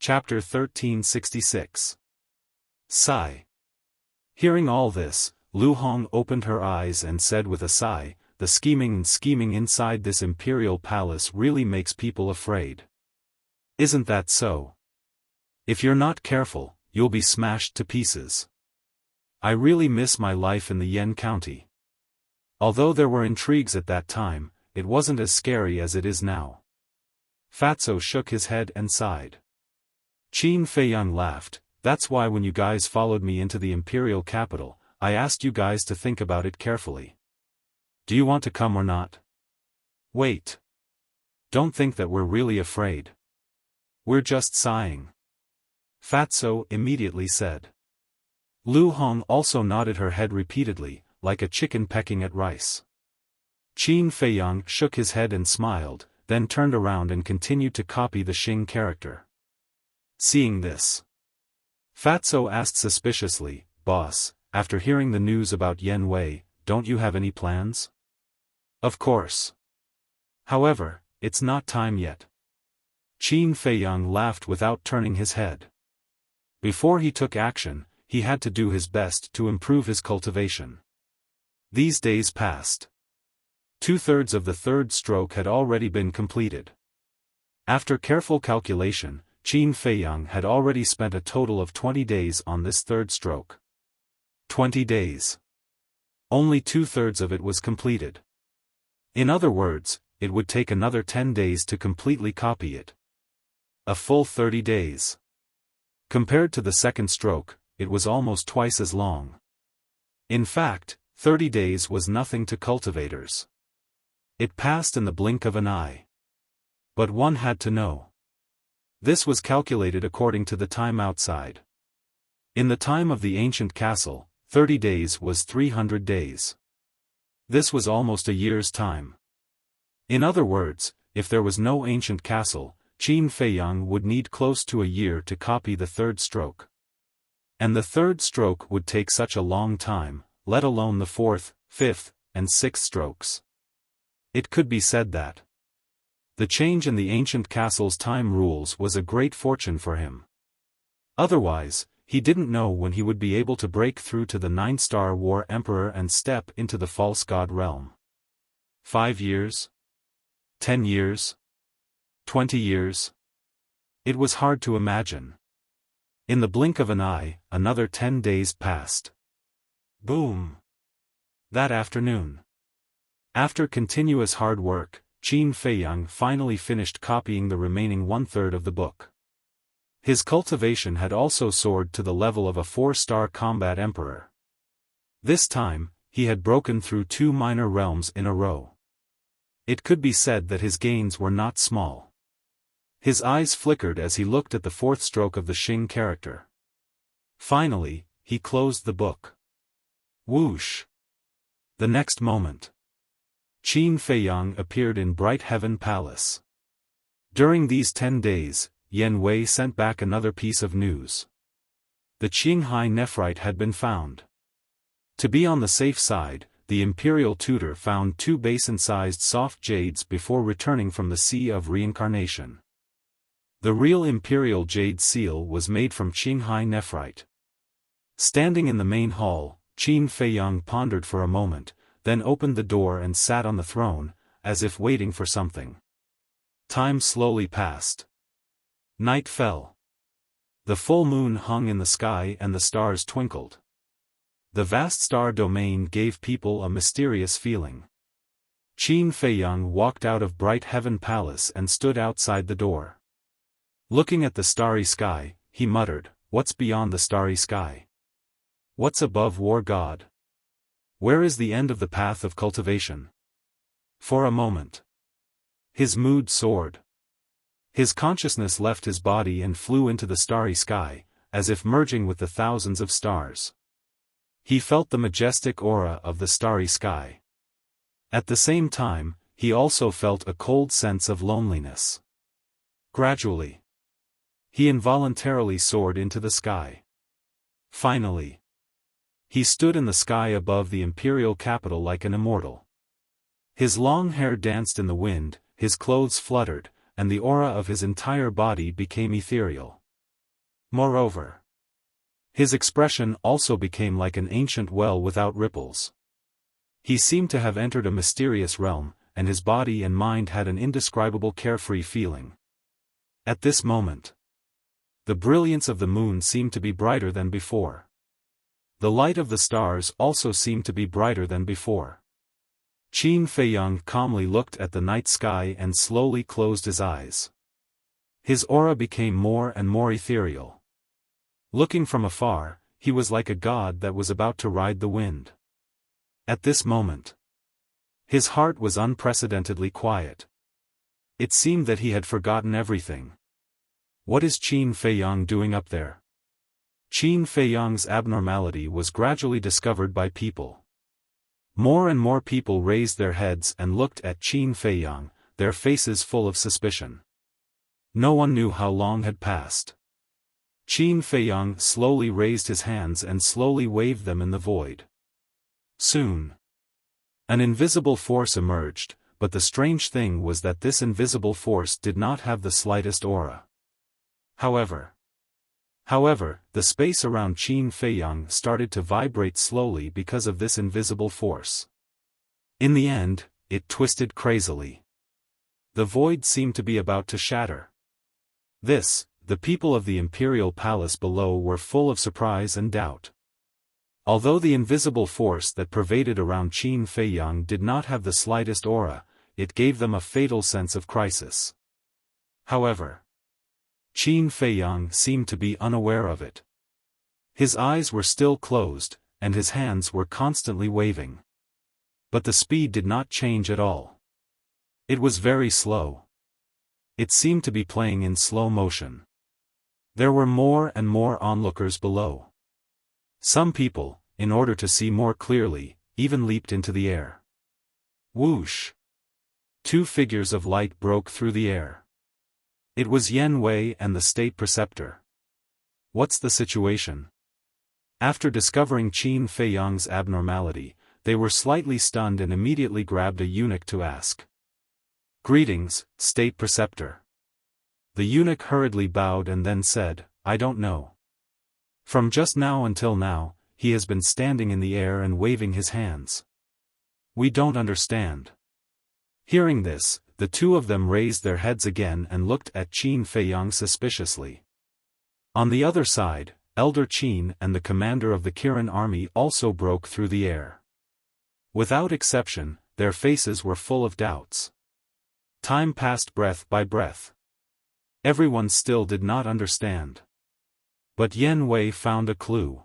Chapter 1366. Sigh. Hearing all this, Lu Hong opened her eyes and said with a sigh, the scheming inside this imperial palace really makes people afraid. Isn't that so? If you're not careful, you'll be smashed to pieces. I really miss my life in the Yan County. Although there were intrigues at that time, it wasn't as scary as it is now. Fatso shook his head and sighed. Qin Feiyang laughed. That's why when you guys followed me into the imperial capital, I asked you guys to think about it carefully. Do you want to come or not? Wait. Don't think that we're really afraid. We're just sighing. Fatso immediately said. Lu Hong also nodded her head repeatedly, like a chicken pecking at rice. Qin Feiyang shook his head and smiled, then turned around and continued to copy the Xing character. Seeing this, Fatso asked suspiciously, Boss, after hearing the news about Yen Wei, don't you have any plans? Of course. However, it's not time yet. Qin Feiyang laughed without turning his head. Before he took action, he had to do his best to improve his cultivation. These days passed. 2/3 of the third stroke had already been completed. After careful calculation, Qin Feiyang had already spent a total of 20 days on this third stroke. 20 days. Only 2/3 of it was completed. In other words, it would take another 10 days to completely copy it. A full 30 days. Compared to the second stroke, it was almost twice as long. In fact, 30 days was nothing to cultivators. It passed in the blink of an eye. But one had to know. This was calculated according to the time outside. In the time of the ancient castle, 30 days was 300 days. This was almost a year's time. In other words, if there was no ancient castle, Qin Feiyang would need close to a year to copy the third stroke. And the third stroke would take such a long time, let alone the fourth, fifth, and sixth strokes. It could be said that the change in the ancient castle's time rules was a great fortune for him. Otherwise, he didn't know when he would be able to break through to the 9-star War Emperor and step into the false god realm. 5 years? 10 years? 20 years? It was hard to imagine. In the blink of an eye, another 10 days passed. Boom! That afternoon. After continuous hard work, Qin Feiyang finally finished copying the remaining 1/3 of the book. His cultivation had also soared to the level of a 4-star combat emperor. This time, he had broken through 2 minor realms in a row. It could be said that his gains were not small. His eyes flickered as he looked at the 4th stroke of the Xing character. Finally, he closed the book. Whoosh! The next moment, Qin Feiyang appeared in Bright Heaven Palace. During these 10 days, Yen Wei sent back another piece of news. The Qinghai nephrite had been found. To be on the safe side, the imperial tutor found 2 basin-sized soft jades before returning from the Sea of Reincarnation. The real imperial jade seal was made from Qinghai nephrite. Standing in the main hall, Qin Feiyang pondered for a moment, then opened the door and sat on the throne, as if waiting for something. Time slowly passed. Night fell. The full moon hung in the sky and the stars twinkled. The vast star domain gave people a mysterious feeling. Qin Feiyang walked out of Bright Heaven Palace and stood outside the door. Looking at the starry sky, he muttered, "What's beyond the starry sky? What's above War God? Where is the end of the path of cultivation?" For a moment, his mood soared. His consciousness left his body and flew into the starry sky, as if merging with the thousands of stars. He felt the majestic aura of the starry sky. At the same time, he also felt a cold sense of loneliness. Gradually, he involuntarily soared into the sky. Finally, he stood in the sky above the imperial capital like an immortal. His long hair danced in the wind, his clothes fluttered, and the aura of his entire body became ethereal. Moreover, his expression also became like an ancient well without ripples. He seemed to have entered a mysterious realm, and his body and mind had an indescribable carefree feeling. At this moment, the brilliance of the moon seemed to be brighter than before. The light of the stars also seemed to be brighter than before. Qin Feiyang calmly looked at the night sky and slowly closed his eyes. His aura became more and more ethereal. Looking from afar, he was like a god that was about to ride the wind. At this moment, his heart was unprecedentedly quiet. It seemed that he had forgotten everything. What is Qin Feiyang doing up there? Qin Feiyang's abnormality was gradually discovered by people. More and more people raised their heads and looked at Qin Feiyang, their faces full of suspicion. No one knew how long had passed. Qin Feiyang slowly raised his hands and slowly waved them in the void. Soon, an invisible force emerged, but the strange thing was that this invisible force did not have the slightest aura. However, the space around Qin Feiyang started to vibrate slowly because of this invisible force. In the end, it twisted crazily. The void seemed to be about to shatter. The people of the imperial palace below were full of surprise and doubt. Although the invisible force that pervaded around Qin Feiyang did not have the slightest aura, it gave them a fatal sense of crisis. However, Qin Feiyang seemed to be unaware of it. His eyes were still closed, and his hands were constantly waving. But the speed did not change at all. It was very slow. It seemed to be playing in slow motion. There were more and more onlookers below. Some people, in order to see more clearly, even leaped into the air. Whoosh! 2 figures of light broke through the air. It was Yen Wei and the state preceptor. What's the situation? After discovering Qin Feiyang's abnormality, they were slightly stunned and immediately grabbed a eunuch to ask. Greetings, state preceptor. The eunuch hurriedly bowed and then said, I don't know. From just now until now, he has been standing in the air and waving his hands. We don't understand. Hearing this, the 2 of them raised their heads again and looked at Qin Feiyang suspiciously. On the other side, Elder Qin and the commander of the Kirin army also broke through the air. Without exception, their faces were full of doubts. Time passed breath by breath. Everyone still did not understand. But Yen Wei found a clue.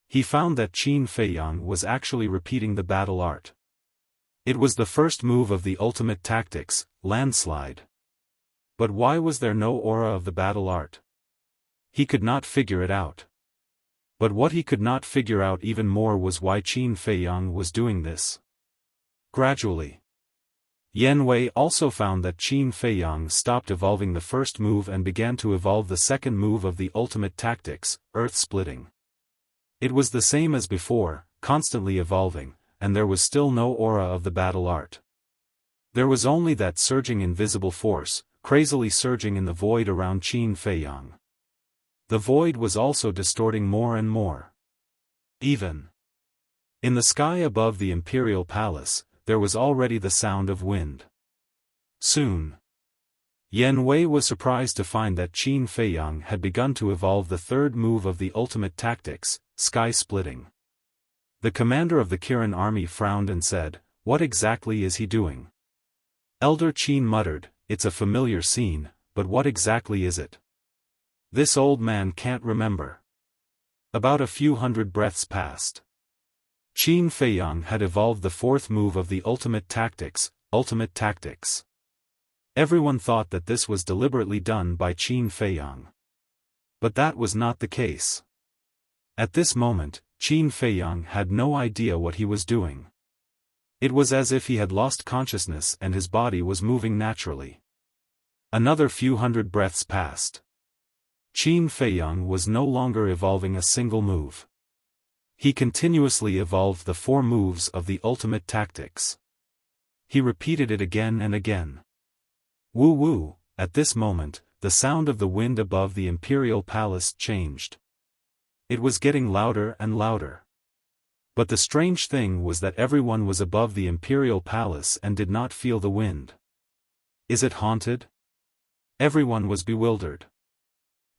He found that Qin Feiyang was actually repeating the battle art. It was the first move of the ultimate tactics, landslide. But why was there no aura of the battle art? He could not figure it out. But what he could not figure out even more was why Qin Feiyang was doing this. Gradually, Yen Wei also found that Qin Feiyang stopped evolving the first move and began to evolve the second move of the ultimate tactics, earth-splitting. It was the same as before, constantly evolving, and there was still no aura of the battle art. There was only that surging invisible force, crazily surging in the void around Qin Feiyang. The void was also distorting more and more. Even in the sky above the imperial palace, there was already the sound of wind. Soon, Yen Wei was surprised to find that Qin Feiyang had begun to evolve the third move of the ultimate tactics, sky-splitting. The commander of the Kirin army frowned and said, What exactly is he doing? Elder Qin muttered, It's a familiar scene, but what exactly is it? This old man can't remember. About a few hundred breaths passed. Qin Feiyang had evolved the fourth move of the ultimate tactics, ultimate tactics. Everyone thought that this was deliberately done by Qin Feiyang. But that was not the case. At this moment, Qin Feiyang had no idea what he was doing. It was as if he had lost consciousness and his body was moving naturally. Another few hundred breaths passed. Qin Feiyang was no longer evolving a single move. He continuously evolved the 4 moves of the ultimate tactics. He repeated it again and again. Woo-woo, at this moment, the sound of the wind above the imperial palace changed. It was getting louder and louder. But the strange thing was that everyone was above the imperial palace and did not feel the wind. Is it haunted? Everyone was bewildered.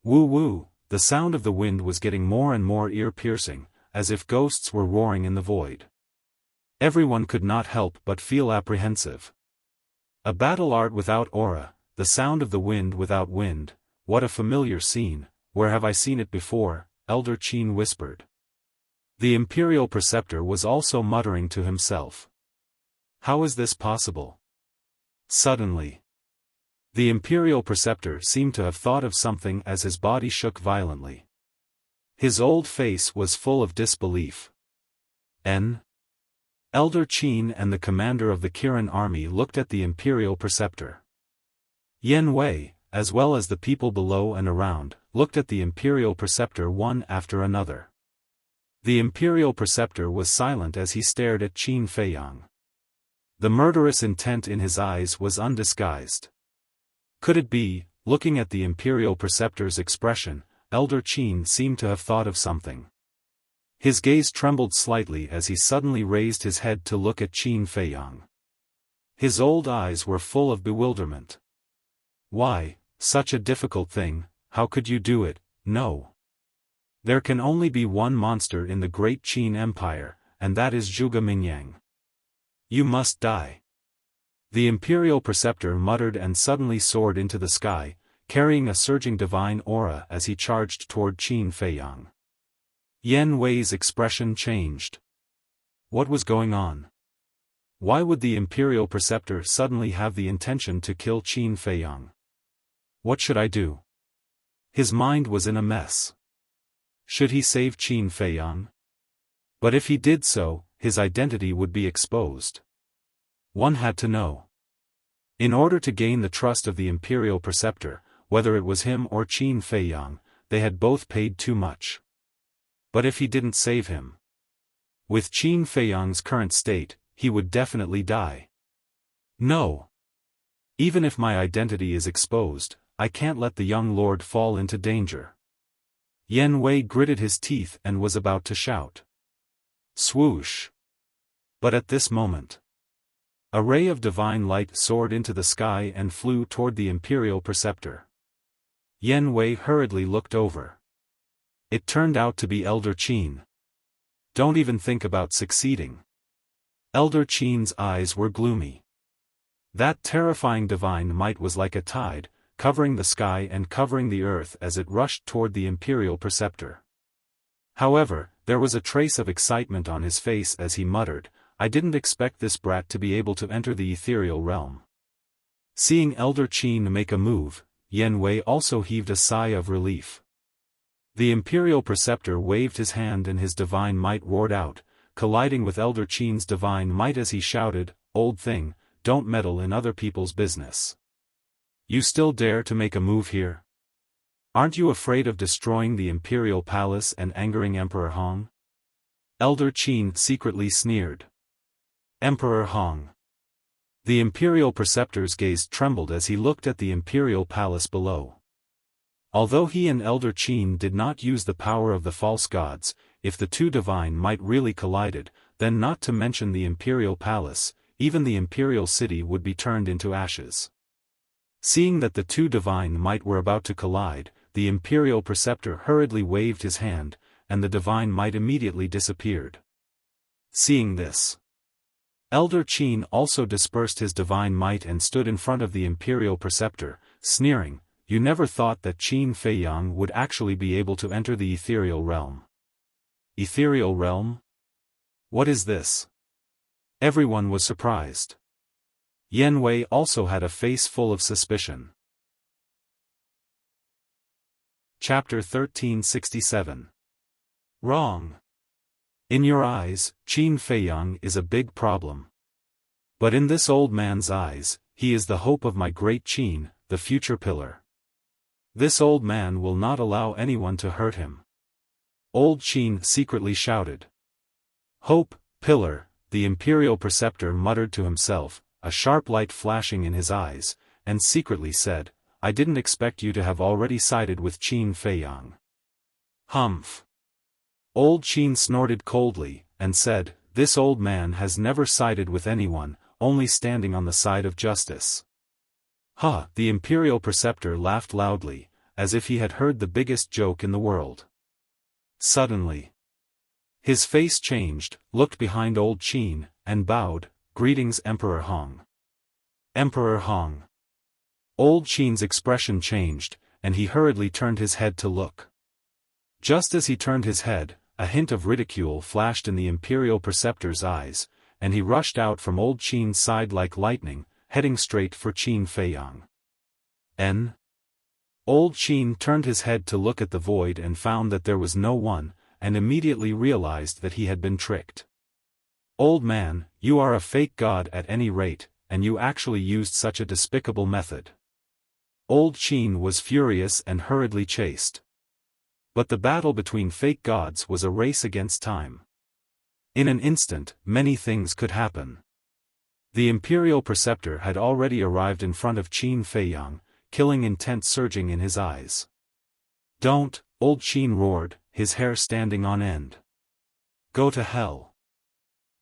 Woo-woo, the sound of the wind was getting more and more ear-piercing, as if ghosts were roaring in the void. Everyone could not help but feel apprehensive. A battle art without aura, the sound of the wind without wind, what a familiar scene, where have I seen it before? Elder Qin whispered. The imperial preceptor was also muttering to himself. How is this possible? Suddenly, the imperial preceptor seemed to have thought of something as his body shook violently. His old face was full of disbelief. Elder Qin and the commander of the Kirin army looked at the imperial preceptor. Yen Wei, as well as the people below and around, looked at the imperial preceptor one after another. The imperial preceptor was silent as he stared at Qin Feiyang. The murderous intent in his eyes was undisguised. Could it be, looking at the imperial preceptor's expression, Elder Qin seemed to have thought of something. His gaze trembled slightly as he suddenly raised his head to look at Qin Feiyang. His old eyes were full of bewilderment. Why, such a difficult thing, how could you do it? No. There can only be one monster in the great Qin Empire, and that is Zhuge Mingyang. You must die. The imperial preceptor muttered and suddenly soared into the sky, carrying a surging divine aura as he charged toward Qin Feiyang. Yen Wei's expression changed. What was going on? Why would the imperial preceptor suddenly have the intention to kill Qin Feiyang? What should I do? His mind was in a mess. Should he save Qin Feiyang? But if he did so, his identity would be exposed. One had to know. In order to gain the trust of the imperial preceptor, whether it was him or Qin Feiyang, they had both paid too much. But if he didn't save him? With Qin Feiyang's current state, he would definitely die. No. Even if my identity is exposed, I can't let the young lord fall into danger. Yen Wei gritted his teeth and was about to shout. Swoosh! But at this moment, a ray of divine light soared into the sky and flew toward the imperial preceptor. Yen Wei hurriedly looked over. It turned out to be Elder Qin. Don't even think about succeeding. Elder Qin's eyes were gloomy. That terrifying divine might was like a tide, covering the sky and covering the earth as it rushed toward the imperial preceptor. However, there was a trace of excitement on his face as he muttered, I didn't expect this brat to be able to enter the ethereal realm. Seeing Elder Qin make a move, Yen Wei also heaved a sigh of relief. The imperial preceptor waved his hand and his divine might roared out, colliding with Elder Qin's divine might as he shouted, Old thing, don't meddle in other people's business. You still dare to make a move here? Aren't you afraid of destroying the imperial palace and angering Emperor Hong? Elder Qin secretly sneered. Emperor Hong. The imperial preceptor's gaze trembled as he looked at the imperial palace below. Although he and Elder Qin did not use the power of the false gods, if the two divine might really collided, then not to mention the imperial palace, even the imperial city would be turned into ashes. Seeing that the two divine might were about to collide, the imperial preceptor hurriedly waved his hand, and the divine might immediately disappeared. Seeing this, Elder Qin also dispersed his divine might and stood in front of the imperial preceptor, sneering, You never thought that Qin Feiyang would actually be able to enter the ethereal realm. Ethereal realm? What is this? Everyone was surprised. Yen Wei also had a face full of suspicion. Chapter 1367. Wrong. In your eyes, Qin Feiyang is a big problem. But in this old man's eyes, he is the hope of my great Qin, the future pillar. This old man will not allow anyone to hurt him. Old Qin secretly shouted. Hope, pillar, the imperial preceptor muttered to himself, a sharp light flashing in his eyes, and secretly said, I didn't expect you to have already sided with Qin Feiyang. Humph. Old Qin snorted coldly, and said, this old man has never sided with anyone, only standing on the side of justice. Ha! The imperial preceptor laughed loudly, as if he had heard the biggest joke in the world. Suddenly, his face changed, looked behind old Qin, and bowed, greetings Emperor Hong. Emperor Hong. Old Qin's expression changed, and he hurriedly turned his head to look. Just as he turned his head, a hint of ridicule flashed in the imperial preceptor's eyes, and he rushed out from old Qin's side like lightning, heading straight for Qin Feiyang. Old Qin turned his head to look at the void and found that there was no one, and immediately realized that he had been tricked. Old man, you are a fake god at any rate, and you actually used such a despicable method. Old Qin was furious and hurriedly chased. But the battle between fake gods was a race against time. In an instant, many things could happen. The imperial preceptor had already arrived in front of Qin Feiyang, killing intent surging in his eyes. Don't, old Qin roared, his hair standing on end. Go to hell.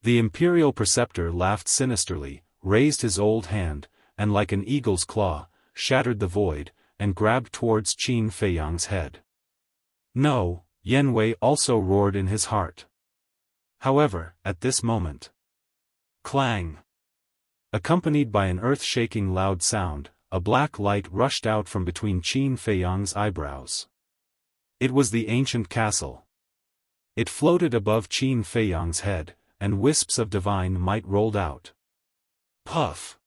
The imperial preceptor laughed sinisterly, raised his old hand, and like an eagle's claw, shattered the void, and grabbed towards Qin Feiyang's head. No, Yan Wei also roared in his heart. However, at this moment, clang! Accompanied by an earth-shaking loud sound, a black light rushed out from between Qin Feiyang's eyebrows. It was the ancient castle. It floated above Qin Feiyang's head, and wisps of divine might rolled out. Puff!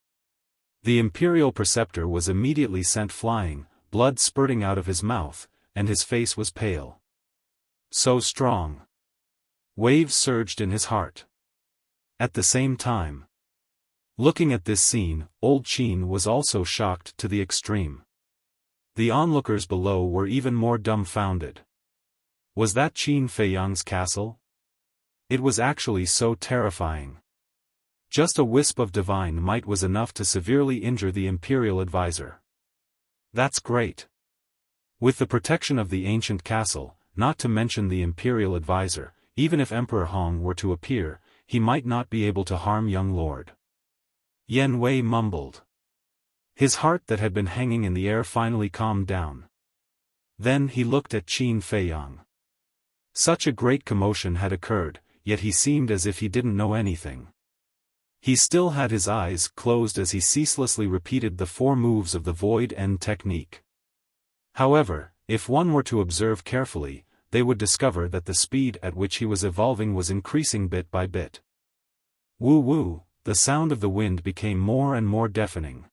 The imperial preceptor was immediately sent flying, blood spurting out of his mouth, and his face was pale. So strong. Waves surged in his heart. At the same time, looking at this scene, old Qin was also shocked to the extreme. The onlookers below were even more dumbfounded. Was that Qin Feiyang's castle? It was actually so terrifying. Just a wisp of divine might was enough to severely injure the imperial advisor. That's great. With the protection of the ancient castle, not to mention the imperial advisor, even if Emperor Hong were to appear, he might not be able to harm young lord. Yan Wei mumbled. His heart that had been hanging in the air finally calmed down. Then he looked at Qin Feiyang. Such a great commotion had occurred, yet he seemed as if he didn't know anything. He still had his eyes closed as he ceaselessly repeated the 4 moves of the Void End technique. However, if one were to observe carefully, they would discover that the speed at which he was evolving was increasing bit by bit. Woo-woo, the sound of the wind became more and more deafening.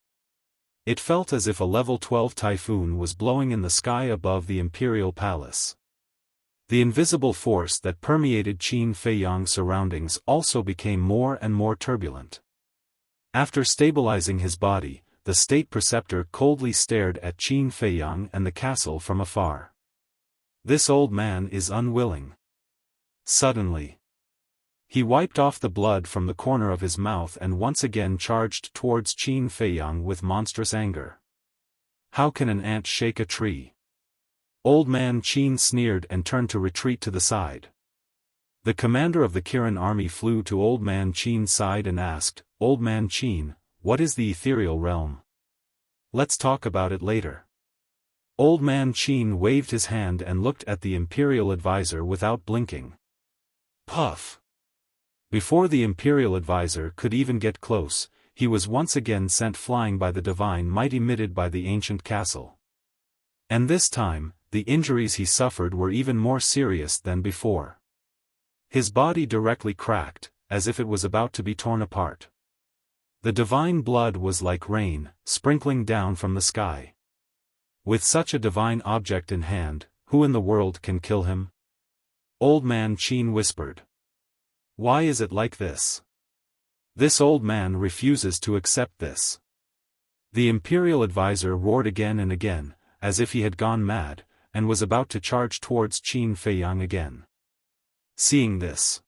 It felt as if a level 12 typhoon was blowing in the sky above the imperial palace. The invisible force that permeated Qin Feiyang's surroundings also became more and more turbulent. After stabilizing his body, the state preceptor coldly stared at Qin Feiyang and the castle from afar. This old man is unwilling. Suddenly, he wiped off the blood from the corner of his mouth and once again charged towards Qin Feiyang with monstrous anger. How can an ant shake a tree? Old man Qin sneered and turned to retreat to the side. The commander of the Kirin army flew to old man Qin's side and asked, Old man Qin, what is the ethereal realm? Let's talk about it later. Old man Qin waved his hand and looked at the imperial advisor without blinking. Puff! Before the imperial advisor could even get close, he was once again sent flying by the divine might emitted by the ancient castle. And this time, the injuries he suffered were even more serious than before. His body directly cracked, as if it was about to be torn apart. The divine blood was like rain, sprinkling down from the sky. With such a divine object in hand, who in the world can kill him? Old man Qin whispered. Why is it like this? This old man refuses to accept this. The imperial advisor roared again and again, as if he had gone mad, and was about to charge towards Qin Feiyang again. Seeing this,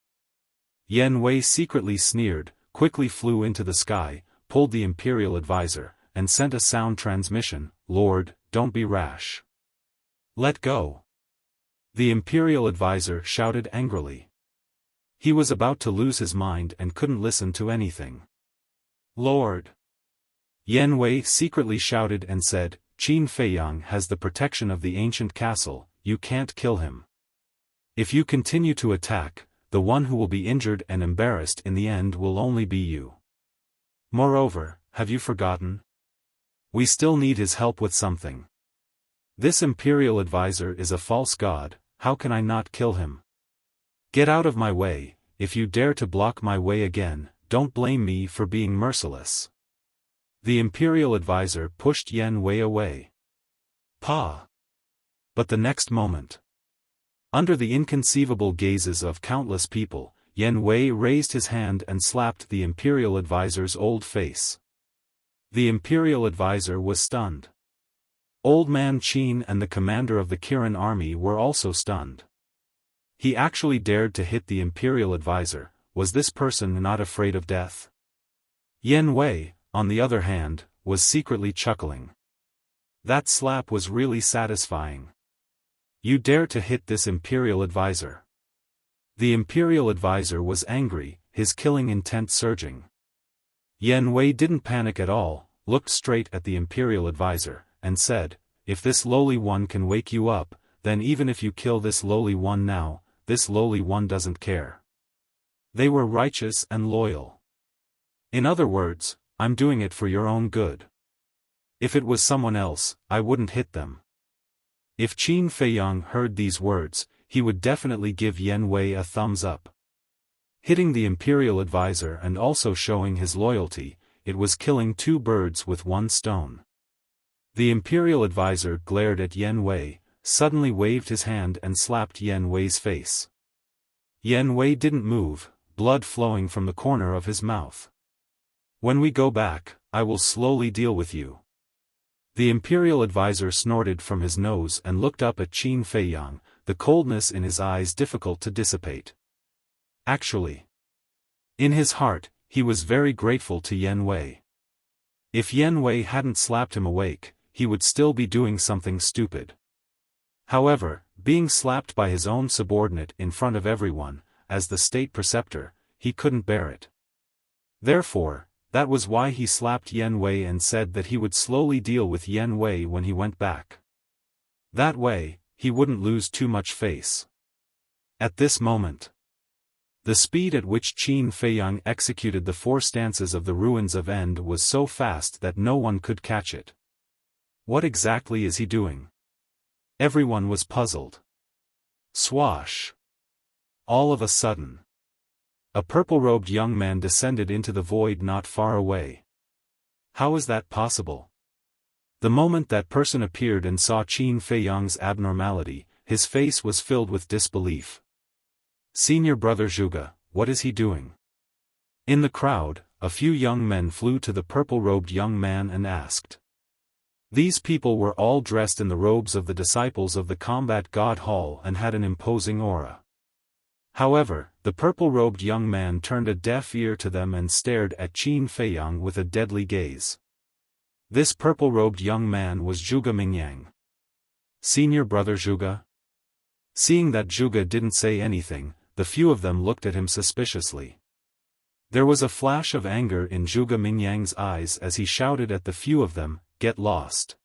Yan Wei secretly sneered, quickly flew into the sky, pulled the imperial advisor, and sent a sound transmission, "Lord, don't be rash. Let go." The imperial advisor shouted angrily. He was about to lose his mind and couldn't listen to anything. "Lord!" Yan Wei secretly shouted and said, "Qin Feiyang has the protection of the ancient castle, you can't kill him. If you continue to attack, the one who will be injured and embarrassed in the end will only be you. Moreover, have you forgotten? We still need his help with something. This imperial advisor is a false god, how can I not kill him? Get out of my way, if you dare to block my way again, don't blame me for being merciless." The imperial advisor pushed Yan Wei away. "Pa!" But the next moment, under the inconceivable gazes of countless people, Yan Wei raised his hand and slapped the imperial advisor's old face. The imperial advisor was stunned. Old Man Qin and the commander of the Kirin army were also stunned. He actually dared to hit the imperial advisor. Was this person not afraid of death? Yan Wei, on the other hand, was secretly chuckling. That slap was really satisfying. You dare to hit this imperial advisor? The imperial advisor was angry, his killing intent surging. Yan Wei didn't panic at all, looked straight at the imperial advisor, and said, "If this lowly one can wake you up, then even if you kill this lowly one now, this lowly one doesn't care. They were righteous and loyal. In other words, I'm doing it for your own good. If it was someone else, I wouldn't hit them." If Qin Feiyang heard these words, he would definitely give Yan Wei a thumbs up. Hitting the imperial advisor and also showing his loyalty, it was killing two birds with one stone. The imperial advisor glared at Yan Wei, suddenly waved his hand and slapped Yan Wei's face. Yan Wei didn't move, blood flowing from the corner of his mouth. "When we go back, I will slowly deal with you." The imperial advisor snorted from his nose and looked up at Qin Feiyang, the coldness in his eyes difficult to dissipate. Actually, in his heart, he was very grateful to Yan Wei. If Yan Wei hadn't slapped him awake, he would still be doing something stupid. However, being slapped by his own subordinate in front of everyone, as the state preceptor, he couldn't bear it. Therefore, that was why he slapped Yan Wei and said that he would slowly deal with Yan Wei when he went back. That way, he wouldn't lose too much face. At this moment, the speed at which Qin Feiyang executed the 4 stances of the Ruins of End was so fast that no one could catch it. What exactly is he doing? Everyone was puzzled. Swash! All of a sudden, a purple-robed young man descended into the void not far away. How is that possible? The moment that person appeared and saw Qin Feiyang's abnormality, his face was filled with disbelief. "Senior brother Zhuge, what is he doing?" In the crowd, a few young men flew to the purple-robed young man and asked. These people were all dressed in the robes of the disciples of the combat god hall and had an imposing aura. However, the purple-robed young man turned a deaf ear to them and stared at Qin Feiyang with a deadly gaze. This purple-robed young man was Zhuge Mingyang. "Senior brother Zhuge?" Seeing that Zhuge didn't say anything, the few of them looked at him suspiciously. There was a flash of anger in Zhuge Mingyang's eyes as he shouted at the few of them, "Get lost."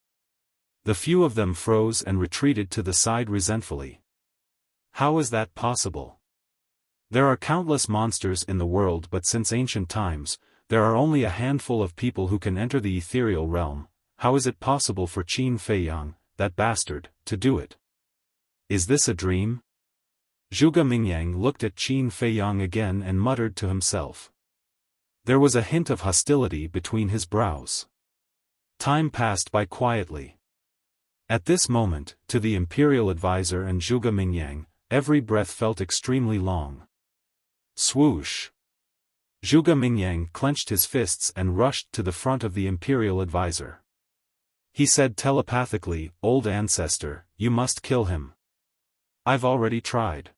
The few of them froze and retreated to the side resentfully. How is that possible? There are countless monsters in the world, but since ancient times, there are only a handful of people who can enter the ethereal realm. How is it possible for Qin Feiyang, that bastard, to do it? Is this a dream? Zhuge Mingyang looked at Qin Feiyang again and muttered to himself. There was a hint of hostility between his brows. Time passed by quietly. At this moment, to the imperial advisor and Zhuge Mingyang, every breath felt extremely long. Swoosh! Zhuge Mingyang clenched his fists and rushed to the front of the imperial advisor. He said telepathically, "Old ancestor, you must kill him. I've already tried.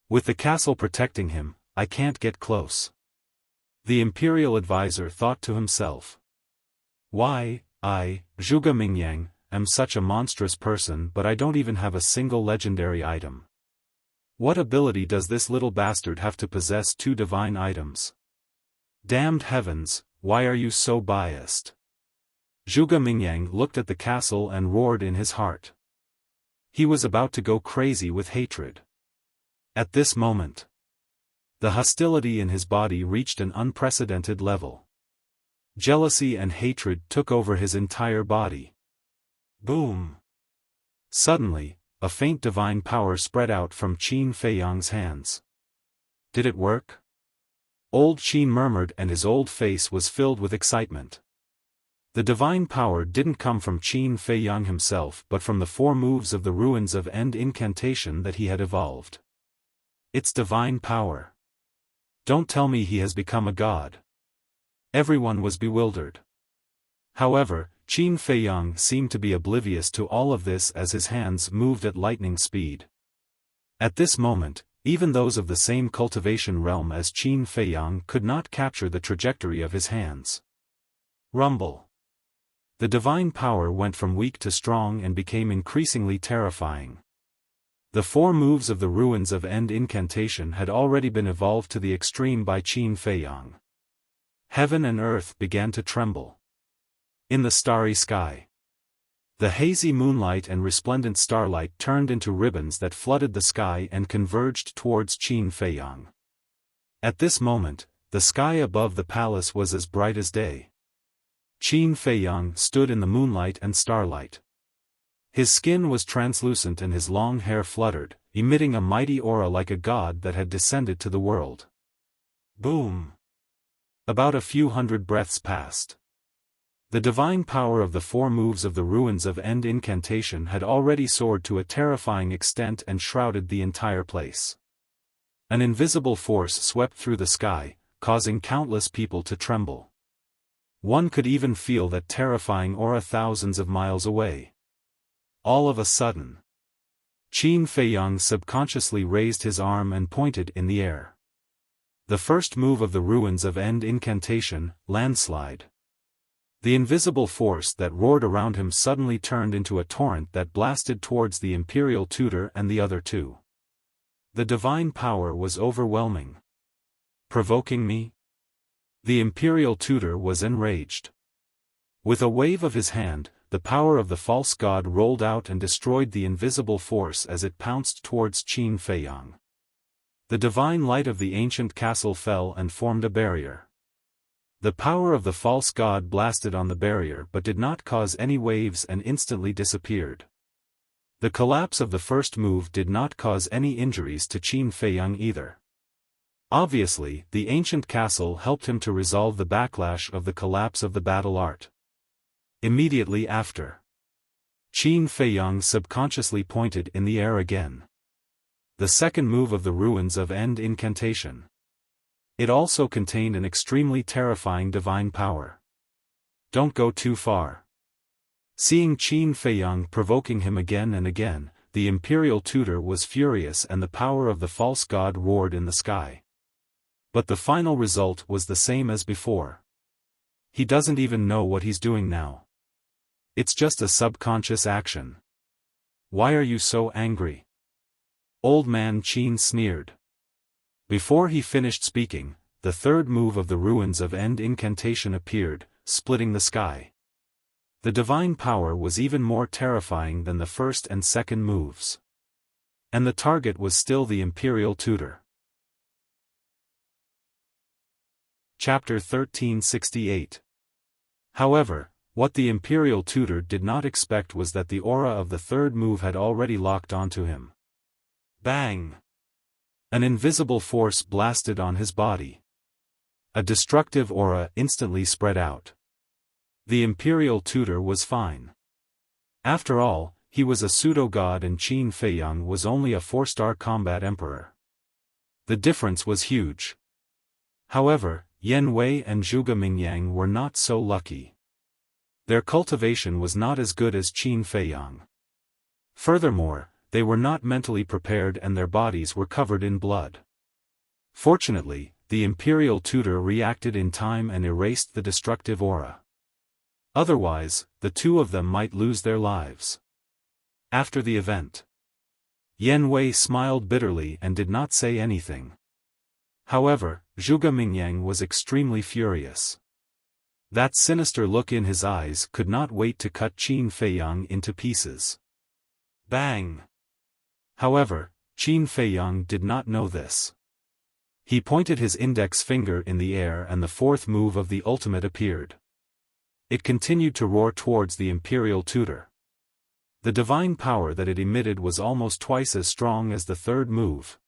With the castle protecting him, I can't get close." The imperial advisor thought to himself. Why, I, Zhuge Mingyang, am such a monstrous person, but I don't even have a single legendary item. What ability does this little bastard have to possess 2 divine items? Damned heavens, why are you so biased? Zhuge Mingyang looked at the castle and roared in his heart. He was about to go crazy with hatred. At this moment, the hostility in his body reached an unprecedented level. Jealousy and hatred took over his entire body. Boom! Suddenly, a faint divine power spread out from Qin Feiyang's hands. Did it work? Old Qin murmured, and his old face was filled with excitement. The divine power didn't come from Qin Feiyang himself but from the 4 moves of the ruins of end incantation that he had evolved. It's divine power. Don't tell me he has become a god. Everyone was bewildered. However, Qin Feiyang seemed to be oblivious to all of this as his hands moved at lightning speed. At this moment, even those of the same cultivation realm as Qin Feiyang could not capture the trajectory of his hands. Rumble. The divine power went from weak to strong and became increasingly terrifying. The 4 moves of the ruins of end incantation had already been evolved to the extreme by Qin Feiyang. Heaven and earth began to tremble. In the starry sky, the hazy moonlight and resplendent starlight turned into ribbons that flooded the sky and converged towards Qin Feiyang. At this moment, the sky above the palace was as bright as day. Qin Feiyang stood in the moonlight and starlight. His skin was translucent and his long hair fluttered, emitting a mighty aura like a god that had descended to the world. Boom! About a few hundred breaths passed. The divine power of the 4 moves of the ruins of end incantation had already soared to a terrifying extent and shrouded the entire place. An invisible force swept through the sky, causing countless people to tremble. One could even feel that terrifying aura thousands of miles away. All of a sudden, Qin Feiyang subconsciously raised his arm and pointed in the air. The first move of the ruins of end incantation, landslide. The invisible force that roared around him suddenly turned into a torrent that blasted towards the imperial tutor and the other 2. The divine power was overwhelming. Provoking me? The imperial tutor was enraged. With a wave of his hand, the power of the false god rolled out and destroyed the invisible force as it pounced towards Qin Feiyang. The divine light of the ancient castle fell and formed a barrier. The power of the false god blasted on the barrier but did not cause any waves and instantly disappeared. The collapse of the first move did not cause any injuries to Qin Feiyang either. Obviously, the ancient castle helped him to resolve the backlash of the collapse of the battle art. Immediately after, Qin Feiyang subconsciously pointed in the air again. The second move of the ruins of end incantation. It also contained an extremely terrifying divine power. Don't go too far. Seeing Qin Feiyang provoking him again and again, the imperial tutor was furious and the power of the false god roared in the sky. But the final result was the same as before. He doesn't even know what he's doing now. It's just a subconscious action. Why are you so angry? Old man Qin sneered. Before he finished speaking, the third move of the ruins of end incantation appeared, splitting the sky. The divine power was even more terrifying than the first and second moves. And the target was still the imperial tutor. Chapter 1368. However, what the imperial tutor did not expect was that the aura of the third move had already locked onto him. Bang! An invisible force blasted on his body. A destructive aura instantly spread out. The imperial tutor was fine. After all, he was a pseudo-god and Qin Feiyang was only a 4-star combat emperor. The difference was huge. However, Yan Wei and Zhuge Mingyang were not so lucky. Their cultivation was not as good as Qin Feiyang. Furthermore, they were not mentally prepared and their bodies were covered in blood. Fortunately, the imperial tutor reacted in time and erased the destructive aura. Otherwise, the two of them might lose their lives. After the event, Yan Wei smiled bitterly and did not say anything. However, Zhuge Mingyang was extremely furious. That sinister look in his eyes could not wait to cut Qin Feiyang into pieces. Bang! However, Qin Feiyang did not know this. He pointed his index finger in the air and the fourth move of the ultimate appeared. It continued to roar towards the imperial tutor. The divine power that it emitted was almost twice as strong as the third move.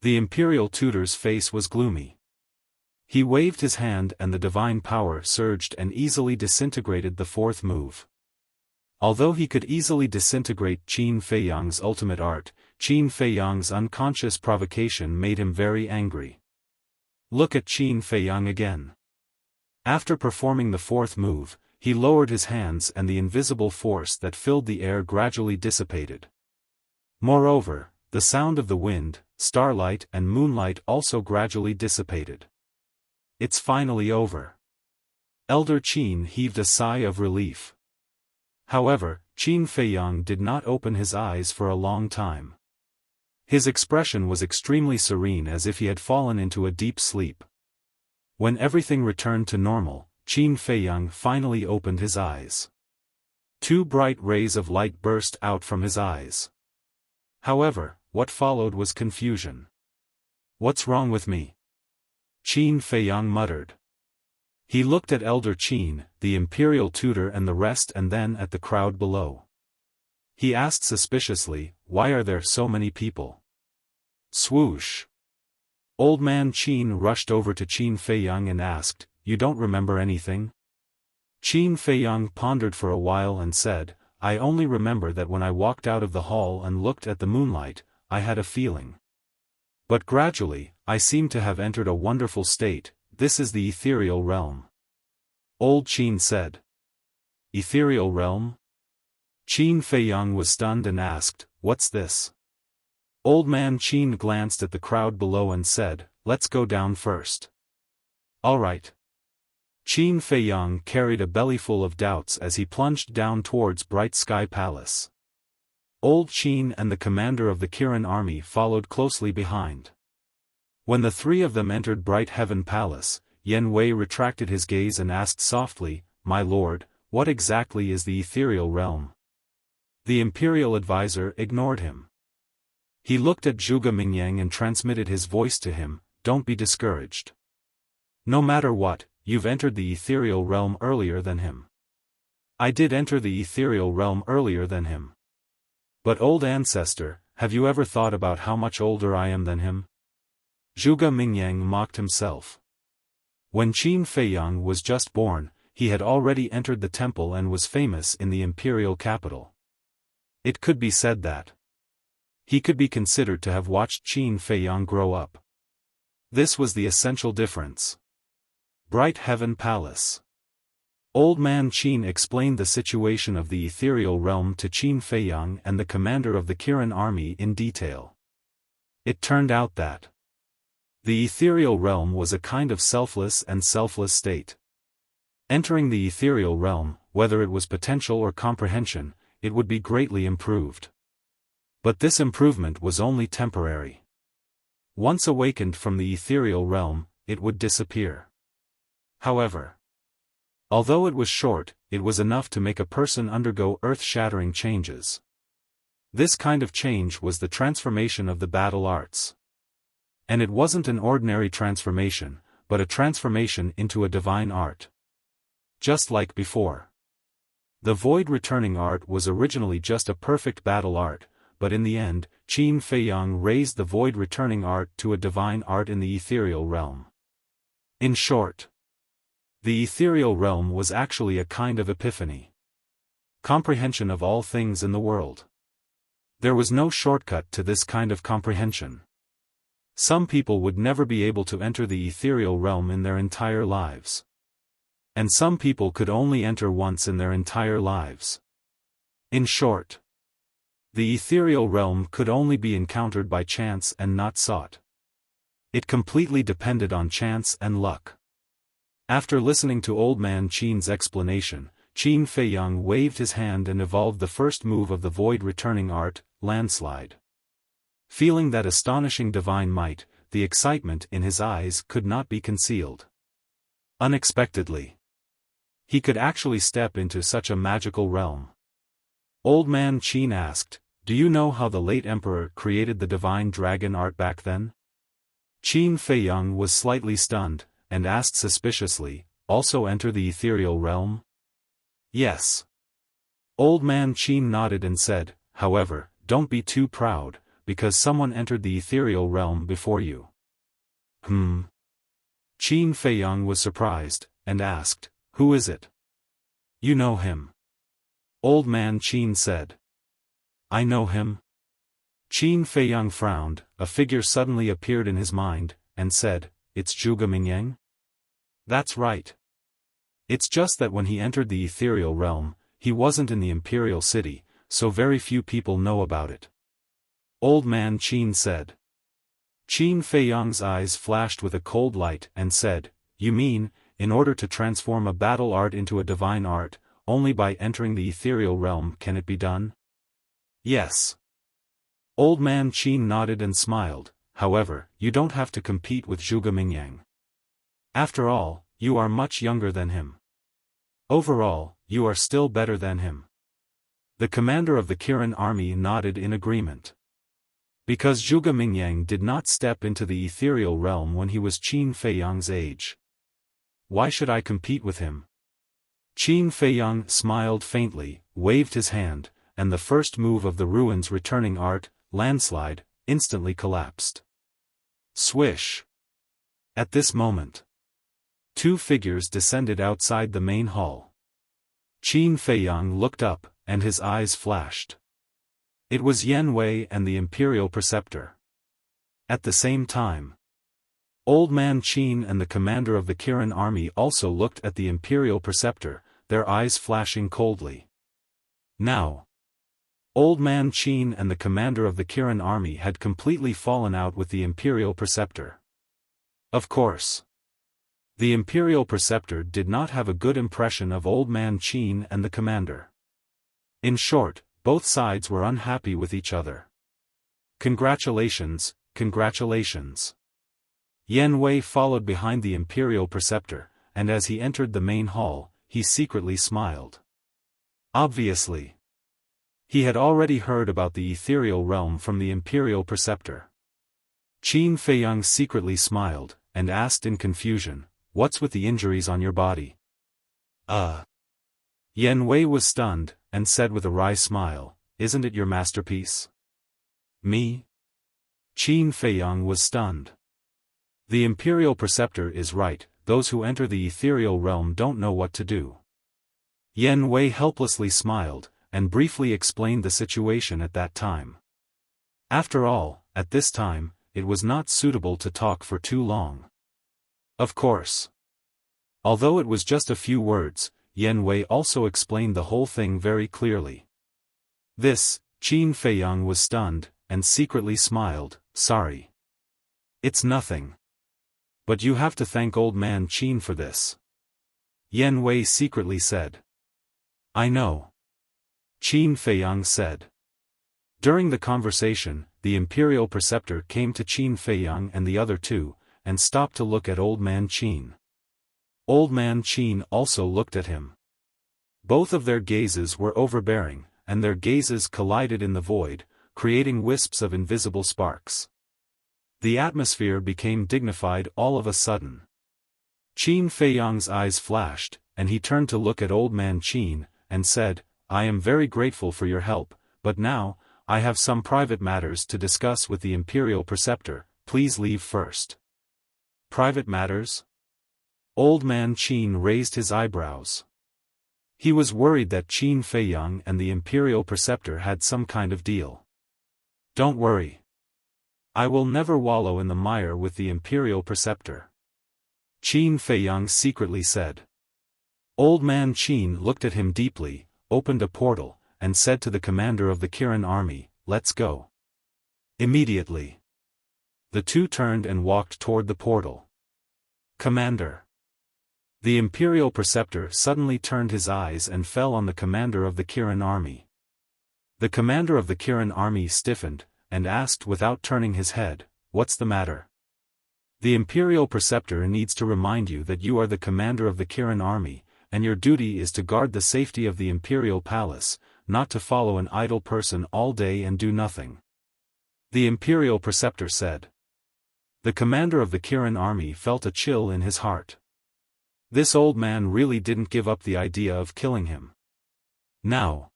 The imperial tutor's face was gloomy. He waved his hand and the divine power surged and easily disintegrated the fourth move. Although he could easily disintegrate Qin Feiyang's ultimate art, Qin Feiyang's unconscious provocation made him very angry. Look at Qin Feiyang again. After performing the fourth move, he lowered his hands and the invisible force that filled the air gradually dissipated. Moreover, the sound of the wind, starlight and moonlight also gradually dissipated. It's finally over. Elder Qin heaved a sigh of relief. However, Qin Feiyang did not open his eyes for a long time. His expression was extremely serene as if he had fallen into a deep sleep. When everything returned to normal, Qin Feiyang finally opened his eyes. Two bright rays of light burst out from his eyes. However, what followed was confusion. What's wrong with me? Qin Feiyang muttered. He looked at Elder Qin, the imperial tutor and the rest and then at the crowd below. He asked suspiciously, why are there so many people? Swoosh! Old man Qin rushed over to Qin Feiyang and asked, you don't remember anything? Qin Feiyang pondered for a while and said, I only remember that when I walked out of the hall and looked at the moonlight, I had a feeling. But gradually, I seem to have entered a wonderful state. This is the ethereal realm. Old Qin said. Ethereal realm? Qin Feiyang was stunned and asked, what's this? Old man Qin glanced at the crowd below and said, let's go down first. All right. Qin Feiyang carried a bellyful of doubts as he plunged down towards Bright Sky Palace. Old Qin and the commander of the Kirin army followed closely behind. When the three of them entered Bright Heaven Palace, Yan Wei retracted his gaze and asked softly, my lord, what exactly is the ethereal realm? The imperial advisor ignored him. He looked at Zhuge Mingyang and transmitted his voice to him, don't be discouraged. No matter what, you've entered the ethereal realm earlier than him. I did enter the ethereal realm earlier than him. But old ancestor, have you ever thought about how much older I am than him? Zhuge Mingyang mocked himself. When Qin Feiyang was just born, he had already entered the temple and was famous in the imperial capital. It could be said that he could be considered to have watched Qin Feiyang grow up. This was the essential difference. Bright Heaven Palace. Old man Qin explained the situation of the ethereal realm to Qin Feiyang and the commander of the Kirin army in detail. It turned out that the ethereal realm was a kind of selfless state. Entering the ethereal realm, whether it was potential or comprehension, it would be greatly improved. But this improvement was only temporary. Once awakened from the ethereal realm, it would disappear. However, although it was short, it was enough to make a person undergo earth-shattering changes. This kind of change was the transformation of the battle arts. And it wasn't an ordinary transformation, but a transformation into a divine art. Just like before. The void returning art was originally just a perfect battle art, but in the end, Qin Feiyang raised the void returning art to a divine art in the ethereal realm. In short, the ethereal realm was actually a kind of epiphany. Comprehension of all things in the world. There was no shortcut to this kind of comprehension. Some people would never be able to enter the ethereal realm in their entire lives. And some people could only enter once in their entire lives. In short, the ethereal realm could only be encountered by chance and not sought. It completely depended on chance and luck. After listening to Old Man Qin's explanation, Qin Feiyang waved his hand and evolved the first move of the void-returning art, landslide. Feeling that astonishing divine might, the excitement in his eyes could not be concealed. Unexpectedly, he could actually step into such a magical realm. Old Man Qin asked, "Do you know how the late emperor created the divine dragon art back then?" Qin Feiyang was slightly stunned, and asked suspiciously, "Also enter the ethereal realm?" "Yes." Old Man Qin nodded and said, "However, don't be too proud, because someone entered the ethereal realm before you." Qin Feiyang was surprised, and asked, "Who is it?" "You know him." Old Man Qin said. "I know him?" Qin Feiyang frowned, a figure suddenly appeared in his mind, and said, "It's Zhuge Mingyang?" "That's right. It's just that when he entered the ethereal realm, he wasn't in the imperial city, so very few people know about it." Old Man Qin said. Qin Feiyang's eyes flashed with a cold light and said, "You mean, in order to transform a battle art into a divine art, only by entering the ethereal realm can it be done?" "Yes." Old Man Qin nodded and smiled, "However, you don't have to compete with Zhuge Mingyang. After all, you are much younger than him. Overall, you are still better than him." The commander of the Kirin army nodded in agreement. Because Zhuge Mingyang did not step into the ethereal realm when he was Qin Feiyang's age. Why should I compete with him? Qin Feiyang smiled faintly, waved his hand, and the first move of the ruins returning art, landslide, instantly collapsed. Swish! At this moment, two figures descended outside the main hall. Qin Feiyang looked up, and his eyes flashed. It was Yan Wei and the Imperial Preceptor. At the same time, Old Man Qin and the commander of the Kirin army also looked at the Imperial Preceptor, their eyes flashing coldly. Now, Old Man Qin and the commander of the Kirin army had completely fallen out with the Imperial Preceptor. Of course, the Imperial Preceptor did not have a good impression of Old Man Qin and the commander. In short, both sides were unhappy with each other. "Congratulations, congratulations." Yan Wei followed behind the Imperial Preceptor, and as he entered the main hall, he secretly smiled. Obviously, he had already heard about the ethereal realm from the Imperial Preceptor. Qin Feiyang secretly smiled, and asked in confusion, "What's with the injuries on your body?" Yan Wei was stunned, and said with a wry smile, "Isn't it your masterpiece?" "Me?" Qin Feiyang was stunned. The Imperial Preceptor is right, those who enter the ethereal realm don't know what to do. Yan Wei helplessly smiled, and briefly explained the situation at that time. After all, at this time, it was not suitable to talk for too long. Of course. Although it was just a few words, Yan Wei also explained the whole thing very clearly. This, Qin Feiyang was stunned, and secretly smiled, "Sorry. It's nothing. But you have to thank Old Man Qin for this." Yan Wei secretly said. "I know." Qin Feiyang said. During the conversation, the Imperial Preceptor came to Qin Feiyang and the other two, and stopped to look at Old Man Qin. Old Man Qin also looked at him. Both of their gazes were overbearing, and their gazes collided in the void, creating wisps of invisible sparks. The atmosphere became dignified all of a sudden. Qin Feiyang's eyes flashed, and he turned to look at Old Man Qin, and said, "I am very grateful for your help, but now, I have some private matters to discuss with the Imperial Preceptor, please leave first." "Private matters?" Old Man Qin raised his eyebrows. He was worried that Qin Feiyang and the Imperial Preceptor had some kind of deal. "Don't worry. I will never wallow in the mire with the Imperial Preceptor," Qin Feiyang secretly said. Old Man Qin looked at him deeply, opened a portal, and said to the commander of the Kirin army, "Let's go." Immediately, the two turned and walked toward the portal. "Commander." The imperial preceptor suddenly turned his eyes and fell on the commander of the Kirin army. The commander of the Kirin army stiffened, and asked without turning his head, "What's the matter?" The imperial preceptor needs to remind you that you are the commander of the Kirin army, and your duty is to guard the safety of the imperial palace, not to follow an idle person all day and do nothing. The imperial preceptor said. The commander of the Kirin army felt a chill in his heart. This old man really didn't give up the idea of killing him. Now,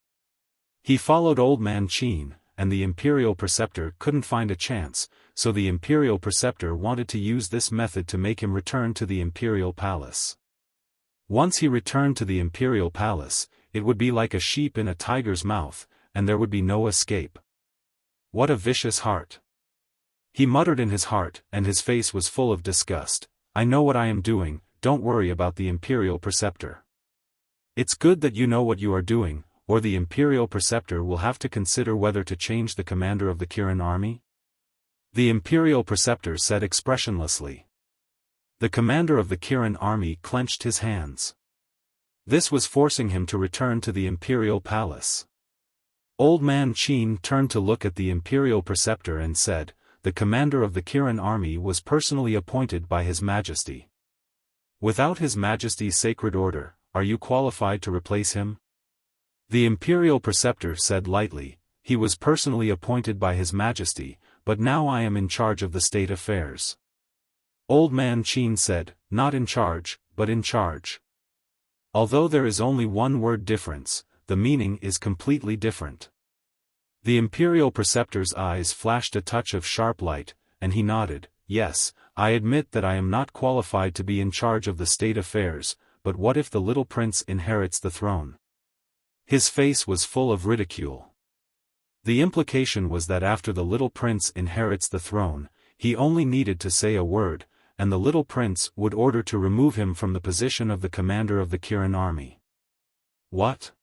he followed old man Qin, and the imperial preceptor couldn't find a chance, so the imperial preceptor wanted to use this method to make him return to the imperial palace. Once he returned to the imperial palace, it would be like a sheep in a tiger's mouth, and there would be no escape. What a vicious heart! He muttered in his heart, and his face was full of disgust. I know what I am doing, don't worry about the imperial preceptor. It's good that you know what you are doing, or the imperial preceptor will have to consider whether to change the commander of the Kirin army. The imperial preceptor said expressionlessly. The commander of the Kirin army clenched his hands. This was forcing him to return to the imperial palace. Old man Qin turned to look at the imperial preceptor and said, the commander of the Kirin army was personally appointed by His Majesty. Without His Majesty's sacred order, are you qualified to replace him? The imperial preceptor said lightly, he was personally appointed by His Majesty, but now I am in charge of the state affairs. Old man Qin said, not in charge, but in charge. Although there is only one word difference, the meaning is completely different. The imperial preceptor's eyes flashed a touch of sharp light, and he nodded, yes, I admit that I am not qualified to be in charge of the state affairs, but what if the little prince inherits the throne? His face was full of ridicule. The implication was that after the little prince inherits the throne, he only needed to say a word, and the little prince would order to remove him from the position of the commander of the Kirin army. What?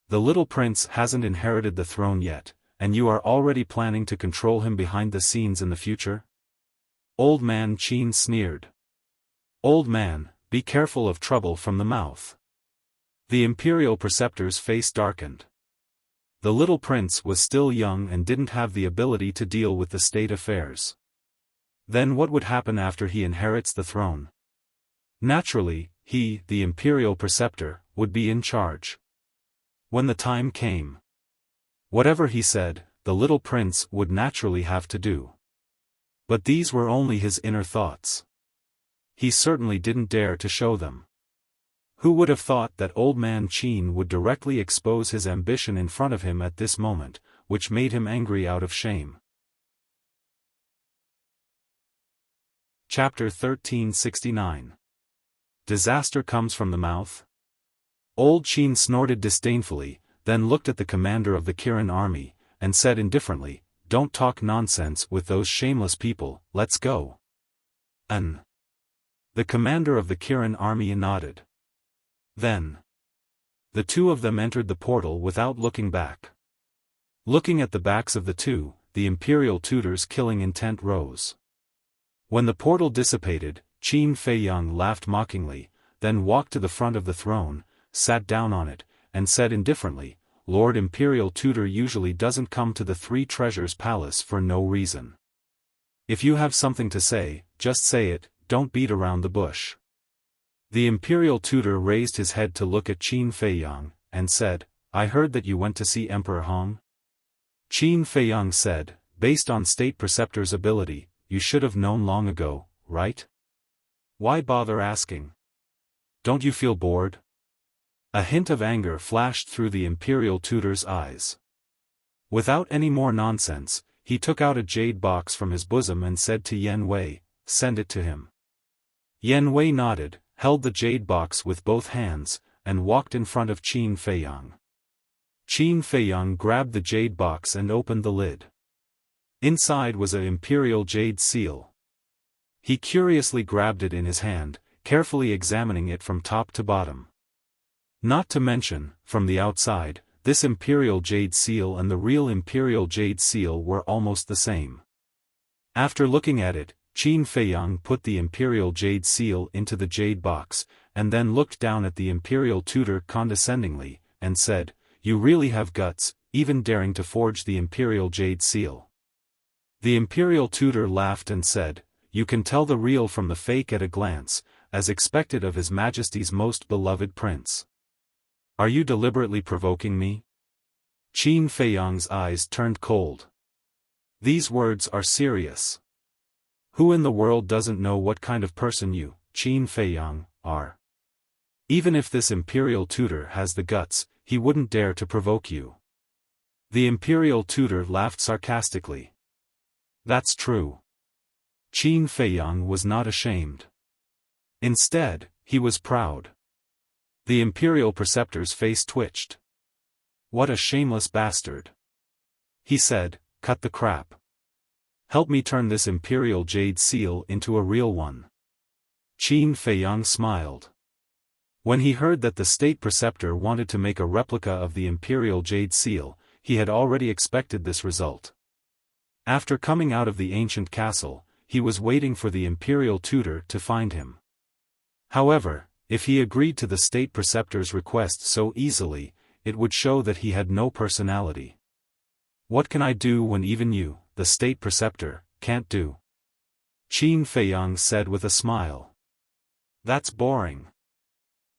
The little prince hasn't inherited the throne yet, and you are already planning to control him behind the scenes in the future? Old man Qin sneered. Old man, be careful of trouble from the mouth. The imperial preceptor's face darkened. The little prince was still young and didn't have the ability to deal with the state affairs. Then what would happen after he inherits the throne? Naturally, he, the imperial preceptor, would be in charge. When the time came, whatever he said, the little prince would naturally have to do. But these were only his inner thoughts. He certainly didn't dare to show them. Who would have thought that old man Qin would directly expose his ambition in front of him at this moment, which made him angry out of shame. Chapter 1369. Disaster comes from the mouth? Old Qin snorted disdainfully, then looked at the commander of the Kirin army, and said indifferently, don't talk nonsense with those shameless people, let's go. The commander of the Kirin army nodded. Then, the two of them entered the portal without looking back. Looking at the backs of the two, the imperial tutor's killing intent rose. When the portal dissipated, Qin Feiyang laughed mockingly, then walked to the front of the throne, sat down on it, and said indifferently, Lord Imperial Tutor usually doesn't come to the Three Treasures Palace for no reason. If you have something to say, just say it, don't beat around the bush. The Imperial Tutor raised his head to look at Qin Feiyang, and said, I heard that you went to see Emperor Hong. Qin Feiyang said, based on State Preceptor's ability, you should have known long ago, right? Why bother asking? Don't you feel bored? A hint of anger flashed through the Imperial Tutor's eyes. Without any more nonsense, he took out a jade box from his bosom and said to Yen Wei, send it to him. Yen Wei nodded, held the jade box with both hands, and walked in front of Qin Feiyang. Qin Feiyang grabbed the jade box and opened the lid. Inside was an imperial jade seal. He curiously grabbed it in his hand, carefully examining it from top to bottom. Not to mention, from the outside, this imperial jade seal and the real imperial jade seal were almost the same. After looking at it, Qin Feiyang put the imperial jade seal into the jade box, and then looked down at the imperial tutor condescendingly, and said, "You really have guts, even daring to forge the imperial jade seal." The imperial tutor laughed and said, "You can tell the real from the fake at a glance, as expected of His Majesty's most beloved prince. Are you deliberately provoking me?" Qin Feiyang's eyes turned cold. These words are serious. Who in the world doesn't know what kind of person you, Qin Feiyang, are? Even if this imperial tutor has the guts, he wouldn't dare to provoke you. The imperial tutor laughed sarcastically. That's true. Qin Feiyang was not ashamed. Instead, he was proud. The imperial preceptor's face twitched. What a shameless bastard. He said, "Cut the crap. Help me turn this imperial jade seal into a real one." Qin Feiyang smiled. When he heard that the state preceptor wanted to make a replica of the imperial jade seal, he had already expected this result. After coming out of the ancient castle, he was waiting for the imperial tutor to find him. However, if he agreed to the state preceptor's request so easily, it would show that he had no personality. What can I do when even you, the state preceptor, can't do? Qin Feiyang said with a smile. That's boring.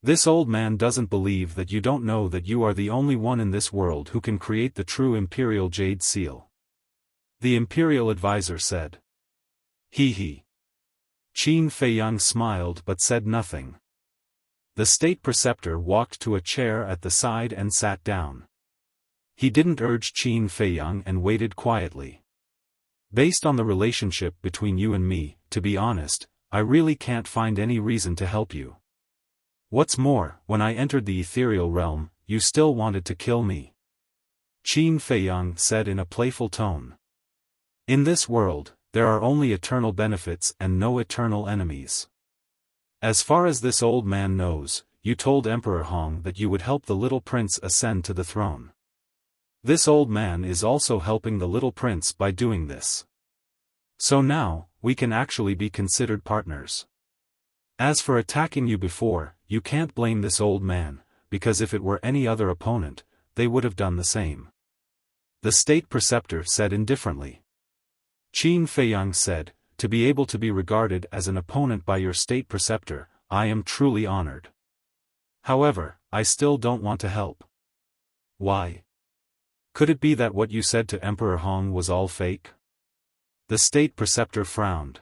This old man doesn't believe that you don't know that you are the only one in this world who can create the true imperial jade seal. The imperial advisor said. He. Qin Feiyang smiled but said nothing. The state preceptor walked to a chair at the side and sat down. He didn't urge Qin Feiyang and waited quietly. Based on the relationship between you and me, to be honest, I really can't find any reason to help you. What's more, when I entered the ethereal realm, you still wanted to kill me. Qin Feiyang said in a playful tone. In this world, there are only eternal benefits and no eternal enemies. As far as this old man knows, you told Emperor Hong that you would help the little prince ascend to the throne. This old man is also helping the little prince by doing this. So now, we can actually be considered partners. As for attacking you before, you can't blame this old man, because if it were any other opponent, they would have done the same. The state preceptor said indifferently. Qin Feiyang said, to be able to be regarded as an opponent by your state preceptor, I am truly honored. However, I still don't want to help. Why? Could it be that what you said to Emperor Hong was all fake? The state preceptor frowned.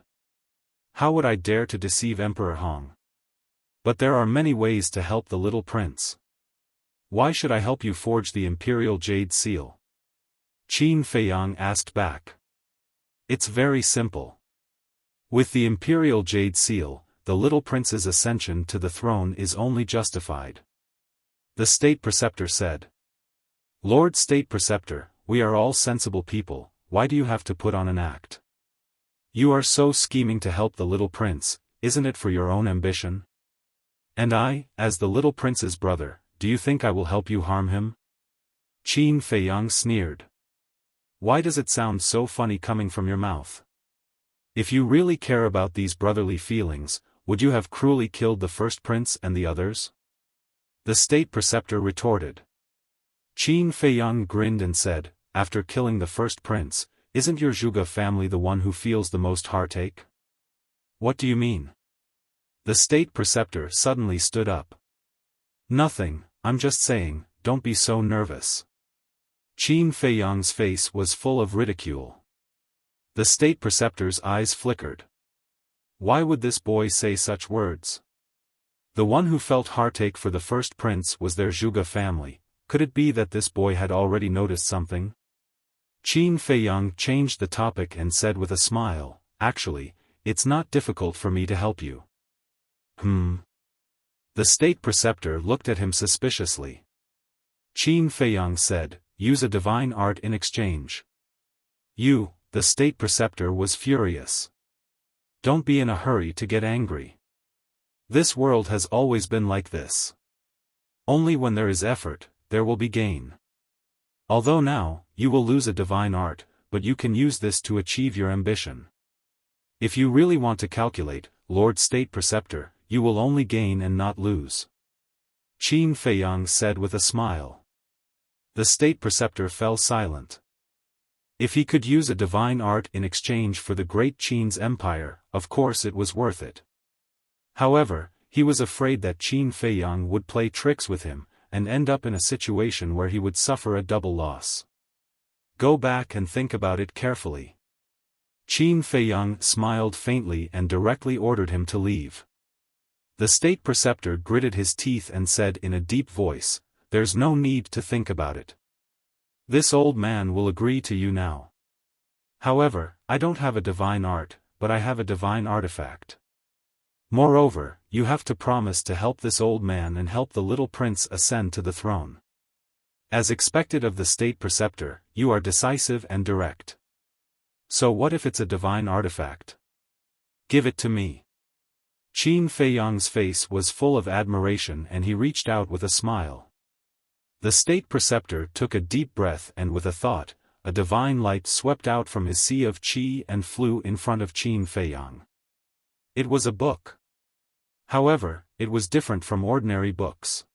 How would I dare to deceive Emperor Hong? But there are many ways to help the little prince. Why should I help you forge the imperial jade seal? Qin Feiyang asked back. It's very simple. With the imperial jade seal, the little prince's ascension to the throne is only justified. The state preceptor said. Lord State Preceptor, we are all sensible people, why do you have to put on an act? You are so scheming to help the little prince, isn't it for your own ambition? And I, as the little prince's brother, do you think I will help you harm him? Qin Feiyang sneered. Why does it sound so funny coming from your mouth? If you really care about these brotherly feelings, would you have cruelly killed the first prince and the others? The state preceptor retorted. Qin Feiyang grinned and said, after killing the first prince, isn't your Zhuge family the one who feels the most heartache? What do you mean? The state preceptor suddenly stood up. Nothing, I'm just saying, don't be so nervous. Qin Feiyang's face was full of ridicule. The state preceptor's eyes flickered. Why would this boy say such words? The one who felt heartache for the first prince was their Zhuge family. Could it be that this boy had already noticed something? Qin Feiyang changed the topic and said with a smile, actually, it's not difficult for me to help you. The state preceptor looked at him suspiciously. Qin Feiyang said, use a divine art in exchange. You, the state preceptor was furious. Don't be in a hurry to get angry. This world has always been like this. Only when there is effort, there will be gain. Although now, you will lose a divine art, but you can use this to achieve your ambition. If you really want to calculate, Lord State Preceptor, you will only gain and not lose. Qin Feiyang said with a smile. The State Preceptor fell silent. If he could use a divine art in exchange for the great Qin's empire, of course it was worth it. However, he was afraid that Qin Feiyang would play tricks with him, and end up in a situation where he would suffer a double loss. Go back and think about it carefully. Qin Feiyang smiled faintly and directly ordered him to leave. The State Preceptor gritted his teeth and said in a deep voice, "There's no need to think about it. This old man will agree to you now. However, I don't have a divine art, but I have a divine artifact. Moreover, you have to promise to help this old man and help the little prince ascend to the throne. As expected of the State Preceptor, you are decisive and direct. So what if it's a divine artifact? Give it to me." Qin Feiyang's face was full of admiration and he reached out with a smile. The State Preceptor took a deep breath and with a thought, a divine light swept out from his sea of qi and flew in front of Qin Feiyang. It was a book. However, it was different from ordinary books.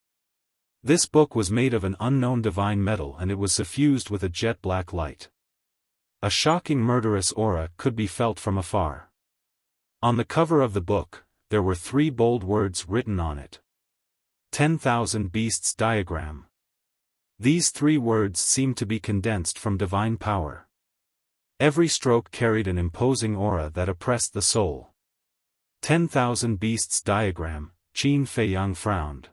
This book was made of an unknown divine metal and it was suffused with a jet-black light. A shocking murderous aura could be felt from afar. On the cover of the book, there were 3 bold words written on it. 10,000 Beasts Diagram. These 3 words seemed to be condensed from divine power. Every stroke carried an imposing aura that oppressed the soul. 10,000 Beasts Diagram, Qin Feiyang frowned.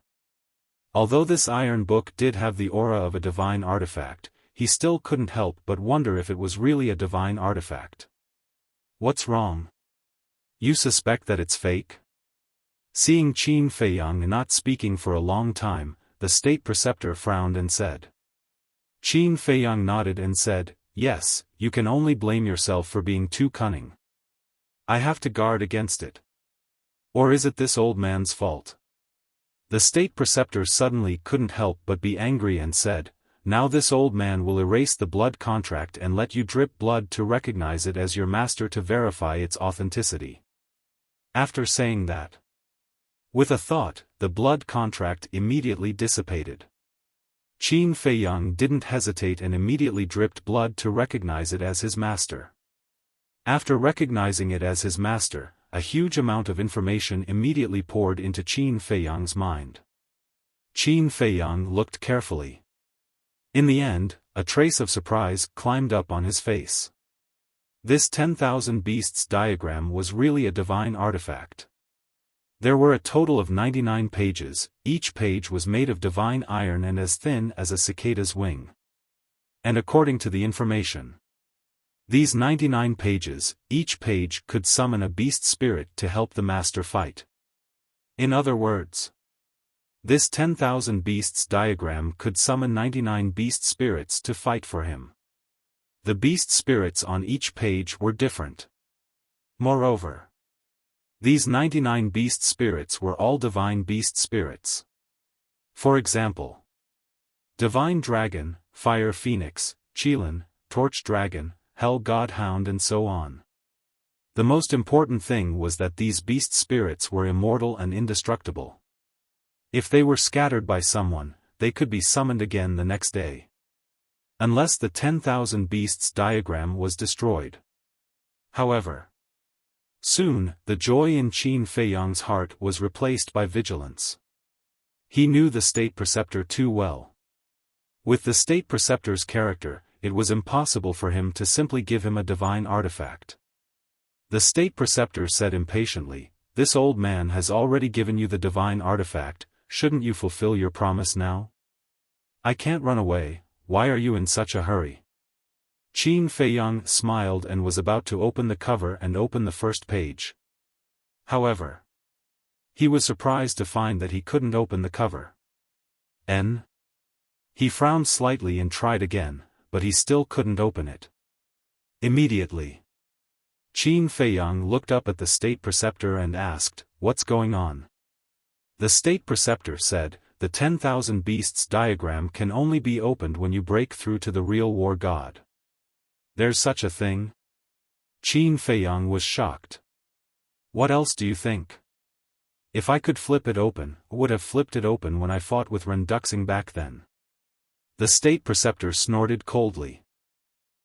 Although this iron book did have the aura of a divine artifact, he still couldn't help but wonder if it was really a divine artifact. What's wrong? You suspect that it's fake? Seeing Qin Feiyang not speaking for a long time, the State Preceptor frowned and said. Qin Feiyang nodded and said, "Yes, you can only blame yourself for being too cunning. I have to guard against it. Or is it this old man's fault?" The State Preceptor suddenly couldn't help but be angry and said, "Now this old man will erase the blood contract and let you drip blood to recognize it as your master to verify its authenticity." After saying that, with a thought, the blood contract immediately dissipated. Qin Feiyang didn't hesitate and immediately dripped blood to recognize it as his master. After recognizing it as his master, a huge amount of information immediately poured into Qin Feiyang's mind. Qin Feiyang looked carefully. In the end, a trace of surprise climbed up on his face. This 10,000 Beasts diagram was really a divine artifact. There were a total of 99 pages, each page was made of divine iron and as thin as a cicada's wing. And according to the information, these 99 pages, each page could summon a beast spirit to help the master fight. In other words, this 10,000 beasts diagram could summon 99 beast spirits to fight for him. The beast spirits on each page were different. Moreover, these 99 beast spirits were all divine beast spirits. For example, Divine Dragon, Fire Phoenix, Qilin, Torch Dragon, Hell Godhound and so on. The most important thing was that these beast spirits were immortal and indestructible. If they were scattered by someone, they could be summoned again the next day. Unless the 10,000 beasts diagram was destroyed. However, soon, the joy in Qin Feiyang's heart was replaced by vigilance. He knew the State Preceptor too well. With the State Preceptor's character, it was impossible for him to simply give him a divine artifact. The State Preceptor said impatiently, "This old man has already given you the divine artifact, shouldn't you fulfill your promise now? I can't run away, why are you in such a hurry?" Qin Feiyang smiled and was about to open the cover and open the first page. However, he was surprised to find that he couldn't open the cover. He frowned slightly and tried again, but he still couldn't open it. Immediately, Qin Feiyang looked up at the State Preceptor and asked, "What's going on?" The State Preceptor said, "The 10,000 beasts diagram can only be opened when you break through to the real war god." "There's such a thing?" Qin Feiyang was shocked. What else do you think? If I could flip it open, I would have flipped it open when I fought with Ren Duxing back then. The state preceptor snorted coldly.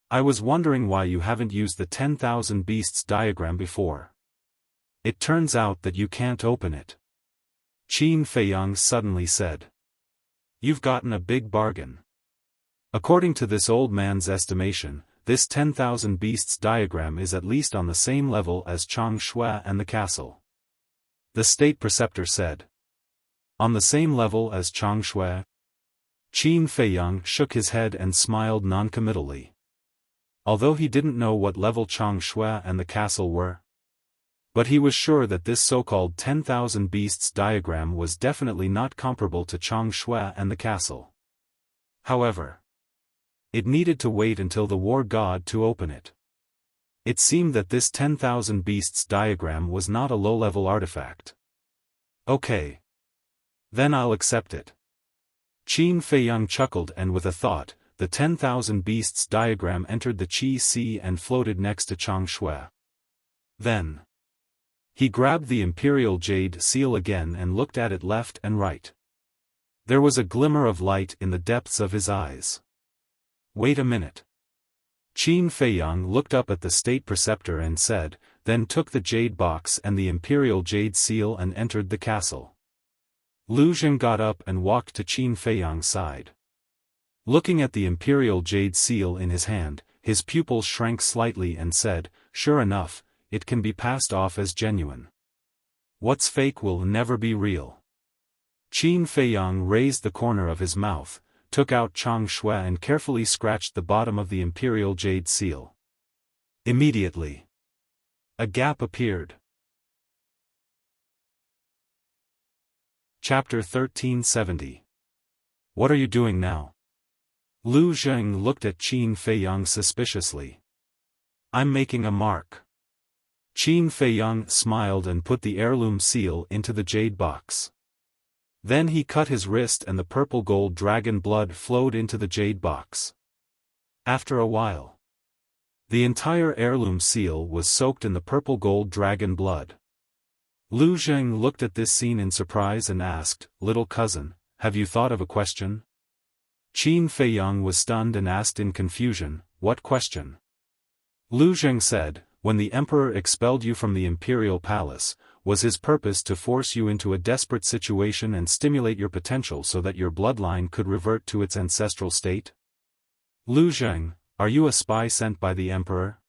I was wondering why you haven't used the 10,000 beasts diagram before. It turns out that you can't open it. Qin Feiyang suddenly said. You've gotten a big bargain. According to this old man's estimation, this 10,000 beasts diagram is at least on the same level as Chang Shui and the castle. The state preceptor said. On the same level as Chang Shui? Qin Feiyang shook his head and smiled noncommittally. Although he didn't know what level Chang Shui and the castle were. But he was sure that this so-called 10,000 beasts diagram was definitely not comparable to Chang Shui and the castle. However, it needed to wait until the war god to open it. It seemed that this 10,000 beasts diagram was not a low-level artifact. Okay. Then I'll accept it. Qin Feiyang chuckled, and with a thought, the 10,000 beasts diagram entered the Qi Sea and floated next to Chang Shui. Then he grabbed the imperial jade seal again and looked at it left and right. There was a glimmer of light in the depths of his eyes. Wait a minute. Qin Feiyang looked up at the state preceptor and said, then took the jade box and the imperial jade seal and entered the castle. Lu Zheng got up and walked to Qin Feiyang's side. Looking at the imperial jade seal in his hand, his pupils shrank slightly and said, sure enough, it can be passed off as genuine. What's fake will never be real. Qin Feiyang raised the corner of his mouth, took out Chang Shui and carefully scratched the bottom of the imperial jade seal. Immediately, a gap appeared. Chapter 1370. What are you doing now? Lu Zheng looked at Qin Feiyang suspiciously. I'm making a mark. Qin Feiyang smiled and put the heirloom seal into the jade box. Then he cut his wrist and the purple gold dragon blood flowed into the jade box. After a while, the entire heirloom seal was soaked in the purple gold dragon blood. Lu Zheng looked at this scene in surprise and asked, little cousin, have you thought of a question? Qin Feiyang was stunned and asked in confusion, what question? Lu Zheng said, when the emperor expelled you from the imperial palace, was his purpose to force you into a desperate situation and stimulate your potential so that your bloodline could revert to its ancestral state? Lu Zheng, are you a spy sent by the emperor?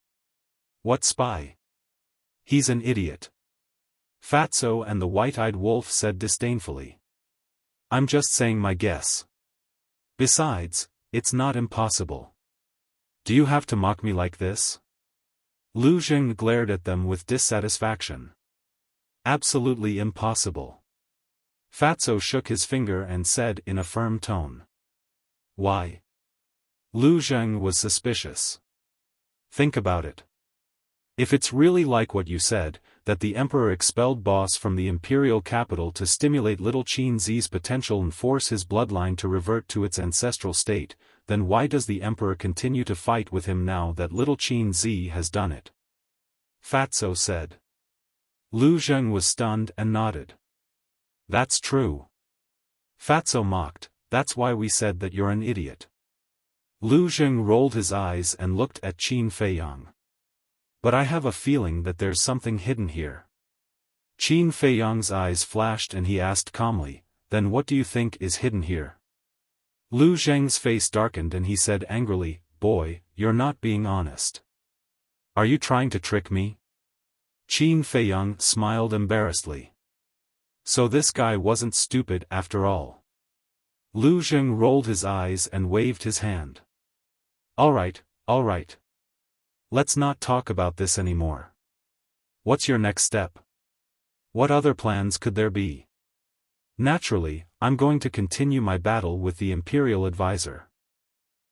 What spy? He's an idiot. Fatso and the white-eyed wolf said disdainfully. I'm just saying my guess. Besides, it's not impossible. Do you have to mock me like this? Lu Zheng glared at them with dissatisfaction. Absolutely impossible. Fatso shook his finger and said in a firm tone. Why? Lu Zheng was suspicious. Think about it. If it's really like what you said, that the emperor expelled boss from the imperial capital to stimulate little Qin Zi's potential and force his bloodline to revert to its ancestral state, then why does the emperor continue to fight with him now that little Qin Zi has done it? Fatso said. Lu Zheng was stunned and nodded. That's true. Fatso mocked, that's why we said that you're an idiot. Lu Zheng rolled his eyes and looked at Qin Feiyang. But I have a feeling that there's something hidden here. Qin Feiyang's eyes flashed and he asked calmly, then what do you think is hidden here? Lu Zheng's face darkened and he said angrily, boy, you're not being honest. Are you trying to trick me? Qin Feiyang smiled embarrassedly. So this guy wasn't stupid after all. Lu Zheng rolled his eyes and waved his hand. All right. Let's not talk about this anymore. What's your next step? What other plans could there be? Naturally, I'm going to continue my battle with the imperial advisor.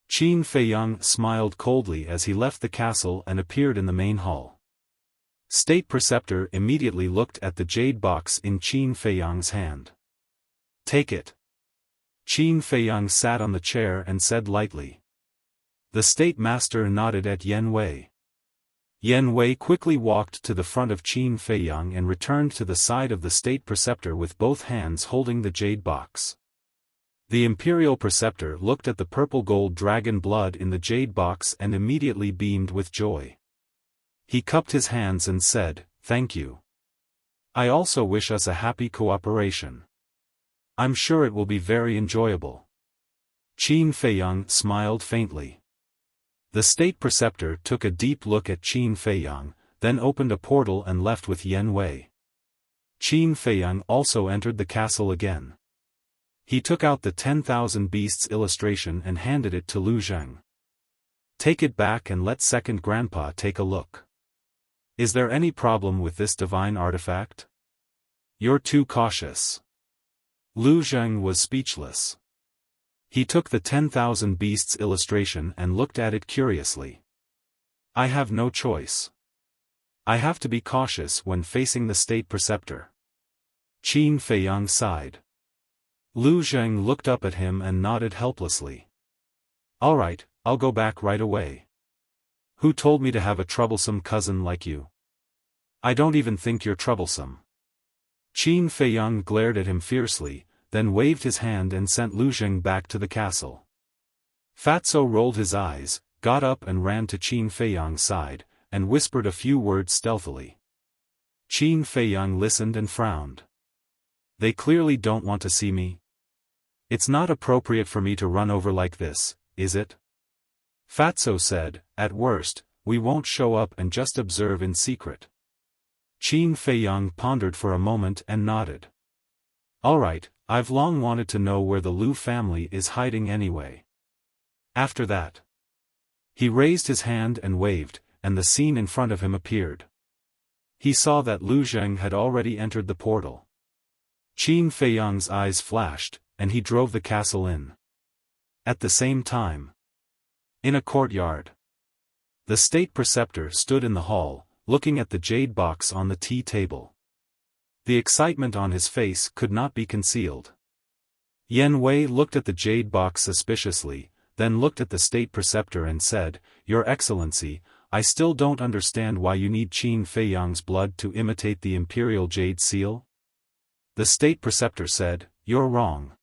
Qin Feiyang smiled coldly as he left the castle and appeared in the main hall. State Preceptor immediately looked at the jade box in Qin Feiyang's hand. Take it. Qin Feiyang sat on the chair and said lightly. The State Master nodded at Yen Wei. Yan Wei quickly walked to the front of Qin Feiyang and returned to the side of the state preceptor with both hands holding the jade box. The imperial preceptor looked at the purple-gold dragon blood in the jade box and immediately beamed with joy. He cupped his hands and said, "Thank you. I also wish us a happy cooperation. I'm sure it will be very enjoyable." Qin Feiyang smiled faintly. The state preceptor took a deep look at Qin Feiyang, then opened a portal and left with Yan Wei. Qin Feiyang also entered the castle again. He took out the 10,000 beasts illustration and handed it to Lu Zheng. "Take it back and let second grandpa take a look. Is there any problem with this divine artifact? You're too cautious." Lu Zheng was speechless. He took the 10,000 beasts illustration and looked at it curiously. "I have no choice. I have to be cautious when facing the state preceptor." Qin Feiyang sighed. Lu Zheng looked up at him and nodded helplessly. "All right, I'll go back right away. Who told me to have a troublesome cousin like you? I don't even think you're troublesome." Qin Feiyang glared at him fiercely, then waved his hand and sent Lu Zheng back to the castle. Fatso rolled his eyes, got up and ran to Qin Feiyang's side, and whispered a few words stealthily. Qin Feiyang listened and frowned. "They clearly don't want to see me. It's not appropriate for me to run over like this, is it?" Fatso said, "At worst, we won't show up and just observe in secret." Qin Feiyang pondered for a moment and nodded. "All right, I've long wanted to know where the Lu family is hiding anyway." After that, he raised his hand and waved, and the scene in front of him appeared. He saw that Lu Zheng had already entered the portal. Qin Feiyang's eyes flashed, and he drove the castle in. At the same time, in a courtyard, the state preceptor stood in the hall, looking at the jade box on the tea table. The excitement on his face could not be concealed. Yan Wei looked at the jade box suspiciously, then looked at the state preceptor and said, "Your Excellency, I still don't understand why you need Qin Feiyang's blood to imitate the imperial jade seal." The state preceptor said, "You're wrong.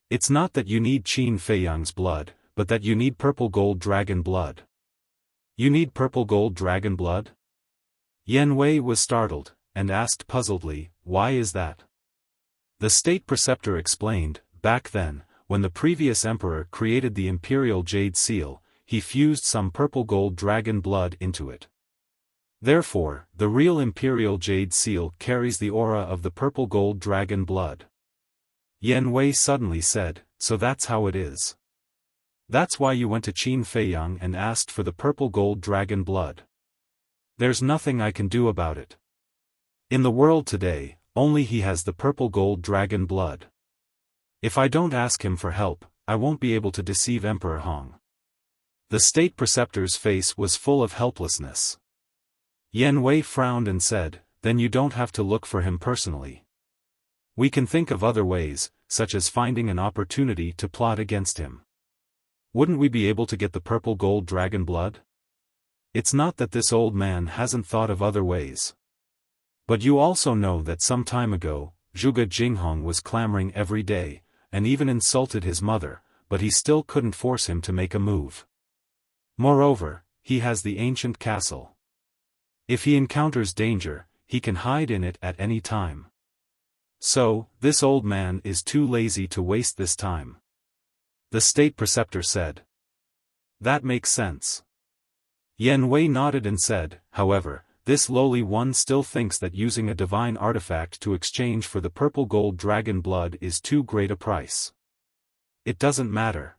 It's not that you need Qin Feiyang's blood, but that you need purple gold dragon blood." "You need purple gold dragon blood?" Yan Wei was startled, and asked puzzledly, "Why is that?" The state preceptor explained, "Back then, when the previous emperor created the imperial jade seal, he fused some purple gold dragon blood into it. Therefore, the real imperial jade seal carries the aura of the purple gold dragon blood." Yan Wei suddenly said, "So that's how it is. That's why you went to Qin Feiyang and asked for the purple gold dragon blood. There's nothing I can do about it. In the world today, only he has the purple gold dragon blood. If I don't ask him for help, I won't be able to deceive Emperor Hong." The state preceptor's face was full of helplessness. Yan Wei frowned and said, "Then you don't have to look for him personally. We can think of other ways, such as finding an opportunity to plot against him. Wouldn't we be able to get the purple gold dragon blood? It's not that this old man hasn't thought of other ways. But you also know that some time ago, Zhuge Jinghong was clamoring every day, and even insulted his mother, but he still couldn't force him to make a move. Moreover, he has the ancient castle. If he encounters danger, he can hide in it at any time. So, this old man is too lazy to waste this time." The state preceptor said. "That makes sense." Yan Wei nodded and said, "However, this lowly one still thinks that using a divine artifact to exchange for the purple gold dragon blood is too great a price. It doesn't matter.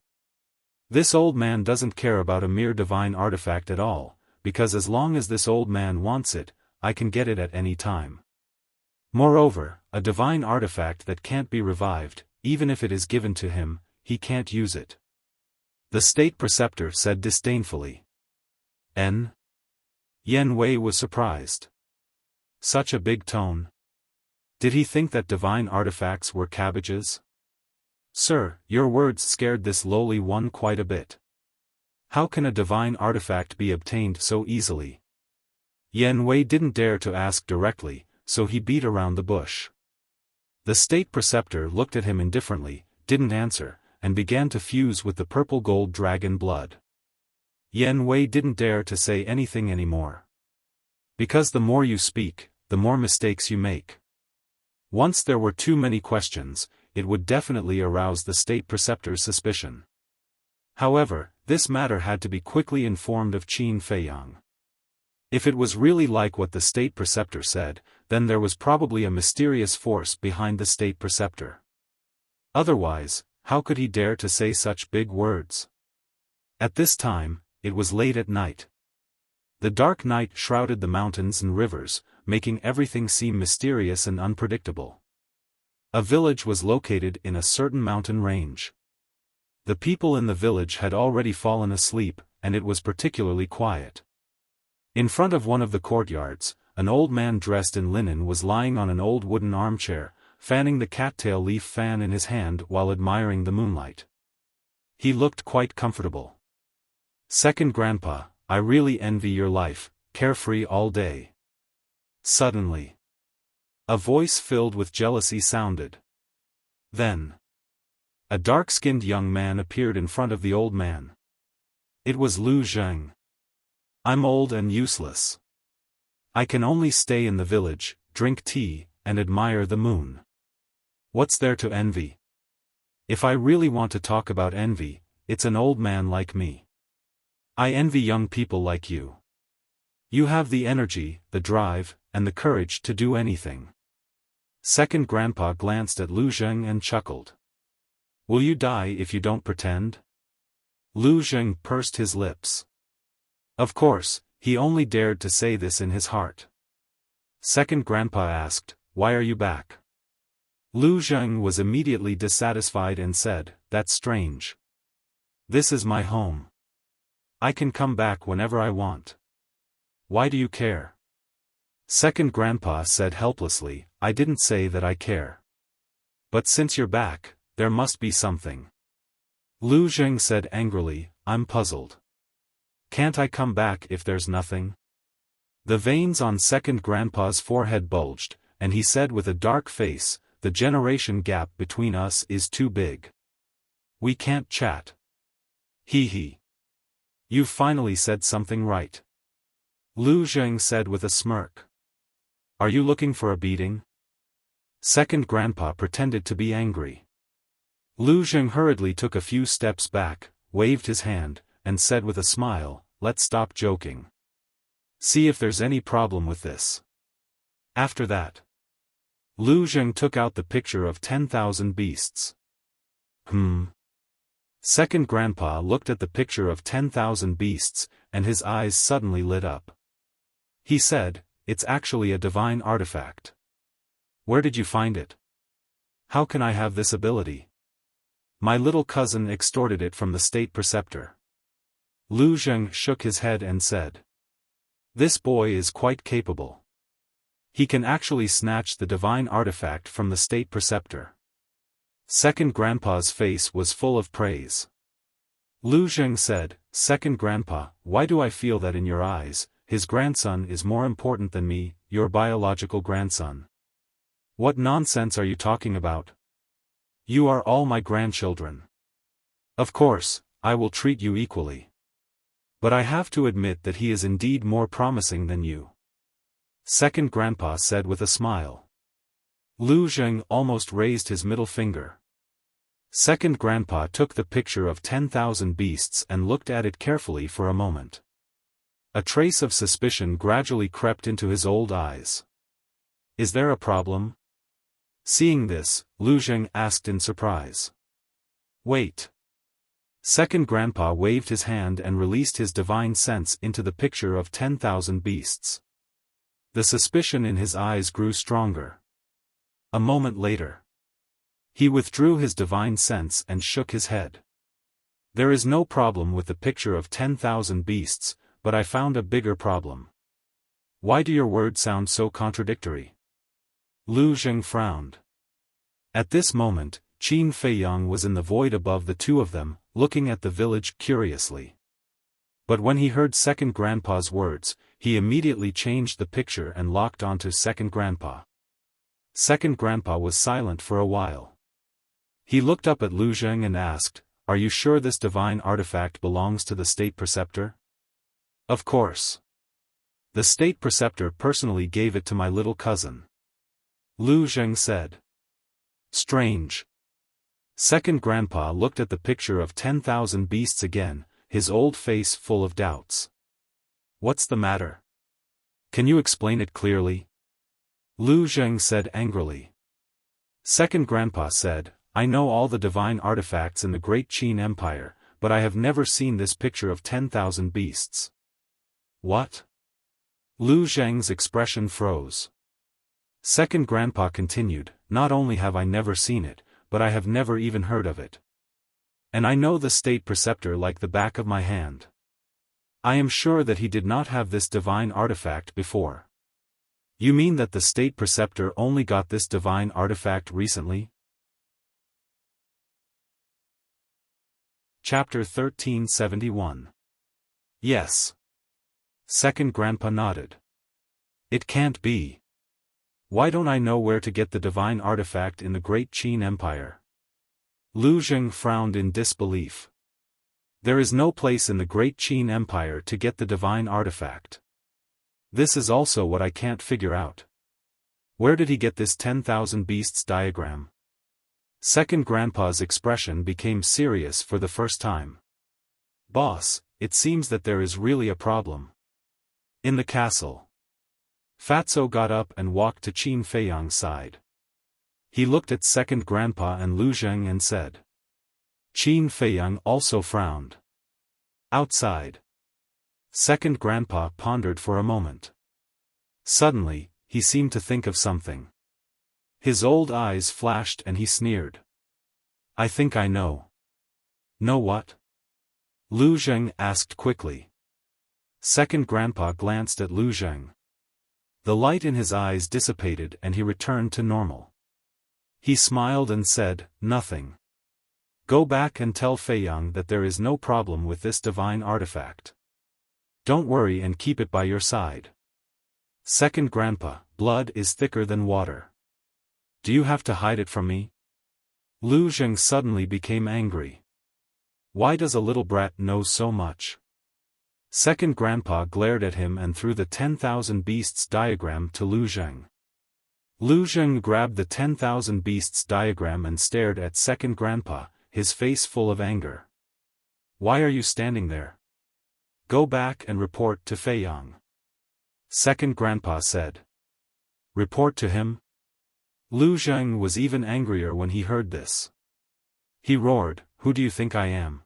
This old man doesn't care about a mere divine artifact at all, because as long as this old man wants it, I can get it at any time. Moreover, a divine artifact that can't be revived, even if it is given to him, he can't use it." The state preceptor said disdainfully. "N?" Yan Wei was surprised. Such a big tone. Did he think that divine artifacts were cabbages? "Sir, your words scared this lowly one quite a bit. How can a divine artifact be obtained so easily? Yan Wei didn't dare to ask directly, so he beat around the bush. The state preceptor looked at him indifferently, didn't answer, and began to fuse with the purple-gold dragon blood. Yan Wei didn't dare to say anything anymore. Because the more you speak, the more mistakes you make. Once there were too many questions, it would definitely arouse the state preceptor's suspicion. However, this matter had to be quickly informed of Qin Feiyang. If it was really like what the state preceptor said, then there was probably a mysterious force behind the state preceptor. Otherwise, how could he dare to say such big words? At this time, it was late at night. The dark night shrouded the mountains and rivers, making everything seem mysterious and unpredictable. A village was located in a certain mountain range. The people in the village had already fallen asleep, and it was particularly quiet. In front of one of the courtyards, an old man dressed in linen was lying on an old wooden armchair, fanning the cattail leaf fan in his hand while admiring the moonlight. He looked quite comfortable. "Second Grandpa, I really envy your life, carefree all day." Suddenly, a voice filled with jealousy sounded. Then, a dark-skinned young man appeared in front of the old man. It was Lu Zheng. "I'm old and useless. I can only stay in the village, drink tea, and admire the moon. What's there to envy? If I really want to talk about envy, it's an old man like me. I envy young people like you. You have the energy, the drive, and the courage to do anything." Second Grandpa glanced at Lu Zheng and chuckled. "Will you die if you don't pretend?" Lu Zheng pursed his lips. Of course, he only dared to say this in his heart. Second Grandpa asked, "Why are you back?" Lu Zheng was immediately dissatisfied and said, "That's strange. This is my home. I can come back whenever I want. Why do you care?" Second Grandpa said helplessly, "I didn't say that I care. But since you're back, there must be something." Lu Zheng said angrily, "I'm puzzled. Can't I come back if there's nothing?" The veins on Second Grandpa's forehead bulged, and he said with a dark face, "The generation gap between us is too big. We can't chat." Hee. "You've finally said something right," Lu Zheng said with a smirk. "Are you looking for a beating?" Second Grandpa pretended to be angry. Lu Zheng hurriedly took a few steps back, waved his hand, and said with a smile, "Let's stop joking. See if there's any problem with this." After that, Lu Zheng took out the picture of 10,000 beasts. Second Grandpa looked at the picture of 10,000 beasts, and his eyes suddenly lit up. He said, "It's actually a divine artifact. Where did you find it? How can I have this ability?" "My little cousin extorted it from the state preceptor." Lu Zheng shook his head and said, "This boy is quite capable. He can actually snatch the divine artifact from the state preceptor." Second Grandpa's face was full of praise. Lu Zheng said, "Second Grandpa, why do I feel that in your eyes, his grandson is more important than me, your biological grandson? What nonsense are you talking about? You are all my grandchildren. Of course, I will treat you equally. But I have to admit that he is indeed more promising than you." Second Grandpa said with a smile. Lu Zheng almost raised his middle finger. Second Grandpa took the picture of 10,000 beasts and looked at it carefully for a moment. A trace of suspicion gradually crept into his old eyes. "Is there a problem?" Seeing this, Lu Zheng asked in surprise. "Wait." Second Grandpa waved his hand and released his divine sense into the picture of 10,000 beasts. The suspicion in his eyes grew stronger. A moment later, he withdrew his divine sense and shook his head. "There is no problem with the picture of 10,000 beasts, but I found a bigger problem." "Why do your words sound so contradictory?" Lu Zheng frowned. At this moment, Qin Feiyang was in the void above the two of them, looking at the village curiously. But when he heard Second Grandpa's words, he immediately changed the picture and locked onto Second Grandpa. Second Grandpa was silent for a while. He looked up at Lu Zheng and asked, "Are you sure this divine artifact belongs to the state preceptor?" "Of course. The state preceptor personally gave it to my little cousin," Lu Zheng said. "Strange." Second Grandpa looked at the picture of 10,000 beasts again, his old face full of doubts. "What's the matter? Can you explain it clearly?" Lu Zheng said angrily. Second Grandpa said, "I know all the divine artifacts in the Great Qin Empire, but I have never seen this picture of 10,000 beasts." "What?" Lu Zheng's expression froze. Second Grandpa continued, "Not only have I never seen it, but I have never even heard of it. And I know the state preceptor like the back of my hand. I am sure that he did not have this divine artifact before." "You mean that the state preceptor only got this divine artifact recently?" Chapter 1371. "Yes." Second Grandpa nodded. "It can't be. Why don't I know where to get the divine artifact in the Great Qin Empire?" Lu Zheng frowned in disbelief. "There is no place in the Great Qin Empire to get the divine artifact. This is also what I can't figure out. Where did he get this 10,000 beasts diagram?" Second Grandpa's expression became serious for the first time. "Boss, it seems that there is really a problem. In the castle." Fatso got up and walked to Qin Feiyang's side. He looked at Second Grandpa and Lu Zheng and said. Qin Feiyang also frowned. "Outside." Second Grandpa pondered for a moment. Suddenly, he seemed to think of something. His old eyes flashed and he sneered. "I think I know." "Know what?" Lu Zheng asked quickly. Second Grandpa glanced at Lu Zheng. The light in his eyes dissipated and he returned to normal. He smiled and said, "Nothing. Go back and tell Feiyang that there is no problem with this divine artifact. Don't worry and keep it by your side." Second Grandpa, "Blood is thicker than water. Do you have to hide it from me?" Lu Zheng suddenly became angry. "Why does a little brat know so much?" Second Grandpa glared at him and threw the 10,000 beasts diagram to Lu Zheng. Lu Zheng grabbed the 10,000 beasts diagram and stared at Second Grandpa, his face full of anger. "Why are you standing there? Go back and report to Feiyang." Second Grandpa said. "Report to him?" Lu Zheng was even angrier when he heard this. He roared, "Who do you think I am?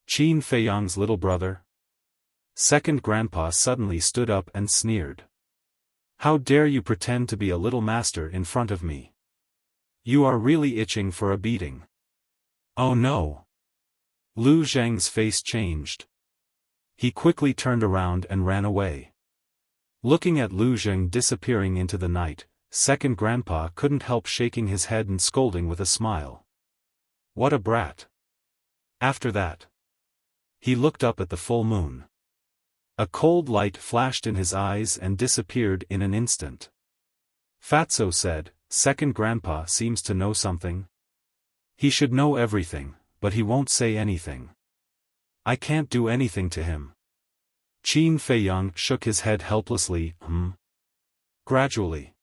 Qin Feiyang's little brother?" Second Grandpa suddenly stood up and sneered. "How dare you pretend to be a little master in front of me? You are really itching for a beating." "Oh no!" Lu Zheng's face changed. He quickly turned around and ran away. Looking at Lu Zheng disappearing into the night, Second Grandpa couldn't help shaking his head and scolding with a smile. What a brat. After that, he looked up at the full moon. A cold light flashed in his eyes and disappeared in an instant. Fatso said, "Second Grandpa seems to know something. He should know everything, but he won't say anything. I can't do anything to him." Qin Feiyang shook his head helplessly. Gradually,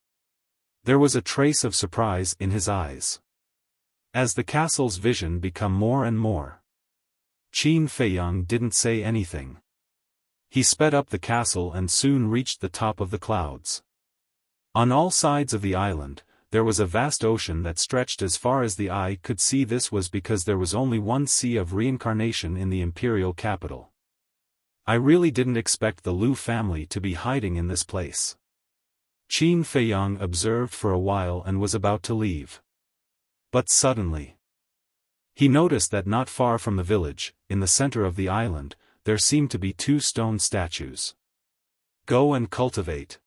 there was a trace of surprise in his eyes. As the castle's vision became more and more, Qin Feiyang didn't say anything. He sped up the castle and soon reached the top of the clouds. On all sides of the island, there was a vast ocean that stretched as far as the eye could see. This was because there was only one sea of reincarnation in the imperial capital. I really didn't expect the Lu family to be hiding in this place. Qin Feiyang observed for a while and was about to leave. But suddenly, he noticed that not far from the village, in the center of the island, there seemed to be 2 stone statues. "Go and cultivate."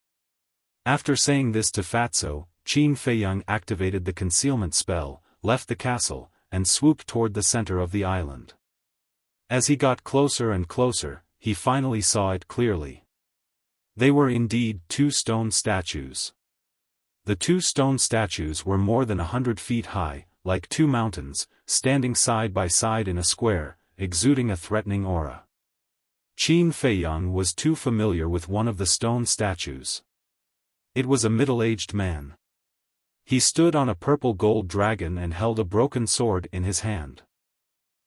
After saying this to Fatso, Qin Feiyang activated the concealment spell, left the castle, and swooped toward the center of the island. As he got closer and closer, he finally saw it clearly. They were indeed 2 stone statues. The 2 stone statues were more than 100 feet high, like 2 mountains, standing side by side in a square, exuding a threatening aura. Qin Feiyang was too familiar with one of the stone statues. It was a middle-aged man. He stood on a purple gold dragon and held a broken sword in his hand.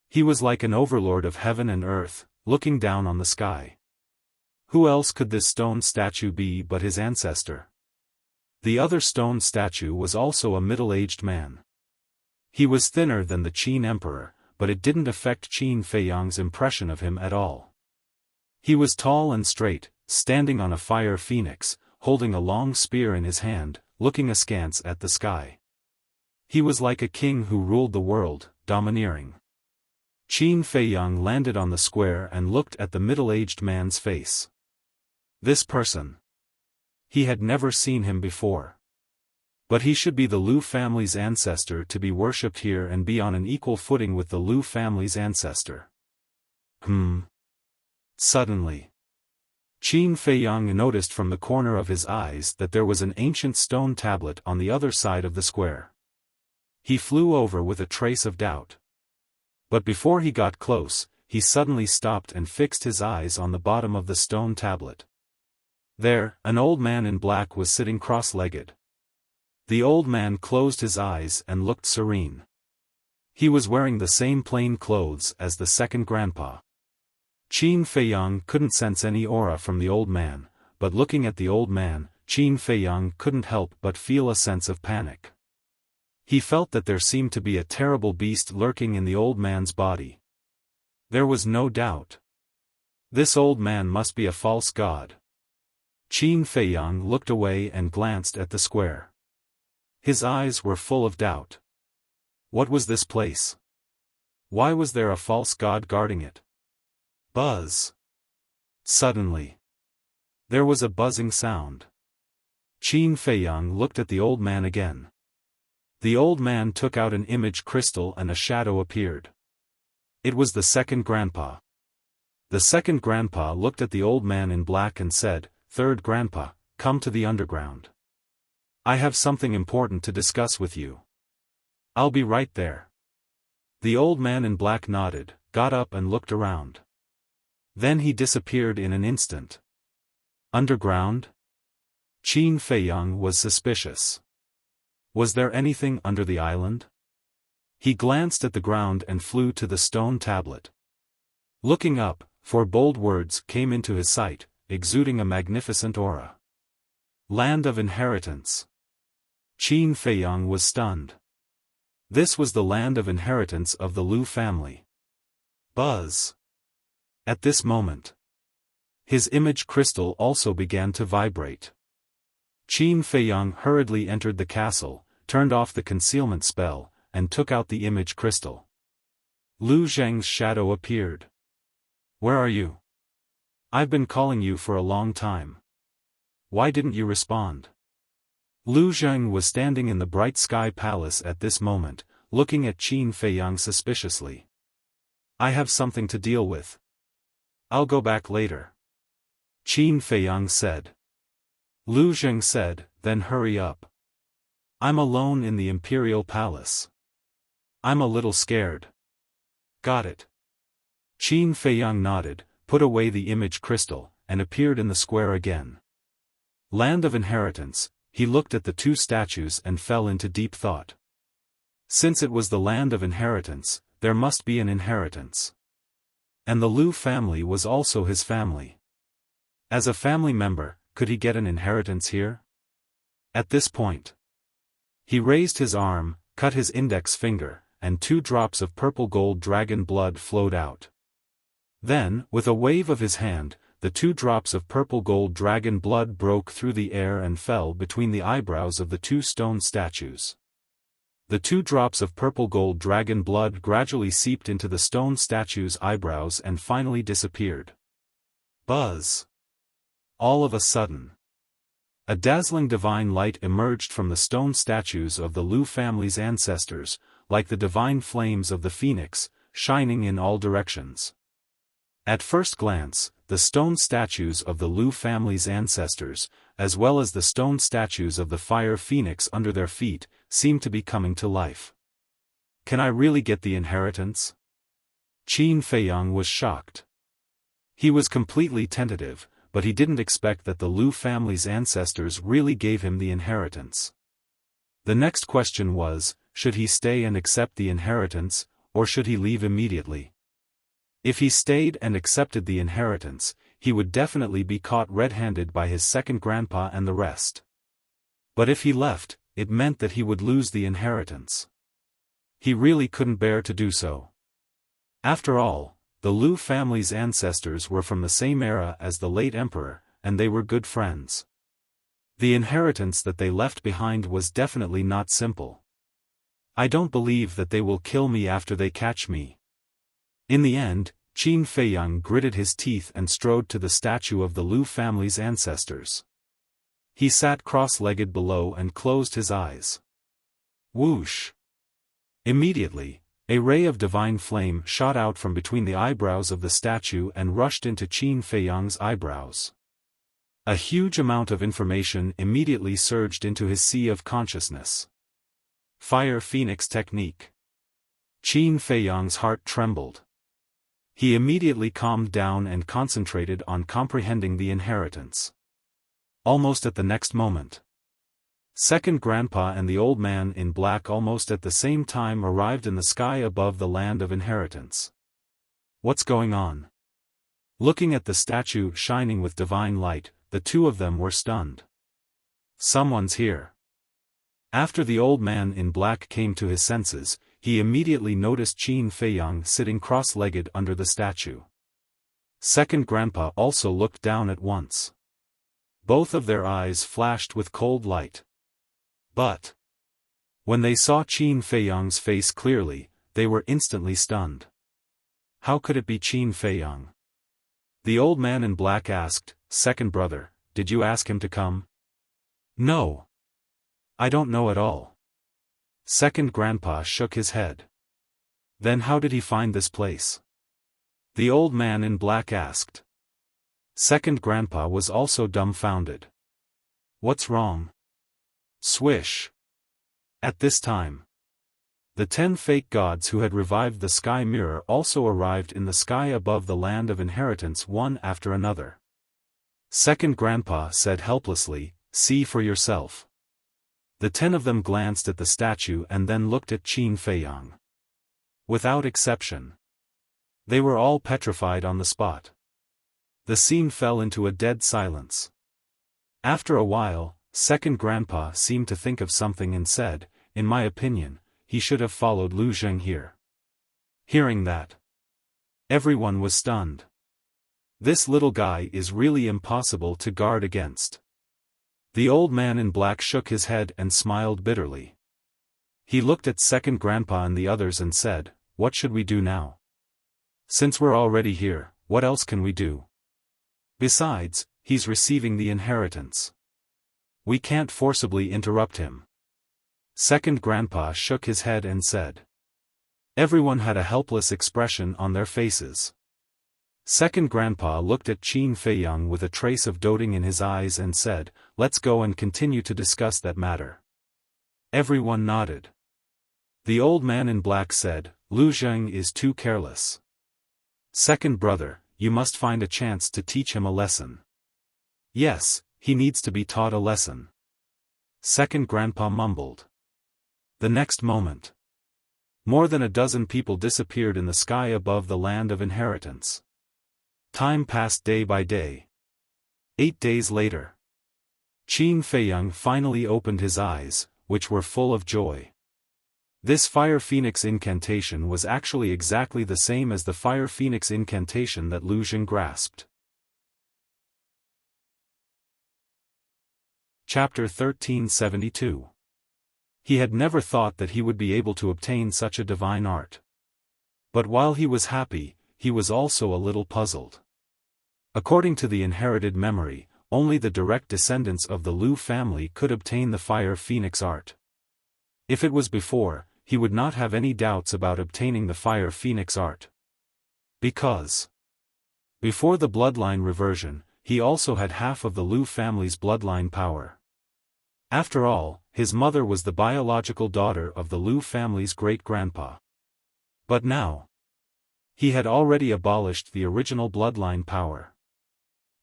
He was like an overlord of heaven and earth, looking down on the sky. Who else could this stone statue be but his ancestor? The other stone statue was also a middle-aged man. He was thinner than the Qin emperor, but it didn't affect Qin Feiyang's impression of him at all. He was tall and straight, standing on a fire phoenix, holding a long spear in his hand, looking askance at the sky. He was like a king who ruled the world, domineering. Qin Feiyang landed on the square and looked at the middle-aged man's face. This person. He had never seen him before. But he should be the Lu family's ancestor to be worshipped here and be on an equal footing with the Lu family's ancestor. Suddenly, Qin Feiyang noticed from the corner of his eyes that there was an ancient stone tablet on the other side of the square. He flew over with a trace of doubt. But before he got close, he suddenly stopped and fixed his eyes on the bottom of the stone tablet. There, an old man in black was sitting cross-legged. The old man closed his eyes and looked serene. He was wearing the same plain clothes as the second grandpa. Qin Feiyang couldn't sense any aura from the old man, but looking at the old man, Qin Feiyang couldn't help but feel a sense of panic. He felt that there seemed to be a terrible beast lurking in the old man's body. There was no doubt. This old man must be a false god. Qin Feiyang looked away and glanced at the square. His eyes were full of doubt. What was this place? Why was there a false god guarding it? Buzz. Suddenly, there was a buzzing sound. Qin Feiyang looked at the old man again. The old man took out an image crystal and a shadow appeared. It was the second grandpa. The second grandpa looked at the old man in black and said, "Third grandpa, come to the underground. I have something important to discuss with you. I'll be right there." The old man in black nodded, got up and looked around. Then he disappeared in an instant. Underground? Qin Feiyang was suspicious. Was there anything under the island? He glanced at the ground and flew to the stone tablet. Looking up, 4 bold words came into his sight, exuding a magnificent aura. Land of Inheritance. Qin Feiyang was stunned. This was the land of inheritance of the Lu family. Buzz. At this moment, his image crystal also began to vibrate. Qin Feiyang hurriedly entered the castle, turned off the concealment spell, and took out the image crystal. Lu Zheng's shadow appeared. "Where are you? I've been calling you for a long time. Why didn't you respond?" Lu Zheng was standing in the bright sky palace at this moment, looking at Qin Feiyang suspiciously. "I have something to deal with. I'll go back later," Qin Feiyang said. Lu Zheng said, "Then hurry up. I'm alone in the imperial palace. I'm a little scared." "Got it." Qin Feiyang nodded, put away the image crystal, and appeared in the square again. Land of Inheritance. He looked at the 2 statues and fell into deep thought. Since it was the land of inheritance, there must be an inheritance. And the Lu family was also his family. As a family member, could he get an inheritance here? At this point, he raised his arm, cut his index finger, and 2 drops of purple gold dragon blood flowed out. Then, with a wave of his hand, the 2 drops of purple gold dragon blood broke through the air and fell between the eyebrows of the 2 stone statues. The 2 drops of purple gold dragon blood gradually seeped into the stone statue's eyebrows and finally disappeared. Buzz. All of a sudden, a dazzling divine light emerged from the stone statues of the Lu family's ancestors, like the divine flames of the phoenix, shining in all directions. At first glance, the stone statues of the Lu family's ancestors, as well as the stone statues of the fire phoenix under their feet, seemed to be coming to life. Can I really get the inheritance? Qin Feiyang was shocked. He was completely tentative, but he didn't expect that the Lu family's ancestors really gave him the inheritance. The next question was, should he stay and accept the inheritance, or should he leave immediately? If he stayed and accepted the inheritance, he would definitely be caught red-handed by his second grandpa and the rest. But if he left, it meant that he would lose the inheritance. He really couldn't bear to do so. After all, the Lu family's ancestors were from the same era as the late emperor, and they were good friends. The inheritance that they left behind was definitely not simple. I don't believe that they will kill me after they catch me. In the end, Qin Feiyang gritted his teeth and strode to the statue of the Lu family's ancestors. He sat cross-legged below and closed his eyes. Whoosh! Immediately, a ray of divine flame shot out from between the eyebrows of the statue and rushed into Qin Feiyang's eyebrows. A huge amount of information immediately surged into his sea of consciousness. Fire Phoenix Technique. Qin Feiyang's heart trembled. He immediately calmed down and concentrated on comprehending the inheritance. Almost at the next moment, second grandpa and the old man in black almost at the same time arrived in the sky above the land of inheritance. What's going on? Looking at the statue shining with divine light, the two of them were stunned. Someone's here. After the old man in black came to his senses, he immediately noticed Qin Feiyang sitting cross-legged under the statue. Second grandpa also looked down at once. Both of their eyes flashed with cold light. But when they saw Qin Feiyang's face clearly, they were instantly stunned. How could it be Qin Feiyang? The old man in black asked, "Second brother, did you ask him to come?" "No. I don't know at all." Second grandpa shook his head. "Then how did he find this place?" The old man in black asked. Second grandpa was also dumbfounded. "What's wrong?" Swish. At this time, the 10 fake gods who had revived the sky mirror also arrived in the sky above the land of inheritance one after another. Second grandpa said helplessly, "See for yourself." The 10 of them glanced at the statue and then looked at Qin Feiyang. Without exception, they were all petrified on the spot. The scene fell into a dead silence. After a while, second grandpa seemed to think of something and said, "In my opinion, he should have followed Lu Zheng here." Hearing that, everyone was stunned. This little guy is really impossible to guard against. The old man in black shook his head and smiled bitterly. He looked at second grandpa and the others and said, "What should we do now? Since we're already here, what else can we do? Besides, he's receiving the inheritance. We can't forcibly interrupt him." Second grandpa shook his head and said. Everyone had a helpless expression on their faces. Second grandpa looked at Qin Feiyang with a trace of doting in his eyes and said, "Let's go and continue to discuss that matter." Everyone nodded. The old man in black said, "Lu Zheng is too careless. Second brother, you must find a chance to teach him a lesson." "Yes, he needs to be taught a lesson." Second grandpa mumbled. The next moment, more than a dozen people disappeared in the sky above the land of inheritance. Time passed day by day. 8 days later, Qin Feiyang finally opened his eyes, which were full of joy. This Fire Phoenix incantation was actually exactly the same as the Fire Phoenix incantation that Lu Zheng grasped. Chapter 1372. He had never thought that he would be able to obtain such a divine art. But while he was happy, he was also a little puzzled. According to the inherited memory, only the direct descendants of the Lu family could obtain the Fire Phoenix art. If it was before, he would not have any doubts about obtaining the Fire Phoenix art. Because Before the bloodline reversion, he also had half of the Liu family's bloodline power. After all, his mother was the biological daughter of the Liu family's great-grandpa. But now, he had already abolished the original bloodline power.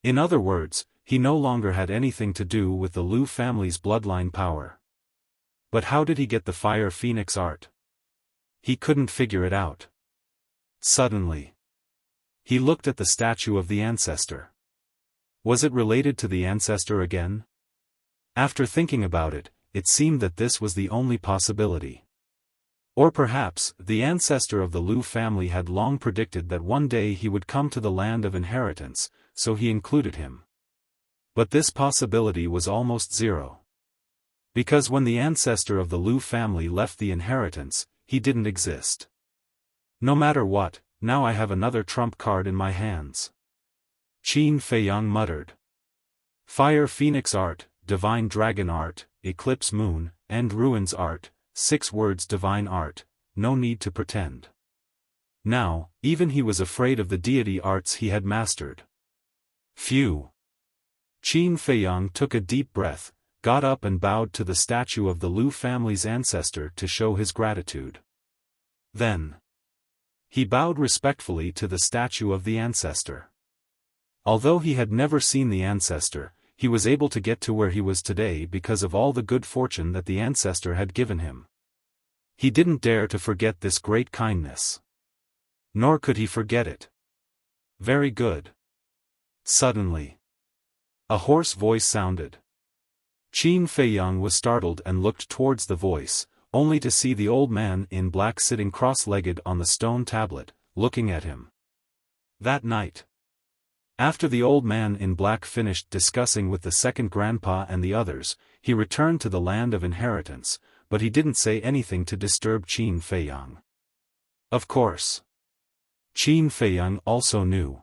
In other words, he no longer had anything to do with the Liu family's bloodline power. But how did he get the Fire Phoenix art? He couldn't figure it out. Suddenly, he looked at the statue of the ancestor. Was it related to the ancestor again? After thinking about it, it seemed that this was the only possibility. Or perhaps, the ancestor of the Liu family had long predicted that one day he would come to the land of inheritance, so he included him. But this possibility was almost zero. Because when the ancestor of the Liu family left the inheritance, he didn't exist. No matter what, now I have another trump card in my hands. Qin Feiyang muttered. Fire Phoenix art, Divine Dragon art, Eclipse Moon, and Ruins art, 6 words divine art, no need to pretend. Now, even he was afraid of the deity arts he had mastered. Phew. Qin Feiyang took a deep breath, got up and bowed to the statue of the Liu family's ancestor to show his gratitude. Then, he bowed respectfully to the statue of the ancestor. Although he had never seen the ancestor, he was able to get to where he was today because of all the good fortune that the ancestor had given him. He didn't dare to forget this great kindness. Nor could he forget it. Very good. Suddenly, a hoarse voice sounded. Qin Feiyang was startled and looked towards the voice, only to see the old man in black sitting cross-legged on the stone tablet, looking at him. That night, after the old man in black finished discussing with the second grandpa and the others, he returned to the land of inheritance, but he didn't say anything to disturb Qin Feiyang. Of course, Qin Feiyang also knew.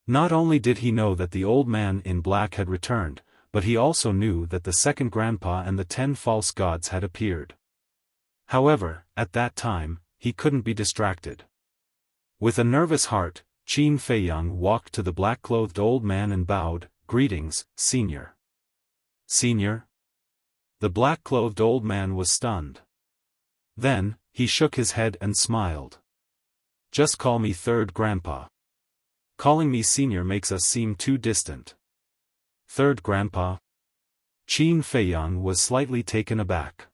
Not only did he know that the old man in black had returned, but he also knew that the second grandpa and the 10 false gods had appeared. However, at that time, he couldn't be distracted. With a nervous heart, Qin Feiyang walked to the black-clothed old man and bowed, "Greetings, Senior." "Senior?" The black-clothed old man was stunned. Then, he shook his head and smiled. "Just call me Third Grandpa. Calling me Senior makes us seem too distant." "Third Grandpa?" Qin Feiyang was slightly taken aback.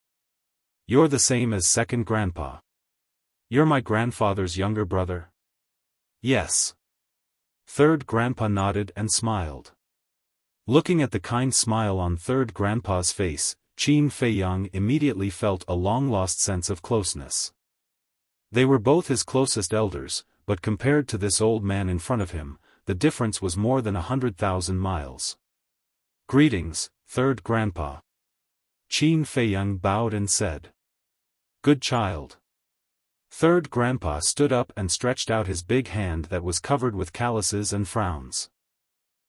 "You're the same as Second Grandpa. You're my grandfather's younger brother?" "Yes." Third Grandpa nodded and smiled. Looking at the kind smile on Third Grandpa's face, Qin Feiyang immediately felt a long-lost sense of closeness. They were both his closest elders, but compared to this old man in front of him, the difference was more than 100,000 miles. "Greetings, Third Grandpa." Qin Feiyang bowed and said. "Good child." Third Grandpa stood up and stretched out his big hand that was covered with calluses and frowns.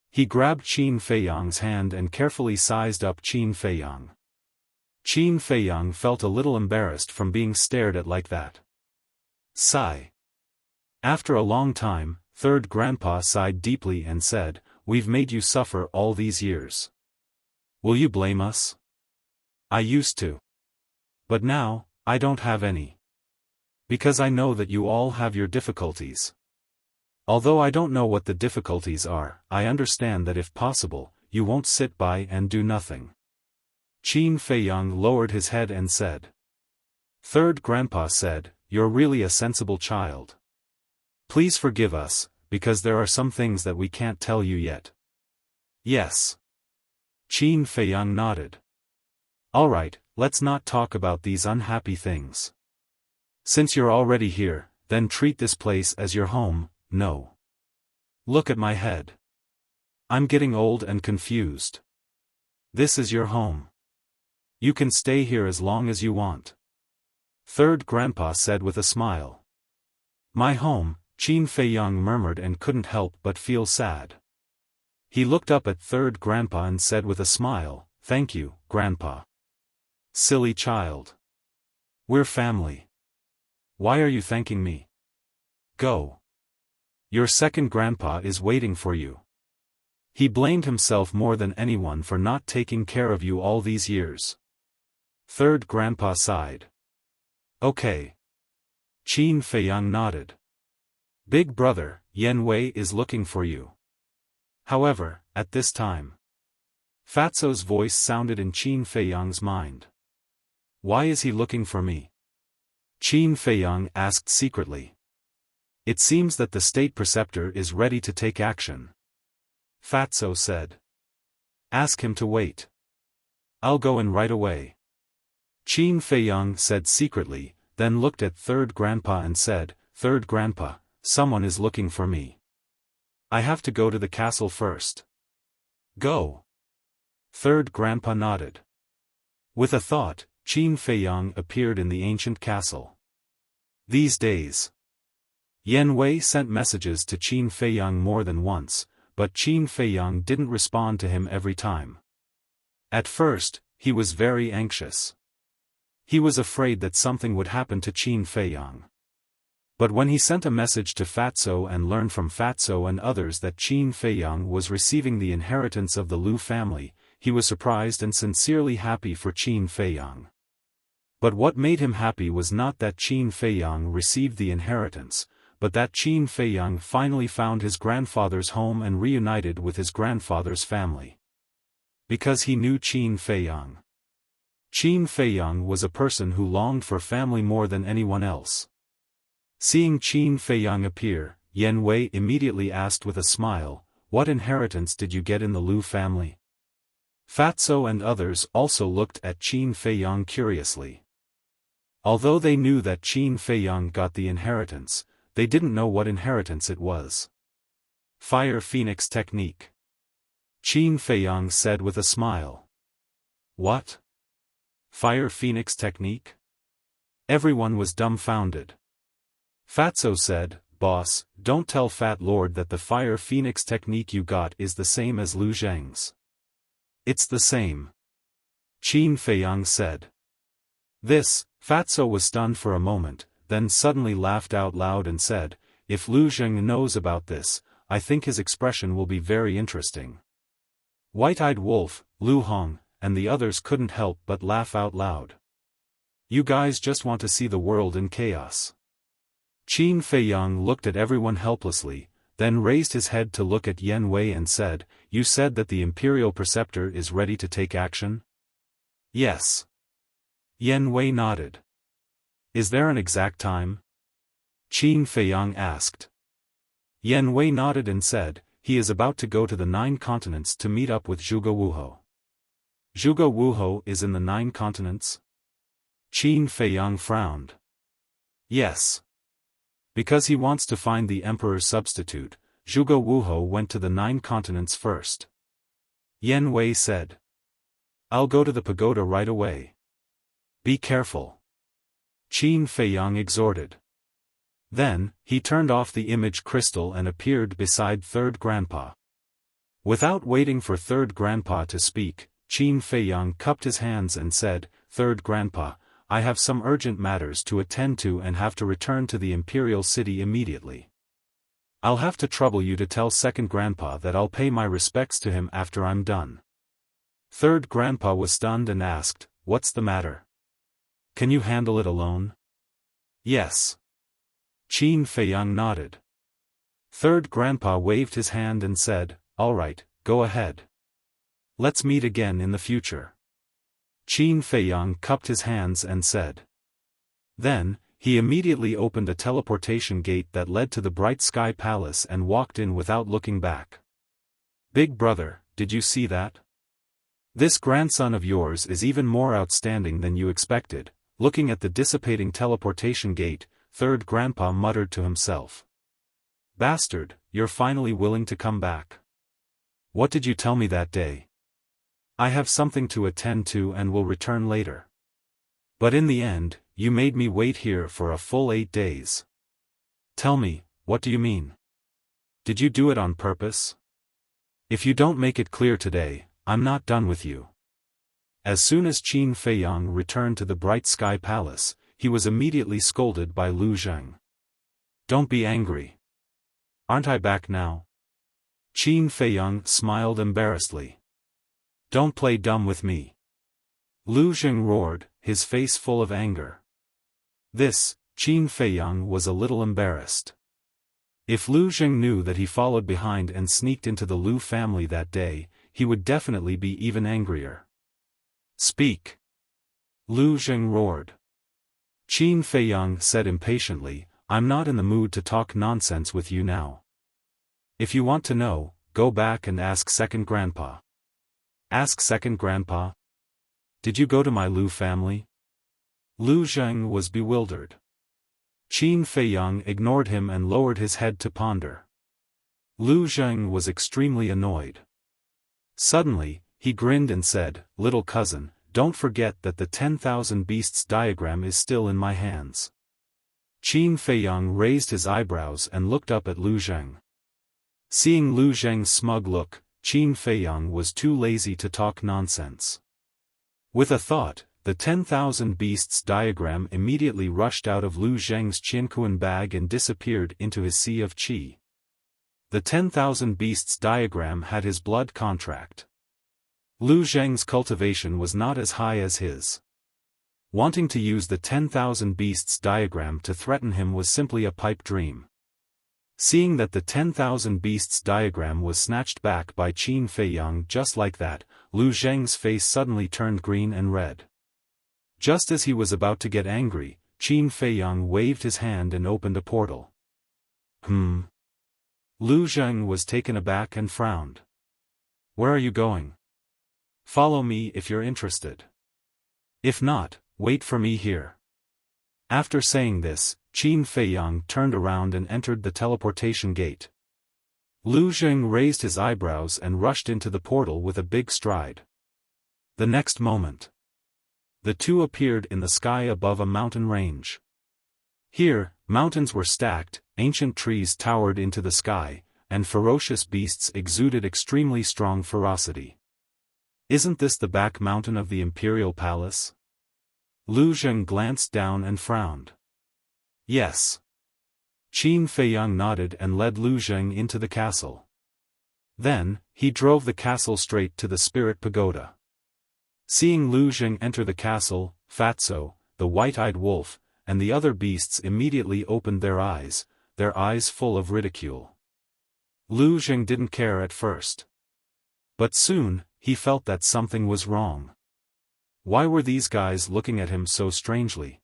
He grabbed Qin Feiyang's hand and carefully sized up Qin Feiyang. Qin Feiyang felt a little embarrassed from being stared at like that. Sigh. After a long time, Third Grandpa sighed deeply and said, "We've made you suffer all these years. Will you blame us? I used to. But now, I don't have any. Because I know that you all have your difficulties. Although I don't know what the difficulties are, I understand that if possible, you won't sit by and do nothing." Qin Feiyang lowered his head and said. Third Grandpa said, "You're really a sensible child. Please forgive us, because there are some things that we can't tell you yet." "Yes." Qin Feiyang nodded. "Alright, let's not talk about these unhappy things. Since you're already here, then treat this place as your home, no? Look at my head. I'm getting old and confused. This is your home. You can stay here as long as you want." Third Grandpa said with a smile. "My home," Qin Feiyang murmured and couldn't help but feel sad. He looked up at Third Grandpa and said with a smile, "Thank you, Grandpa." "Silly child. We're family. Why are you thanking me? Go. Your second grandpa is waiting for you. He blamed himself more than anyone for not taking care of you all these years. Third grandpa sighed. Okay. Qin Feiyang nodded. Big brother, Yan Wei is looking for you. However, at this time, Fatso's voice sounded in Qin Feiyang's mind. Why is he looking for me? Qin Feiyang asked secretly. It seems that the state preceptor is ready to take action. Fatso said. Ask him to wait. I'll go in right away. Qin Feiyang said secretly, then looked at third grandpa and said, Third grandpa, someone is looking for me. I have to go to the castle first. Go. Third grandpa nodded. With a thought, Qin Feiyang appeared in the ancient castle. These days, Yan Wei sent messages to Qin Feiyang more than once, but Qin Feiyang didn't respond to him every time. At first, he was very anxious. He was afraid that something would happen to Qin Feiyang. But when he sent a message to Fatso and learned from Fatso and others that Qin Feiyang was receiving the inheritance of the Lu family, he was surprised and sincerely happy for Qin Feiyang. But what made him happy was not that Qin Feiyang received the inheritance, but that Qin Feiyang finally found his grandfather's home and reunited with his grandfather's family. Because he knew Qin Feiyang. Qin Feiyang was a person who longed for family more than anyone else. Seeing Qin Feiyang appear, Yan Wei immediately asked with a smile, What inheritance did you get in the Lu family? Fatso and others also looked at Qin Feiyang curiously. Although they knew that Qin Feiyang got the inheritance, they didn't know what inheritance it was. Fire Phoenix Technique. Qin Feiyang said with a smile. What? Fire Phoenix Technique? Everyone was dumbfounded. Fatso said, Boss, don't tell Fat Lord that the Fire Phoenix Technique you got is the same as Lu Zheng's. It's the same. Qin Feiyang said. This, Fatso was stunned for a moment, then suddenly laughed out loud and said, If Lu Zheng knows about this, I think his expression will be very interesting. White-eyed Wolf, Lu Hong, and the others couldn't help but laugh out loud. You guys just want to see the world in chaos. Qin Feiyang looked at everyone helplessly, then raised his head to look at Yan Wei and said, You said that the Imperial Preceptor is ready to take action? Yes. Yan Wei nodded. Is there an exact time? Qin Feiyang asked. Yan Wei nodded and said, He is about to go to the 9 continents to meet up with Zhuge Wuho. Zhuge Wuho is in the 9 continents? Qin Feiyang frowned. Yes. Because he wants to find the Emperor's substitute, Zhuge Wuho went to the 9 continents first. Yan Wei said. I'll go to the pagoda right away. Be careful. Qin Feiyang exhorted. Then, he turned off the image crystal and appeared beside Third Grandpa. Without waiting for Third Grandpa to speak, Qin Feiyang cupped his hands and said, Third Grandpa, I have some urgent matters to attend to and have to return to the Imperial City immediately. I'll have to trouble you to tell Second Grandpa that I'll pay my respects to him after I'm done. Third Grandpa was stunned and asked, What's the matter? Can you handle it alone? Yes. Qin Feiyang nodded. Third Grandpa waved his hand and said, All right, go ahead. Let's meet again in the future. Qin Feiyang cupped his hands and said. Then, he immediately opened a teleportation gate that led to the Bright Sky Palace and walked in without looking back. Big brother, did you see that? This grandson of yours is even more outstanding than you expected. Looking at the dissipating teleportation gate, Third Grandpa muttered to himself. Bastard, you're finally willing to come back. What did you tell me that day? I have something to attend to and will return later. But in the end, you made me wait here for a full 8 days. Tell me, what do you mean? Did you do it on purpose? If you don't make it clear today, I'm not done with you. As soon as Qin Feiyang returned to the Bright Sky Palace, he was immediately scolded by Lu Zheng. Don't be angry. Aren't I back now? Qin Feiyang smiled embarrassedly. Don't play dumb with me. Lu Zheng roared, his face full of anger. This, Qin Feiyang was a little embarrassed. If Lu Zheng knew that he followed behind and sneaked into the Lu family that day, he would definitely be even angrier. Speak! Lu Zheng roared. Qin Feiyang said impatiently, I'm not in the mood to talk nonsense with you now. If you want to know, go back and ask second grandpa. Ask second grandpa? Did you go to my Lu family? Lu Zheng was bewildered. Qin Feiyang ignored him and lowered his head to ponder. Lu Zheng was extremely annoyed. Suddenly, he grinned and said, Little cousin, don't forget that the 10,000 beasts diagram is still in my hands. Qin Feiyang raised his eyebrows and looked up at Lu Zheng. Seeing Lu Zheng's smug look, Qin Feiyang was too lazy to talk nonsense. With a thought, the 10,000 beasts diagram immediately rushed out of Lu Zheng's Qianquan bag and disappeared into his sea of qi. The 10,000 beasts diagram had his blood contract. Lu Zheng's cultivation was not as high as his. Wanting to use the 10,000 beasts diagram to threaten him was simply a pipe dream. Seeing that the 10,000 beasts diagram was snatched back by Qin Feiyang just like that, Lu Zheng's face suddenly turned green and red. Just as he was about to get angry, Qin Feiyang waved his hand and opened a portal. Lu Zheng was taken aback and frowned. Where are you going? Follow me if you're interested. If not, wait for me here. After saying this, Qin Feiyang turned around and entered the teleportation gate. Lu Zheng raised his eyebrows and rushed into the portal with a big stride. The next moment, the two appeared in the sky above a mountain range. Here, mountains were stacked, ancient trees towered into the sky, and ferocious beasts exuded extremely strong ferocity. Isn't this the back mountain of the Imperial Palace? Lu Zheng glanced down and frowned. Yes. Qin Feiyang nodded and led Lu Zheng into the castle. Then, he drove the castle straight to the Spirit Pagoda. Seeing Lu Zheng enter the castle, Fatso, the white-eyed wolf, and the other beasts immediately opened their eyes full of ridicule. Lu Zheng didn't care at first. But soon, he felt that something was wrong. Why were these guys looking at him so strangely?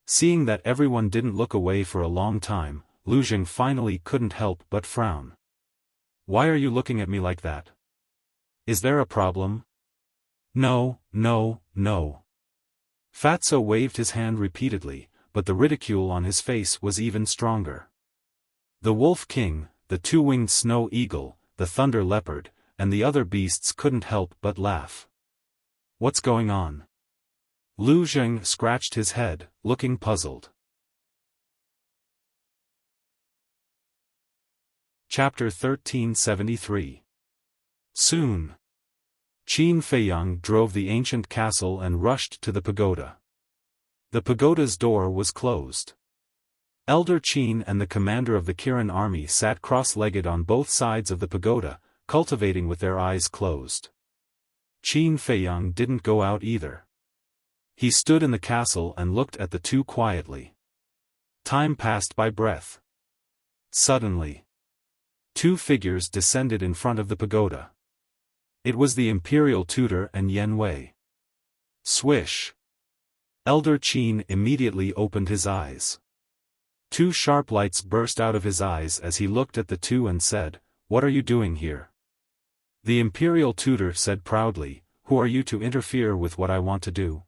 Seeing that everyone didn't look away for a long time, Lu Zheng finally couldn't help but frown. Why are you looking at me like that? Is there a problem? No, no, no. Fatso waved his hand repeatedly, but the ridicule on his face was even stronger. The Wolf King, the two-winged snow eagle, the thunder leopard, and the other beasts couldn't help but laugh. What's going on? Lu Zheng scratched his head, looking puzzled. Chapter 1373. Soon, Qin Feiyang drove the ancient castle and rushed to the pagoda. The pagoda's door was closed. Elder Qin and the commander of the Kirin army sat cross-legged on both sides of the pagoda, cultivating with their eyes closed. Qin Feiyang didn't go out either. He stood in the castle and looked at the two quietly. Time passed by breath. Suddenly, two figures descended in front of the pagoda. It was the imperial tutor and Yen Wei. Swish! Elder Qin immediately opened his eyes. Two sharp lights burst out of his eyes as he looked at the two and said, "What are you doing here?" The imperial tutor said proudly, "Who are you to interfere with what I want to do?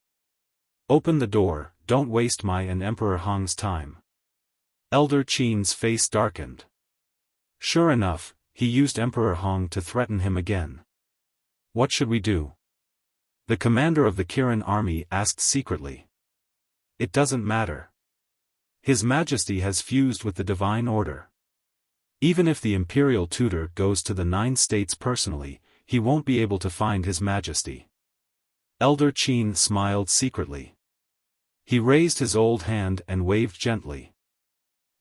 Open the door, don't waste my and Emperor Hong's time." Elder Qin's face darkened. Sure enough, he used Emperor Hong to threaten him again. What should we do? The commander of the Kirin army asked secretly. It doesn't matter. His Majesty has fused with the Divine Order. Even if the imperial tutor goes to the 9 states personally, he won't be able to find His Majesty. Elder Qin smiled secretly. He raised his old hand and waved gently.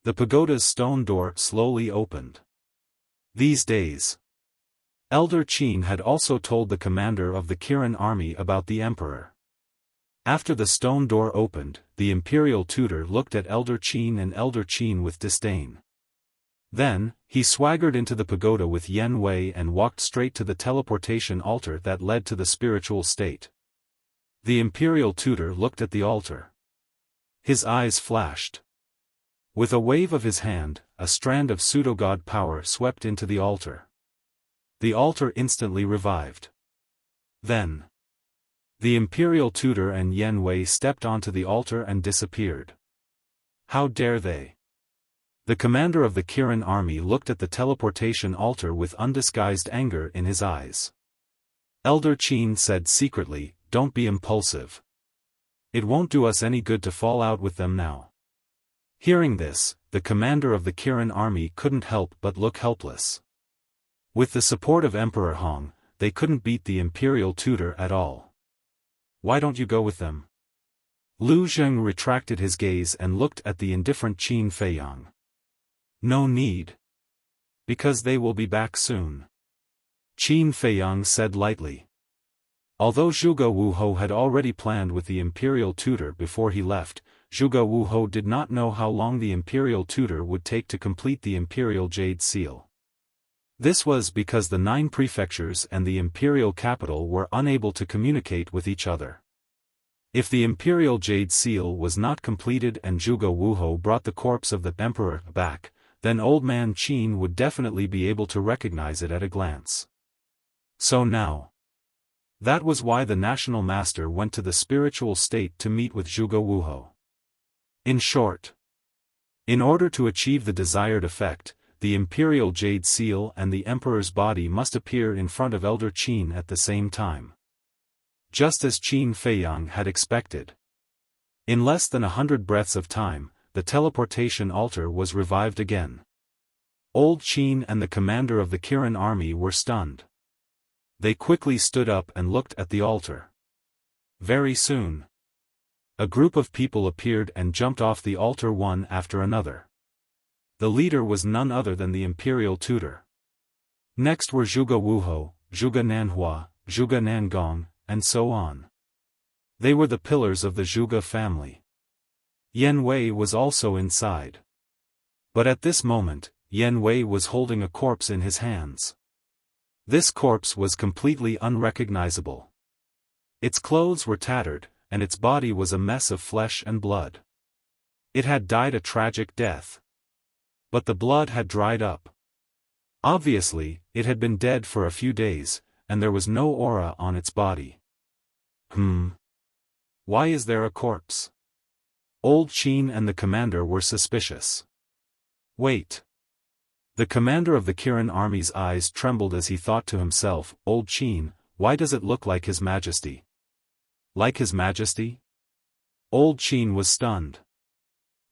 The pagoda's stone door slowly opened. These days, Elder Qin had also told the commander of the Kirin army about the emperor. After the stone door opened, the imperial tutor looked at Elder Qin and Elder Qin with disdain. Then, he swaggered into the pagoda with Yen Wei and walked straight to the teleportation altar that led to the spiritual state. The imperial tutor looked at the altar. His eyes flashed. With a wave of his hand, a strand of pseudogod power swept into the altar. The altar instantly revived. Then, the imperial tutor and Yen Wei stepped onto the altar and disappeared. How dare they? The commander of the Kirin army looked at the teleportation altar with undisguised anger in his eyes. Elder Qin said secretly, "Don't be impulsive. It won't do us any good to fall out with them now." Hearing this, the commander of the Kirin army couldn't help but look helpless. With the support of Emperor Hong, they couldn't beat the imperial tutor at all. "Why don't you go with them?" Lu Zheng retracted his gaze and looked at the indifferent Qin Feiyang. "No need. Because they will be back soon," Qin Feiyang said lightly. Although Zhuge Wuhou had already planned with the imperial tutor before he left, Zhuge Wuhou did not know how long the imperial tutor would take to complete the imperial jade seal. This was because the 9 prefectures and the imperial capital were unable to communicate with each other. If the imperial jade seal was not completed and Zhuge Wuhou brought the corpse of the emperor back, then old man Qin would definitely be able to recognize it at a glance. So now, that was why the national master went to the spiritual state to meet with Zhuge Wuhou. In short, in order to achieve the desired effect, the imperial jade seal and the emperor's body must appear in front of Elder Qin at the same time. Just as Qin Feiyang had expected. In less than 100 breaths of time, the teleportation altar was revived again. Old Qin and the commander of the Kirin army were stunned. They quickly stood up and looked at the altar. Very soon, a group of people appeared and jumped off the altar one after another. The leader was none other than the imperial tutor. Next were Zhuge Wuhou, Zhuge Nanhua, Zhuge Nangong, and so on. They were the pillars of the Zhuge family. Yen Wei was also inside. But at this moment, Yen Wei was holding a corpse in his hands. This corpse was completely unrecognizable. Its clothes were tattered, and its body was a mess of flesh and blood. It had died a tragic death. But the blood had dried up. Obviously, it had been dead for a few days, and there was no aura on its body. Why is there a corpse? Old Qin and the commander were suspicious. Wait. The commander of the Kirin army's eyes trembled as he thought to himself, "Old Qin, why does it look like His Majesty?" Like His Majesty? Old Qin was stunned.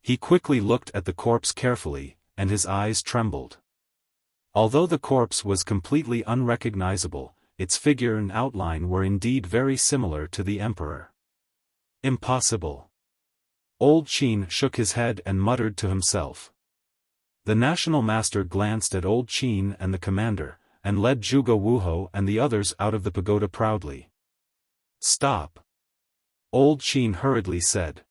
He quickly looked at the corpse carefully, and his eyes trembled. Although the corpse was completely unrecognizable, its figure and outline were indeed very similar to the emperor. Impossible. Old Qin shook his head and muttered to himself. The national master glanced at Old Qin and the commander, and led Zhuge Wuhou and the others out of the pagoda proudly. "Stop!" Old Qin hurriedly said.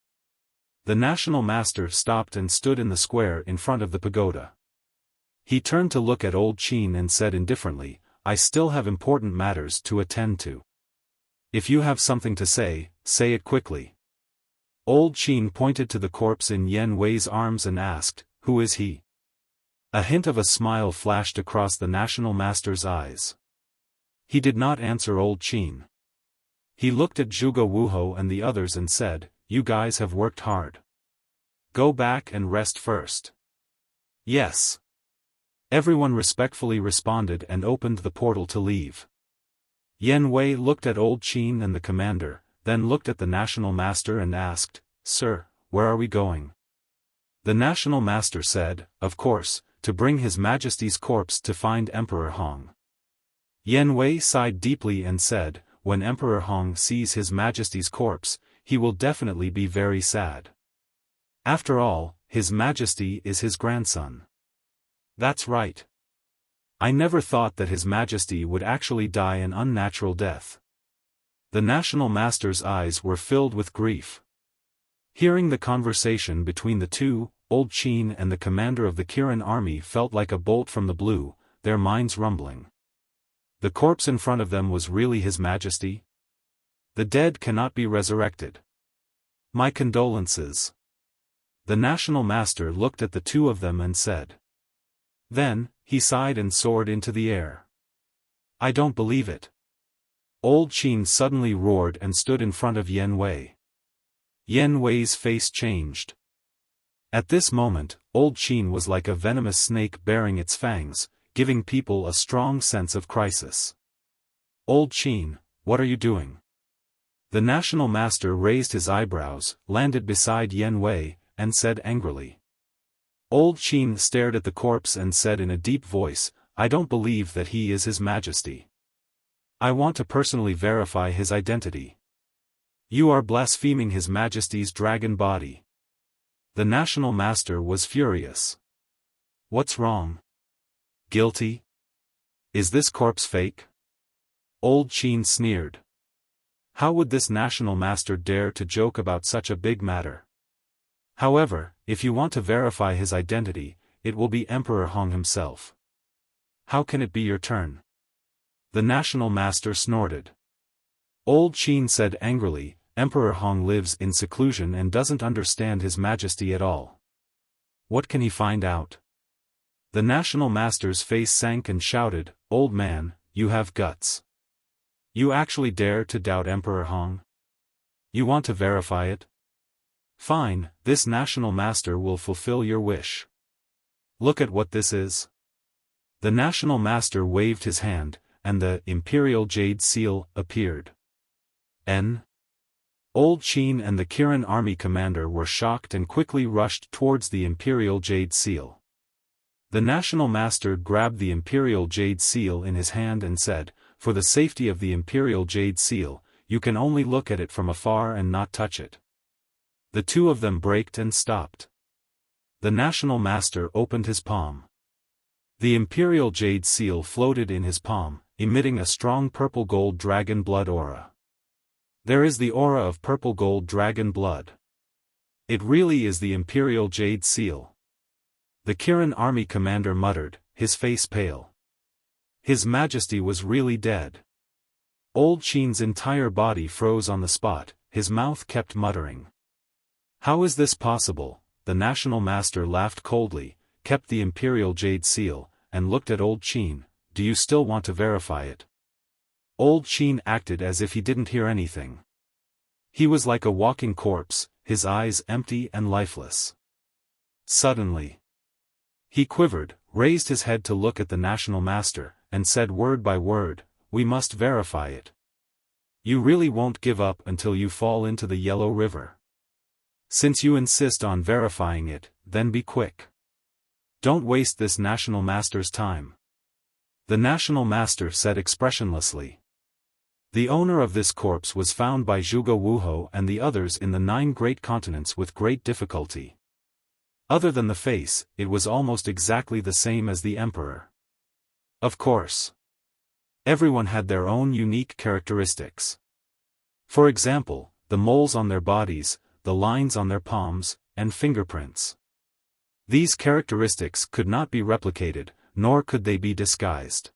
The national master stopped and stood in the square in front of the pagoda. He turned to look at Old Qin and said indifferently, "I still have important matters to attend to. If you have something to say, say it quickly." Old Qin pointed to the corpse in Yen Wei's arms and asked, "Who is he?" A hint of a smile flashed across the national master's eyes. He did not answer Old Qin. He looked at Zhuge Wuhou and the others and said, "You guys have worked hard. Go back and rest first." "Yes." Everyone respectfully responded and opened the portal to leave. Yen Wei looked at Old Qin and the commander, then looked at the national master and asked, "Sir, where are we going?" The national master said, "Of course, to bring His Majesty's corpse to find Emperor Hong." Yen Wei sighed deeply and said, "When Emperor Hong sees His Majesty's corpse, he will definitely be very sad." After all, His Majesty is his grandson. That's right. I never thought that His Majesty would actually die an unnatural death. The National Master's eyes were filled with grief. Hearing the conversation between the two, Old Qin and the commander of the Kirin army felt like a bolt from the blue, their minds rumbling. The corpse in front of them was really His Majesty? The dead cannot be resurrected. My condolences. The National Master looked at the two of them and said. Then, he sighed and soared into the air. I don't believe it. Old Qin suddenly roared and stood in front of Yan Wei. Yan Wei's face changed. At this moment, Old Qin was like a venomous snake baring its fangs, giving people a strong sense of crisis. Old Qin, what are you doing? The National Master raised his eyebrows, landed beside Yan Wei, and said angrily. Old Qin stared at the corpse and said in a deep voice, I don't believe that he is His Majesty. I want to personally verify his identity. You are blaspheming His Majesty's dragon body. The National Master was furious. What's wrong? Guilty? Is this corpse fake? Old Qin sneered. How would this National Master dare to joke about such a big matter? However, if you want to verify his identity, it will be Emperor Hong himself. How can it be your turn? The National Master snorted. Old Qin said angrily, Emperor Hong lives in seclusion and doesn't understand His Majesty at all. What can he find out? The National Master's face sank and shouted, Old man, you have guts. You actually dare to doubt Emperor Hong? You want to verify it? Fine, this National Master will fulfill your wish. Look at what this is. The National Master waved his hand, and the Imperial Jade Seal appeared. Old Qin and the Kirin army commander were shocked and quickly rushed towards the Imperial Jade Seal. The National Master grabbed the Imperial Jade Seal in his hand and said, For the safety of the Imperial Jade Seal, you can only look at it from afar and not touch it. The two of them braked and stopped. The National Master opened his palm. The Imperial Jade Seal floated in his palm, emitting a strong purple-gold dragon blood aura. There is the aura of purple-gold dragon blood. It really is the Imperial Jade Seal. The Kirin army commander muttered, his face pale. His Majesty was really dead. Old Qin's entire body froze on the spot, his mouth kept muttering. How is this possible? The National Master laughed coldly, kept the Imperial Jade Seal, and looked at Old Qin. Do you still want to verify it? Old Qin acted as if he didn't hear anything. He was like a walking corpse, his eyes empty and lifeless. Suddenly, he quivered, raised his head to look at the National Master, and said word by word, We must verify it. You really won't give up until you fall into the Yellow River. Since you insist on verifying it, then be quick. Don't waste this National Master's time. The National Master said expressionlessly. The owner of this corpse was found by Zhuge Wuho and the others in the 9 great continents with great difficulty. Other than the face, it was almost exactly the same as the Emperor. Of course. Everyone had their own unique characteristics. For example, the moles on their bodies, the lines on their palms, and fingerprints. These characteristics could not be replicated, nor could they be disguised.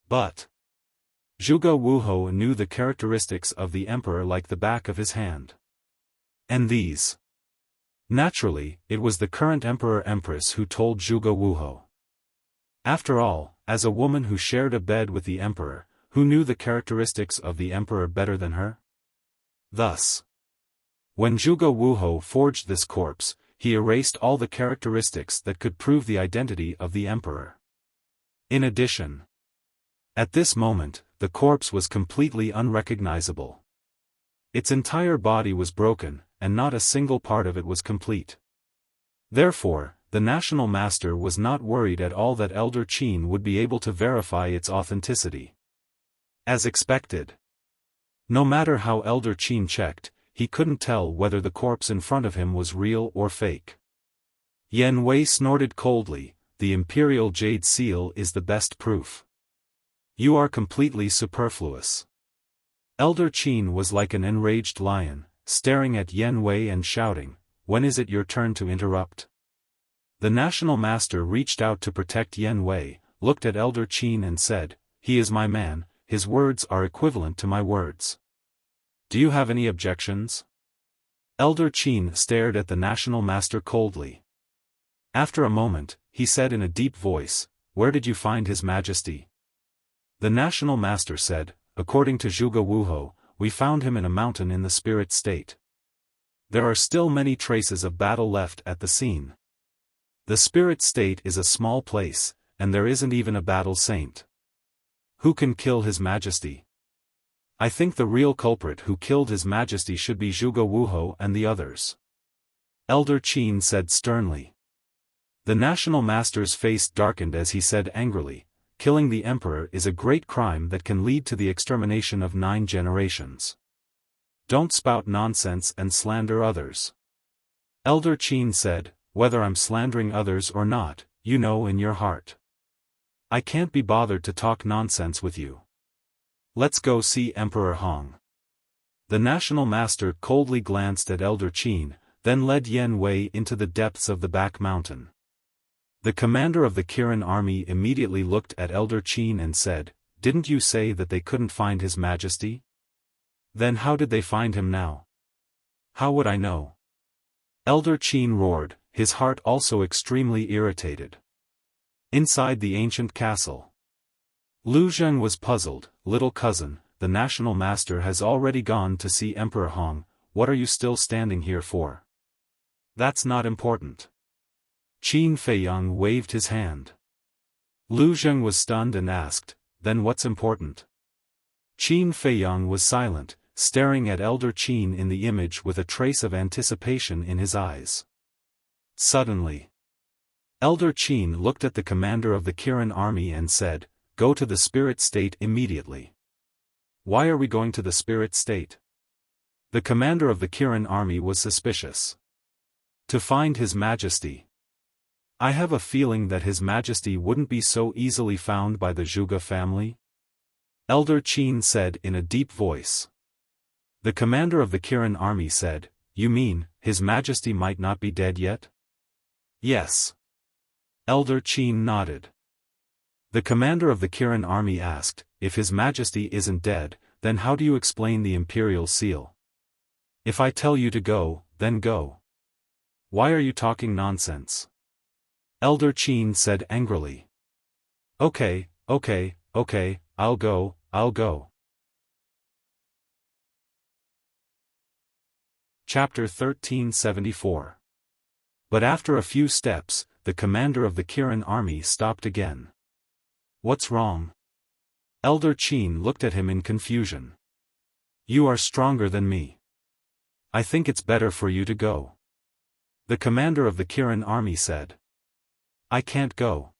But Zhuge Wuho knew the characteristics of the Emperor like the back of his hand. And these. Naturally, it was the current Emperor-Empress who told Zhuge Wuho. After all, as a woman who shared a bed with the Emperor, who knew the characteristics of the Emperor better than her? Thus, when Zhuge Wuho forged this corpse, he erased all the characteristics that could prove the identity of the Emperor. In addition, at this moment, the corpse was completely unrecognizable. Its entire body was broken, and not a single part of it was complete. Therefore, the National Master was not worried at all that Elder Qin would be able to verify its authenticity. As expected. No matter how Elder Qin checked, he couldn't tell whether the corpse in front of him was real or fake. Yan Wei snorted coldly, "The Imperial Jade Seal is the best proof. You are completely superfluous." Elder Qin was like an enraged lion, staring at Yan Wei and shouting, "When is it your turn to interrupt?" The National Master reached out to protect Yan Wei, looked at Elder Qin and said, "He is my man, his words are equivalent to my words. Do you have any objections?" Elder Qin stared at the National Master coldly. After a moment, he said in a deep voice, "Where did you find His Majesty?" The National Master said, "According to Zhuge Wuho, we found him in a mountain in the spirit state. There are still many traces of battle left at the scene. The spirit state is a small place, and there isn't even a battle saint. Who can kill His Majesty? I think the real culprit who killed His Majesty should be Zhuge Wuho and the others." Elder Qin said sternly. The National Master's face darkened as he said angrily, "Killing the Emperor is a great crime that can lead to the extermination of 9 generations. Don't spout nonsense and slander others." Elder Qin said, "Whether I'm slandering others or not, you know in your heart. I can't be bothered to talk nonsense with you. Let's go see Emperor Hong." The National Master coldly glanced at Elder Qin, then led Yan Wei into the depths of the back mountain. The commander of the Kirin army immediately looked at Elder Qin and said, "Didn't you say that they couldn't find His Majesty? Then how did they find him now?" "How would I know?" Elder Qin roared, his heart also extremely irritated. Inside the ancient castle, Lu Zheng was puzzled. "Little cousin, the National Master has already gone to see Emperor Hong, what are you still standing here for?" "That's not important." Qin Feiyang waved his hand. Lu Zheng was stunned and asked, "Then what's important?" Qin Feiyang was silent, staring at Elder Qin in the image with a trace of anticipation in his eyes. Suddenly, Elder Qin looked at the commander of the Kirin army and said, "Go to the spirit state immediately." "Why are we going to the spirit state?" The commander of the Kirin army was suspicious. "To find His Majesty. I have a feeling that His Majesty wouldn't be so easily found by the Zhuge family," Elder Qin said in a deep voice. The commander of the Kirin army said, "You mean, His Majesty might not be dead yet?" "Yes." Elder Qin nodded. The commander of the Kirin army asked, "If His Majesty isn't dead, then how do you explain the Imperial Seal? If I tell you to go, then go. Why are you talking nonsense?" Elder Qin said angrily. Okay, I'll go. Chapter 1374. But after a few steps, the commander of the Kirin army stopped again. "What's wrong?" Elder Qin looked at him in confusion. "You are stronger than me. I think it's better for you to go," the commander of the Kirin army said. "I can't go."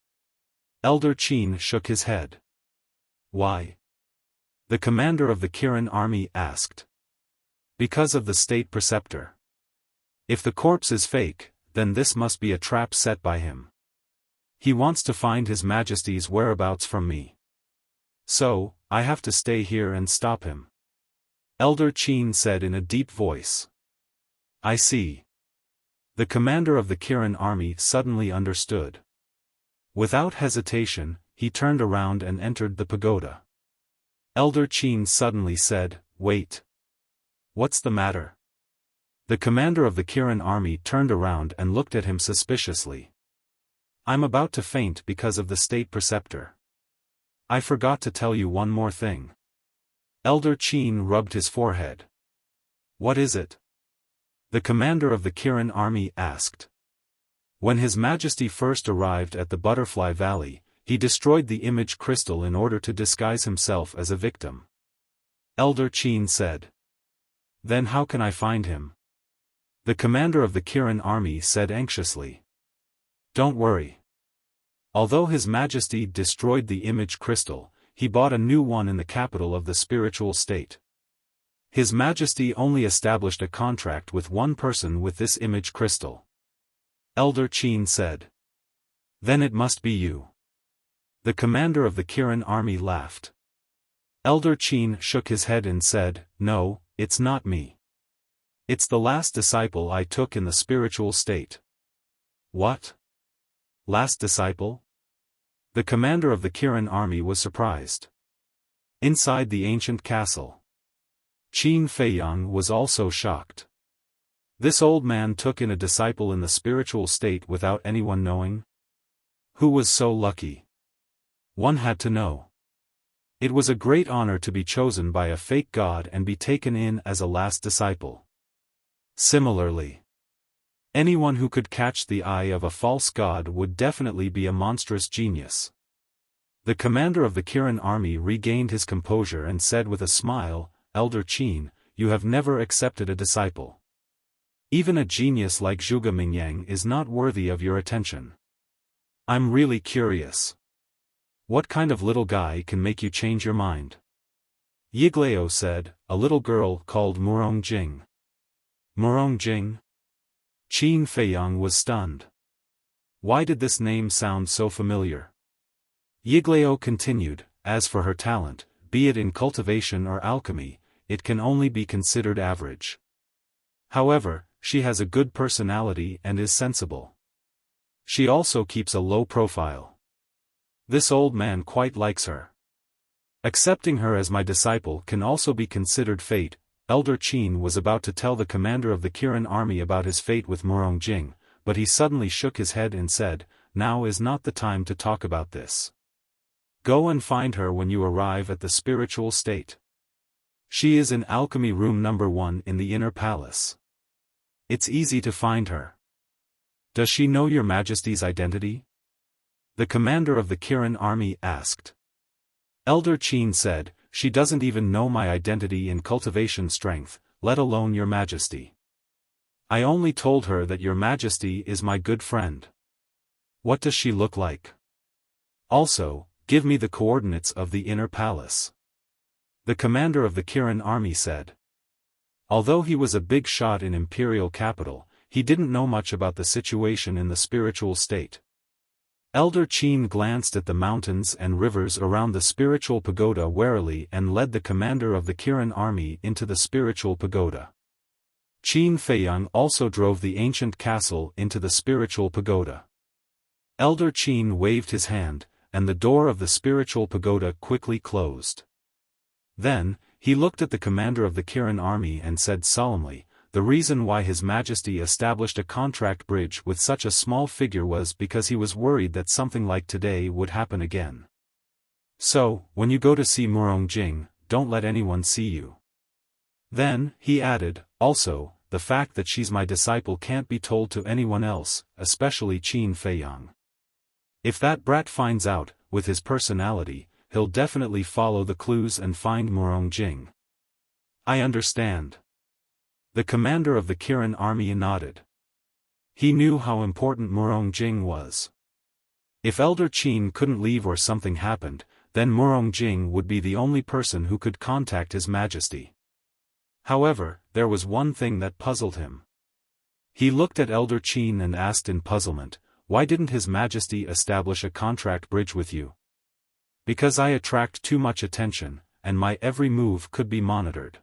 Elder Qin shook his head. "Why?" the commander of the Kirin army asked. "Because of the state preceptor. If the corpse is fake, then this must be a trap set by him. He wants to find His Majesty's whereabouts from me. So, I have to stay here and stop him," Elder Qin said in a deep voice. "I see." The commander of the Kirin army suddenly understood. Without hesitation, he turned around and entered the pagoda. Elder Qin suddenly said, "Wait. What's the matter?" The commander of the Kirin army turned around and looked at him suspiciously. "I'm about to faint because of the state preceptor. I forgot to tell you one more thing." Elder Qin rubbed his forehead. "What is it?" the commander of the Kirin army asked. "When His Majesty first arrived at the Butterfly Valley, he destroyed the image crystal in order to disguise himself as a victim," Elder Qin said. "Then how can I find him?" the commander of the Kirin army said anxiously. "Don't worry. Although His Majesty destroyed the image crystal, he bought a new one in the capital of the spiritual state. His Majesty only established a contract with one person with this image crystal. Elder Qin said. Then it must be you. The commander of the Kirin army laughed. Elder Qin shook his head and said, No, it's not me. It's the last disciple I took in the spiritual state. What? Last disciple? The commander of the Kirin army was surprised. Inside the ancient castle, Qin Feiyang was also shocked. This old man took in a disciple in the spiritual state without anyone knowing? Who was so lucky? One had to know. It was a great honor to be chosen by a fake god and be taken in as a last disciple. Similarly, anyone who could catch the eye of a false god would definitely be a monstrous genius. The commander of the Kirin army regained his composure and said with a smile, Elder Qin, you have never accepted a disciple. Even a genius like Zhuge Mingyang is not worthy of your attention. I'm really curious. What kind of little guy can make you change your mind? Yiglao said, a little girl called Murong Jing. Murong Jing? Qin Feiyang was stunned. Why did this name sound so familiar? Yiglao continued, as for her talent, be it in cultivation or alchemy, it can only be considered average. However, she has a good personality and is sensible. She also keeps a low profile. This old man quite likes her. Accepting her as my disciple can also be considered fate. Elder Qin was about to tell the commander of the Kirin army about his fate with Murong Jing, but he suddenly shook his head and said, now is not the time to talk about this. Go and find her when you arrive at the spiritual state. She is in alchemy room number 1 in the inner palace. It's easy to find her. Does she know your Majesty's identity? The commander of the Kirin army asked. Elder Qin said, she doesn't even know my identity in cultivation strength, let alone your Majesty. I only told her that your Majesty is my good friend. What does she look like? Also, give me the coordinates of the inner palace. The commander of the Kirin army said. Although he was a big shot in imperial capital, he didn't know much about the situation in the spiritual state. Elder Qin glanced at the mountains and rivers around the spiritual pagoda warily and led the commander of the Kirin army into the spiritual pagoda. Qin Feiyang also drove the ancient castle into the spiritual pagoda. Elder Qin waved his hand, and the door of the spiritual pagoda quickly closed. Then, he looked at the commander of the Kirin army and said solemnly, the reason why His Majesty established a contract bridge with such a small figure was because he was worried that something like today would happen again. So, when you go to see Murong Jing, don't let anyone see you. Then, he added, also, the fact that she's my disciple can't be told to anyone else, especially Qin Feiyang. If that brat finds out, with his personality, he'll definitely follow the clues and find Murong Jing. I understand. The commander of the Kirin army nodded. He knew how important Murong Jing was. If Elder Qin couldn't leave or something happened, then Murong Jing would be the only person who could contact His Majesty. However, there was one thing that puzzled him. He looked at Elder Qin and asked in puzzlement, why didn't His Majesty establish a contract bridge with you? Because I attract too much attention, and my every move could be monitored.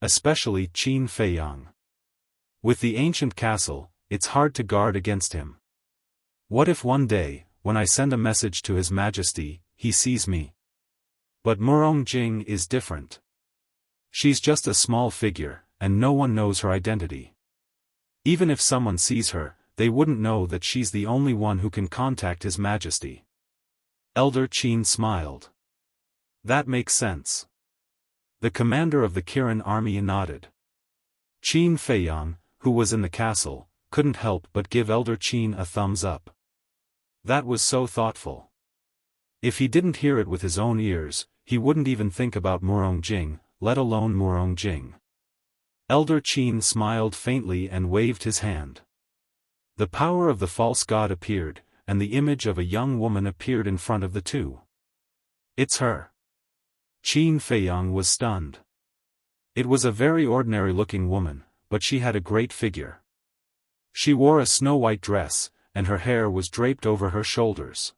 Especially Qin Feiyang. With the ancient castle, it's hard to guard against him. What if one day, when I send a message to His Majesty, he sees me? But Murong Jing is different. She's just a small figure, and no one knows her identity. Even if someone sees her, they wouldn't know that she's the only one who can contact His Majesty. Elder Qin smiled. That makes sense. The commander of the Kirin army nodded. Qin Feiyang, who was in the castle, couldn't help but give Elder Qin a thumbs up. That was so thoughtful. If he didn't hear it with his own ears, he wouldn't even think about Murong Jing, let alone Murong Jing. Elder Qin smiled faintly and waved his hand. The power of the false god appeared, and the image of a young woman appeared in front of the two. It's her. Qin Feiyang was stunned. It was a very ordinary-looking woman, but she had a great figure. She wore a snow-white dress, and her hair was draped over her shoulders.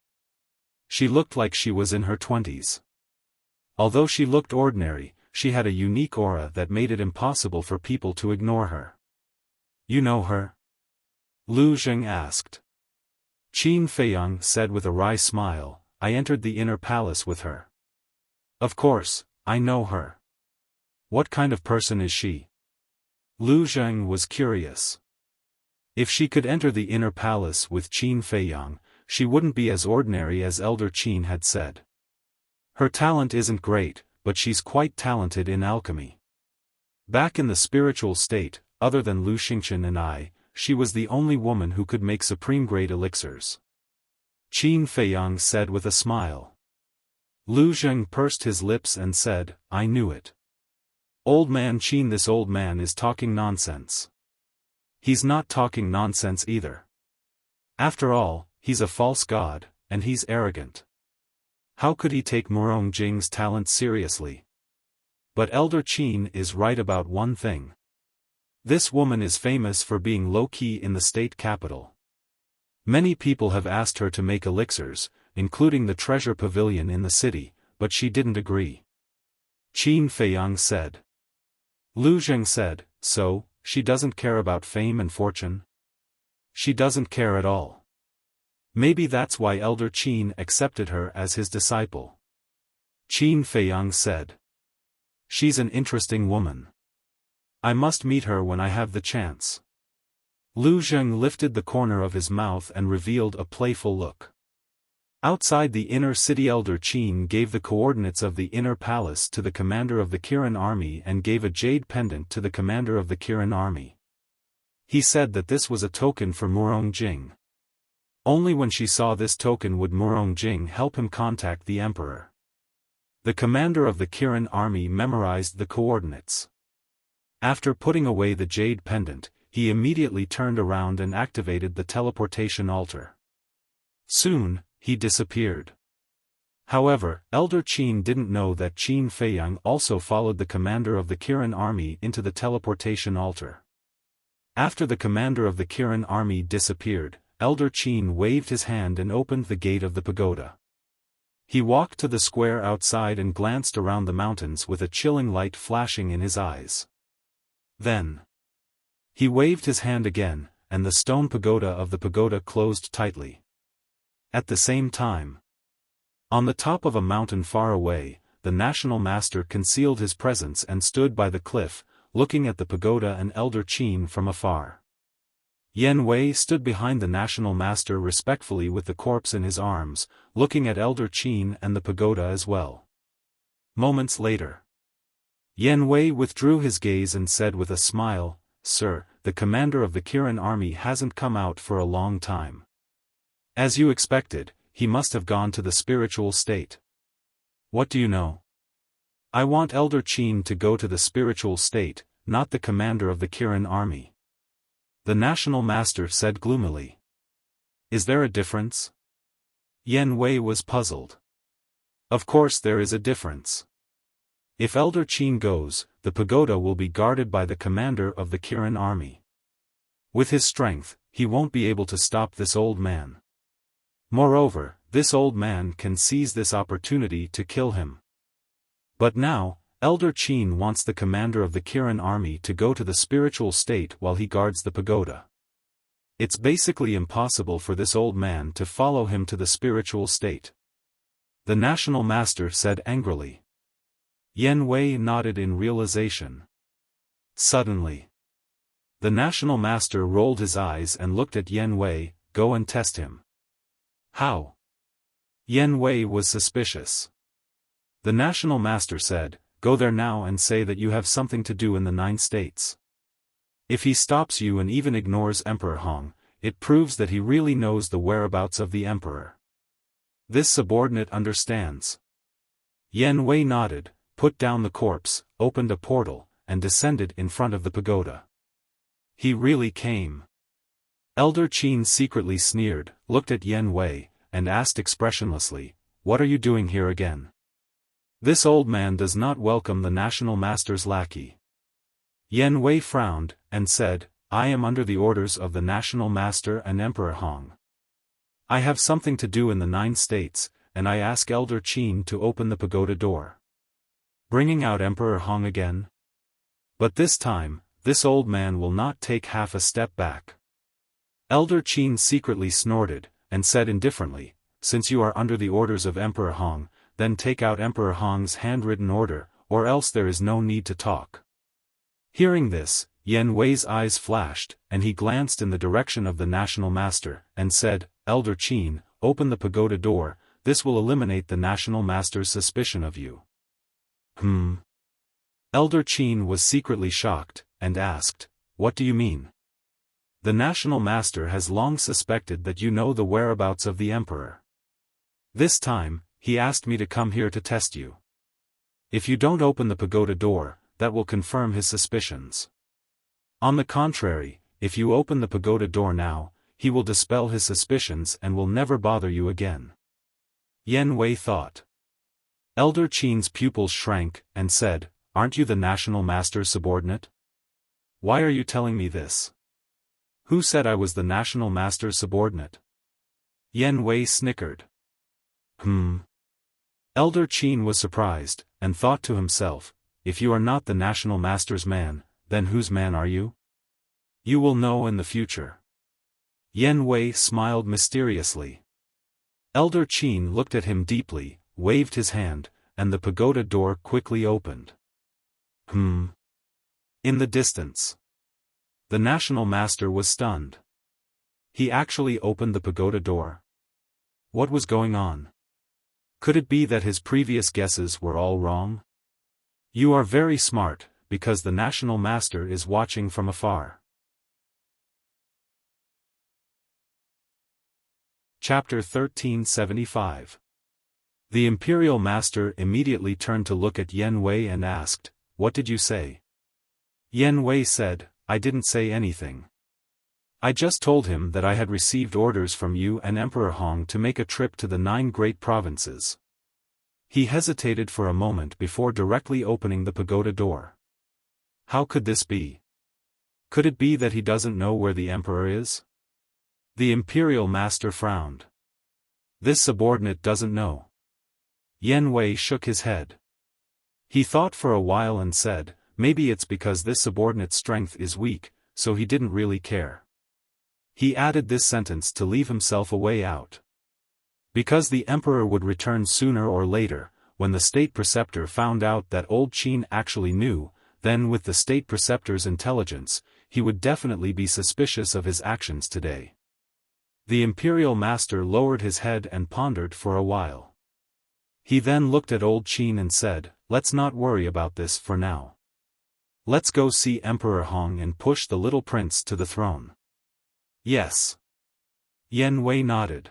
She looked like she was in her 20s. Although she looked ordinary, she had a unique aura that made it impossible for people to ignore her. "You know her?" Lu Zheng asked. Qin Feiyang said with a wry smile, "I entered the inner palace with her." "Of course, I know her. What kind of person is she?" Lu Zheng was curious. If she could enter the inner palace with Qin Feiyang, she wouldn't be as ordinary as Elder Qin had said. Her talent isn't great, but she's quite talented in alchemy. Back in the spiritual state, other than Lu Xingchen and I, she was the only woman who could make supreme-grade elixirs. Qin Feiyang said with a smile. Lu Zheng pursed his lips and said, "I knew it. Old man Qin, this old man is talking nonsense." "He's not talking nonsense either. After all, he's a false god, and he's arrogant. How could he take Murong Jing's talent seriously?" But Elder Qin is right about one thing. This woman is famous for being low-key in the state capital. Many people have asked her to make elixirs, including the treasure pavilion in the city, but she didn't agree. Qin Feiyang said. Lu Zheng said, "So, she doesn't care about fame and fortune?" "She doesn't care at all. Maybe that's why Elder Qin accepted her as his disciple." Qin Feiyang said. "She's an interesting woman. I must meet her when I have the chance." Lu Zheng lifted the corner of his mouth and revealed a playful look. Outside the inner city, Elder Qin gave the coordinates of the inner palace to the commander of the Kirin army and gave a jade pendant to the commander of the Kirin army. He said that this was a token for Murong Jing. Only when she saw this token would Murong Jing help him contact the emperor. The commander of the Kirin army memorized the coordinates. After putting away the jade pendant, he immediately turned around and activated the teleportation altar. Soon, he disappeared. However, Elder Qin didn't know that Qin Feiyang also followed the commander of the Kirin army into the teleportation altar. After the commander of the Kirin army disappeared, Elder Qin waved his hand and opened the gate of the pagoda. He walked to the square outside and glanced around the mountains with a chilling light flashing in his eyes. Then he waved his hand again, and the stone pagoda of the pagoda closed tightly. At the same time, on the top of a mountain far away, the national master concealed his presence and stood by the cliff, looking at the pagoda and Elder Qin from afar. Yan Wei stood behind the national master respectfully with the corpse in his arms, looking at Elder Qin and the pagoda as well. Moments later, Yan Wei withdrew his gaze and said with a smile, "Sir, the commander of the Kirin army hasn't come out for a long time. As you expected, he must have gone to the spiritual state." "What do you know?" "I want Elder Qin to go to the spiritual state, not the commander of the Kirin army," the national master said gloomily. "Is there a difference?" Yan Wei was puzzled. "Of course there is a difference. If Elder Qin goes, the pagoda will be guarded by the commander of the Kirin army. With his strength, he won't be able to stop this old man. Moreover, this old man can seize this opportunity to kill him. But now, Elder Qin wants the commander of the Kirin army to go to the spiritual state while he guards the pagoda. It's basically impossible for this old man to follow him to the spiritual state," the national master said angrily. Yan Wei nodded in realization. Suddenly, the national master rolled his eyes and looked at Yan Wei. "Go and test him." "How?" Yan Wei was suspicious. The national master said, "Go there now and say that you have something to do in the 9 states. If he stops you and even ignores Emperor Hong, it proves that he really knows the whereabouts of the emperor. This subordinate understands." Yan Wei nodded, put down the corpse, opened a portal, and descended in front of the pagoda. He really came. Elder Qin secretly sneered, looked at Yan Wei, and asked expressionlessly, "What are you doing here again?" This old man does not welcome the national master's lackey. Yen Wei frowned, and said, I am under the orders of the National Master and Emperor Hong. I have something to do in the 9 states, and I ask Elder Qin to open the pagoda door. Bringing out Emperor Hong again? But this time, this old man will not take half a step back. Elder Qin secretly snorted, and said indifferently, since you are under the orders of Emperor Hong, then take out Emperor Hong's handwritten order, or else there is no need to talk. Hearing this, Yen Wei's eyes flashed, and he glanced in the direction of the National Master, and said, Elder Qin, open the pagoda door, this will eliminate the National Master's suspicion of you. Elder Qin was secretly shocked, and asked, what do you mean? The National Master has long suspected that you know the whereabouts of the Emperor. This time, he asked me to come here to test you. If you don't open the pagoda door, that will confirm his suspicions. On the contrary, if you open the pagoda door now, he will dispel his suspicions and will never bother you again. Yen Wei thought. Elder Qin's pupils shrank, and said, aren't you the National Master's subordinate? Why are you telling me this? Who said I was the National Master's subordinate? Yen Wei snickered. Elder Qin was surprised, and thought to himself, if you are not the National Master's man, then whose man are you? You will know in the future. Yen Wei smiled mysteriously. Elder Qin looked at him deeply, waved his hand, and the pagoda door quickly opened. In the distance. The National Master was stunned. He actually opened the pagoda door. What was going on? Could it be that his previous guesses were all wrong? You are very smart, because the National Master is watching from afar. Chapter 1375. The Imperial Master immediately turned to look at Yen Wei and asked, what did you say? Yen Wei said, I didn't say anything. I just told him that I had received orders from you and Emperor Hong to make a trip to the 9 great provinces. He hesitated for a moment before directly opening the pagoda door. How could this be? Could it be that he doesn't know where the Emperor is? The Imperial Master frowned. This subordinate doesn't know. Yen Wei shook his head. He thought for a while and said, maybe it's because this subordinate's strength is weak, so he didn't really care. He added this sentence to leave himself a way out. Because the Emperor would return sooner or later, when the State Preceptor found out that old Qin actually knew, then with the State Preceptor's intelligence, he would definitely be suspicious of his actions today. The Imperial Master lowered his head and pondered for a while. He then looked at old Qin and said, let's not worry about this for now. Let's go see Emperor Hong and push the little prince to the throne. Yes. Yen Wei nodded.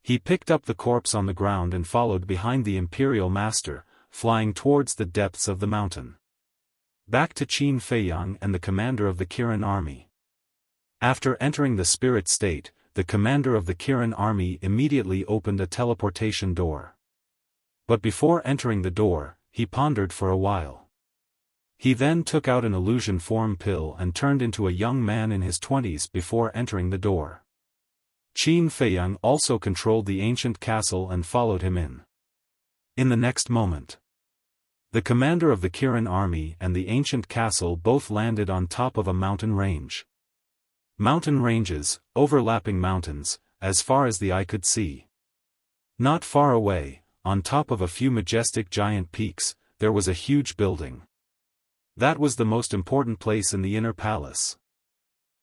He picked up the corpse on the ground and followed behind the Imperial Master, flying towards the depths of the mountain. Back to Qin Feiyang and the commander of the Kirin army. After entering the spirit state, the commander of the Kirin army immediately opened a teleportation door. But before entering the door, he pondered for a while. He then took out an illusion form pill and turned into a young man in his 20s before entering the door. Qin Feiyang also controlled the ancient castle and followed him in. In the next moment, the commander of the Kirin army and the ancient castle both landed on top of a mountain range. Mountain ranges, overlapping mountains, as far as the eye could see. Not far away, on top of a few majestic giant peaks, there was a huge building. That was the most important place in the inner palace.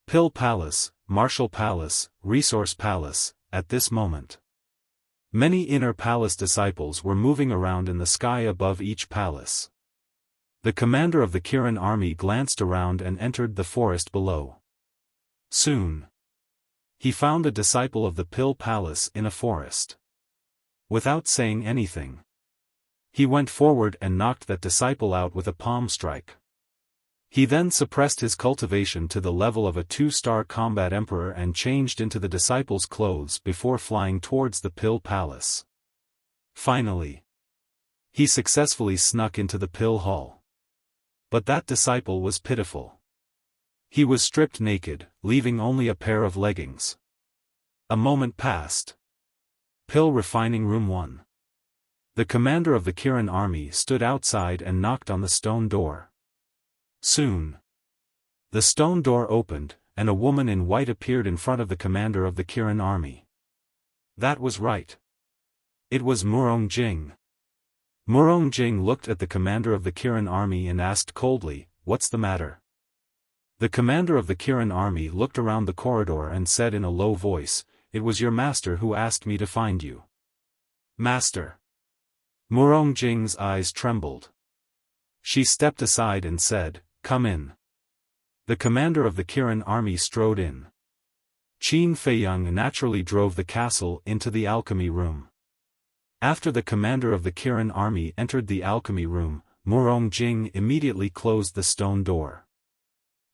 Pill Palace, Martial Palace, Resource Palace, at this moment. Many inner palace disciples were moving around in the sky above each palace. The commander of the Kirin army glanced around and entered the forest below. Soon, he found a disciple of the Pill Palace in a forest. Without saying anything, he went forward and knocked that disciple out with a palm strike. He then suppressed his cultivation to the level of a 2-star combat emperor and changed into the disciple's clothes before flying towards the Pill Palace. Finally, he successfully snuck into the Pill Hall. But that disciple was pitiful. He was stripped naked, leaving only a pair of leggings. A moment passed. Pill Refining Room 1. The commander of the Kirin army stood outside and knocked on the stone door. Soon, the stone door opened, and a woman in white appeared in front of the commander of the Kirin army. That was right. It was Murong Jing. Murong Jing looked at the commander of the Kirin army and asked coldly, "What's the matter?" The commander of the Kirin army looked around the corridor and said in a low voice, "It was your master who asked me to find you." "Master?" Murong Jing's eyes trembled. She stepped aside and said, "Come in." The commander of the Kirin army strode in. Qin Feiyang naturally drove the castle into the alchemy room. After the commander of the Kirin army entered the alchemy room, Murong Jing immediately closed the stone door.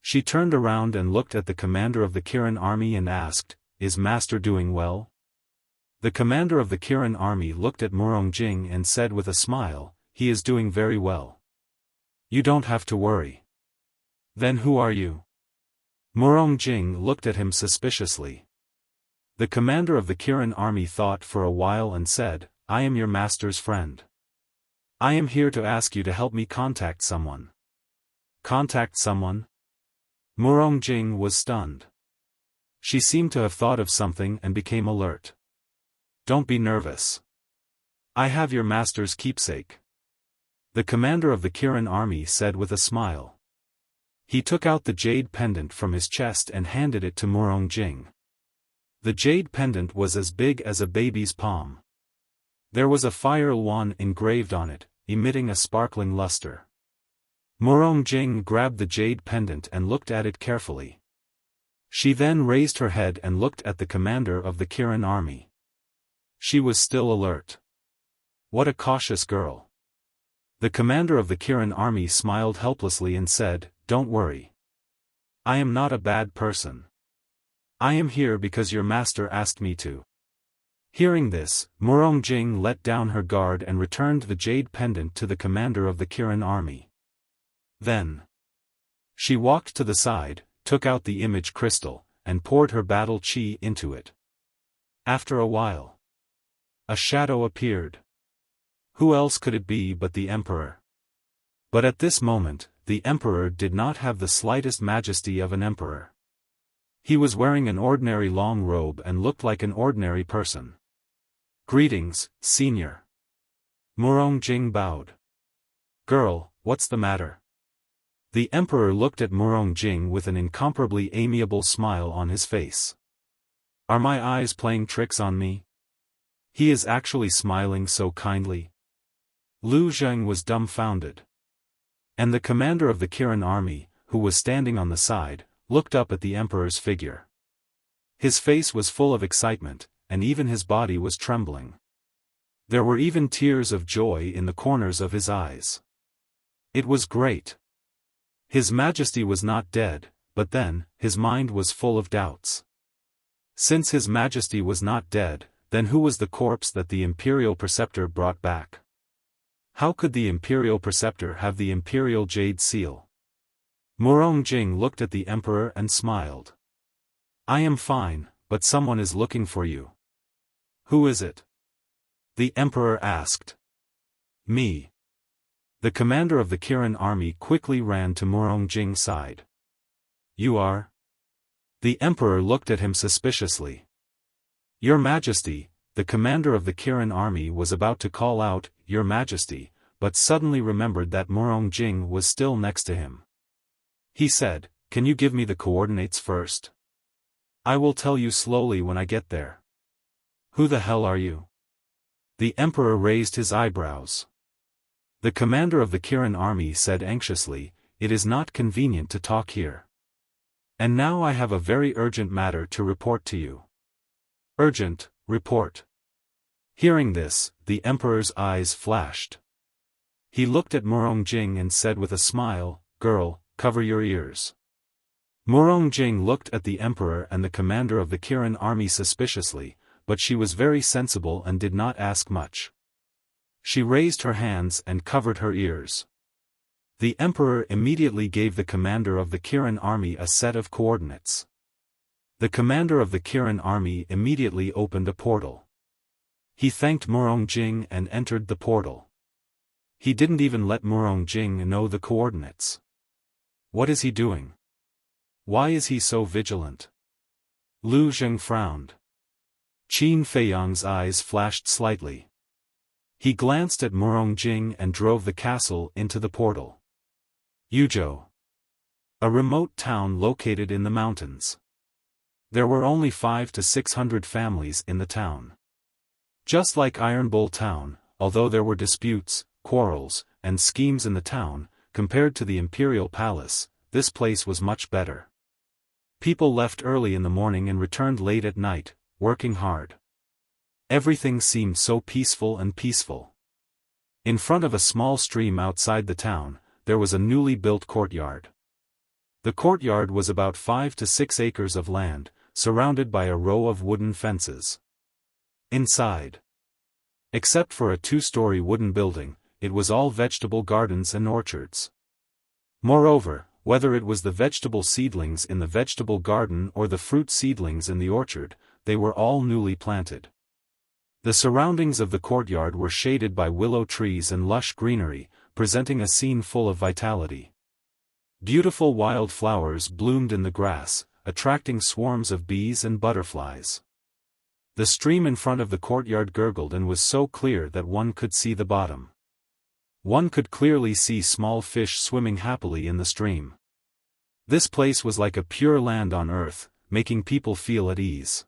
She turned around and looked at the commander of the Kirin army and asked, "Is master doing well?" The commander of the Kirin army looked at Murong Jing and said with a smile, "He is doing very well. You don't have to worry." "Then who are you?" Murong Jing looked at him suspiciously. The commander of the Kirin army thought for a while and said, "I am your master's friend. I am here to ask you to help me contact someone." "Contact someone?" Murong Jing was stunned. She seemed to have thought of something and became alert. "Don't be nervous. I have your master's keepsake," the commander of the Kirin army said with a smile. He took out the jade pendant from his chest and handed it to Murong Jing. The jade pendant was as big as a baby's palm. There was a fire wand engraved on it, emitting a sparkling luster. Murong Jing grabbed the jade pendant and looked at it carefully. She then raised her head and looked at the commander of the Kirin army. She was still alert. What a cautious girl. The commander of the Kirin army smiled helplessly and said, "Don't worry. I am not a bad person. I am here because your master asked me to." Hearing this, Murong Jing let down her guard and returned the jade pendant to the commander of the Kirin army. Then, she walked to the side, took out the image crystal, and poured her battle chi into it. After a while, a shadow appeared. Who else could it be but the emperor? But at this moment, the emperor did not have the slightest majesty of an emperor. He was wearing an ordinary long robe and looked like an ordinary person. "Greetings, senior." Murong Jing bowed. "Girl, what's the matter?" The emperor looked at Murong Jing with an incomparably amiable smile on his face. "Are my eyes playing tricks on me? He is actually smiling so kindly." Lu Zheng was dumbfounded. And the commander of the Kirin army, who was standing on the side, looked up at the emperor's figure. His face was full of excitement, and even his body was trembling. There were even tears of joy in the corners of his eyes. It was great. His Majesty was not dead, but then, his mind was full of doubts. Since His Majesty was not dead, then who was the corpse that the Imperial Preceptor brought back? How could the Imperial Preceptor have the Imperial Jade Seal? Murong Jing looked at the Emperor and smiled. "I am fine, but someone is looking for you." "Who is it?" the Emperor asked. "Me." The commander of the Kirin army quickly ran to Murong Jing's side. "You are?" The Emperor looked at him suspiciously. "Your Majesty," the commander of the Kirin army was about to call out, "Your Majesty," but suddenly remembered that Murong Jing was still next to him. He said, "Can you give me the coordinates first? I will tell you slowly when I get there." "Who the hell are you?" The Emperor raised his eyebrows. The commander of the Kirin army said anxiously, "It is not convenient to talk here. And now I have a very urgent matter to report to you." "Urgent, report." Hearing this, the Emperor's eyes flashed. He looked at Murong Jing and said with a smile, "Girl, cover your ears." Murong Jing looked at the Emperor and the commander of the Kirin army suspiciously, but she was very sensible and did not ask much. She raised her hands and covered her ears. The emperor immediately gave the commander of the Kirin army a set of coordinates. The commander of the Kirin army immediately opened a portal. He thanked Murongjing and entered the portal. He didn't even let Murongjing know the coordinates. What is he doing? Why is he so vigilant? Lu Zheng frowned. Qin Feiyang's eyes flashed slightly. He glanced at Murongjing and drove the castle into the portal. Yuzhou. A remote town located in the mountains. There were only 500 to 600 families in the town. Just like Iron Bull Town, although there were disputes, quarrels, and schemes in the town, compared to the imperial palace, this place was much better. People left early in the morning and returned late at night, working hard. Everything seemed so peaceful and peaceful. In front of a small stream outside the town, there was a newly built courtyard. The courtyard was about 5 to 6 acres of land, surrounded by a row of wooden fences. Inside, except for a 2-story wooden building, it was all vegetable gardens and orchards. Moreover, whether it was the vegetable seedlings in the vegetable garden or the fruit seedlings in the orchard, they were all newly planted. The surroundings of the courtyard were shaded by willow trees and lush greenery, presenting a scene full of vitality. Beautiful wild flowers bloomed in the grass, attracting swarms of bees and butterflies. The stream in front of the courtyard gurgled and was so clear that one could see the bottom. One could clearly see small fish swimming happily in the stream. This place was like a pure land on earth, making people feel at ease.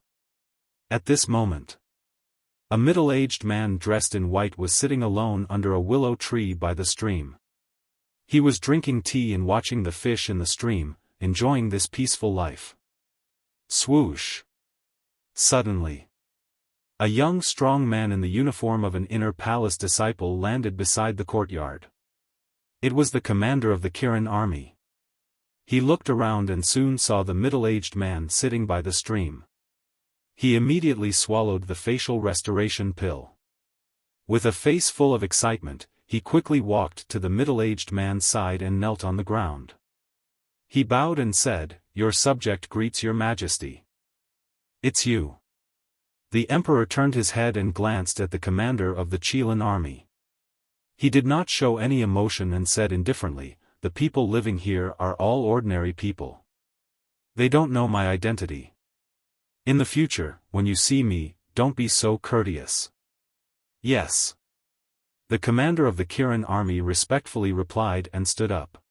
At this moment, a middle-aged man dressed in white was sitting alone under a willow tree by the stream. He was drinking tea and watching the fish in the stream, enjoying this peaceful life. Swoosh! Suddenly, a young strong man in the uniform of an inner palace disciple landed beside the courtyard. It was the commander of the Kirin army. He looked around and soon saw the middle-aged man sitting by the stream. He immediately swallowed the facial restoration pill. With a face full of excitement, he quickly walked to the middle-aged man's side and knelt on the ground. He bowed and said, "Your subject greets your majesty." "It's you." The emperor turned his head and glanced at the commander of the Qilin army. He did not show any emotion and said indifferently, "The people living here are all ordinary people. They don't know my identity. In the future, when you see me, don't be so courteous." "Yes." The commander of the Kirin army respectfully replied and stood up.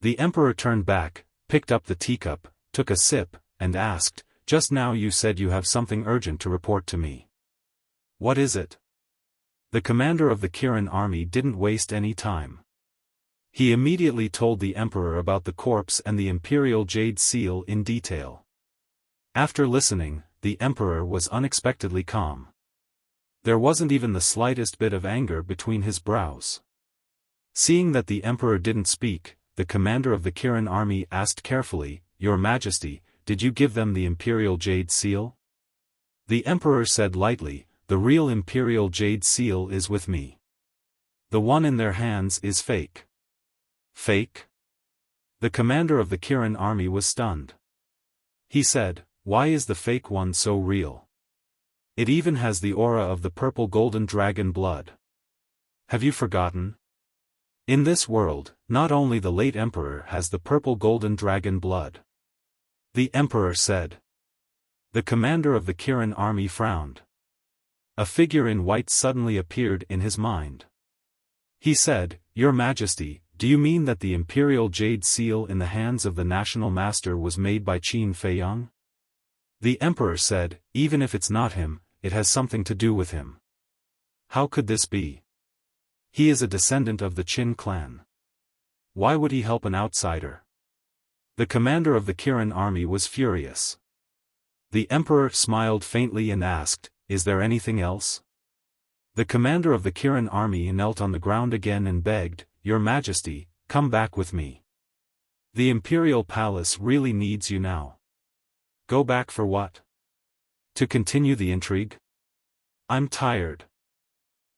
The emperor turned back, picked up the teacup, took a sip, and asked, "Just now you said you have something urgent to report to me. What is it?" The commander of the Kirin army didn't waste any time. He immediately told the emperor about the corpse and the imperial jade seal in detail. After listening, the emperor was unexpectedly calm. There wasn't even the slightest bit of anger between his brows. Seeing that the emperor didn't speak, the commander of the Kirin army asked carefully, "Your Majesty, did you give them the imperial jade seal?" The emperor said lightly, "The real imperial jade seal is with me. The one in their hands is fake." "Fake?" The commander of the Kirin army was stunned. He said, "Why is the fake one so real? It even has the aura of the purple golden dragon blood. Have you forgotten? In this world, not only the late emperor has the purple golden dragon blood." The emperor said. The commander of the Kirin army frowned. A figure in white suddenly appeared in his mind. He said, "Your Majesty, do you mean that the imperial jade seal in the hands of the national master was made by Qin Feiyang?" The emperor said, "Even if it's not him, it has something to do with him." "How could this be? He is a descendant of the Qin clan. Why would he help an outsider?" The commander of the Kirin army was furious. The emperor smiled faintly and asked, "Is there anything else?" The commander of the Kirin army knelt on the ground again and begged, "Your Majesty, come back with me. The imperial palace really needs you now." "Go back for what? To continue the intrigue? I'm tired.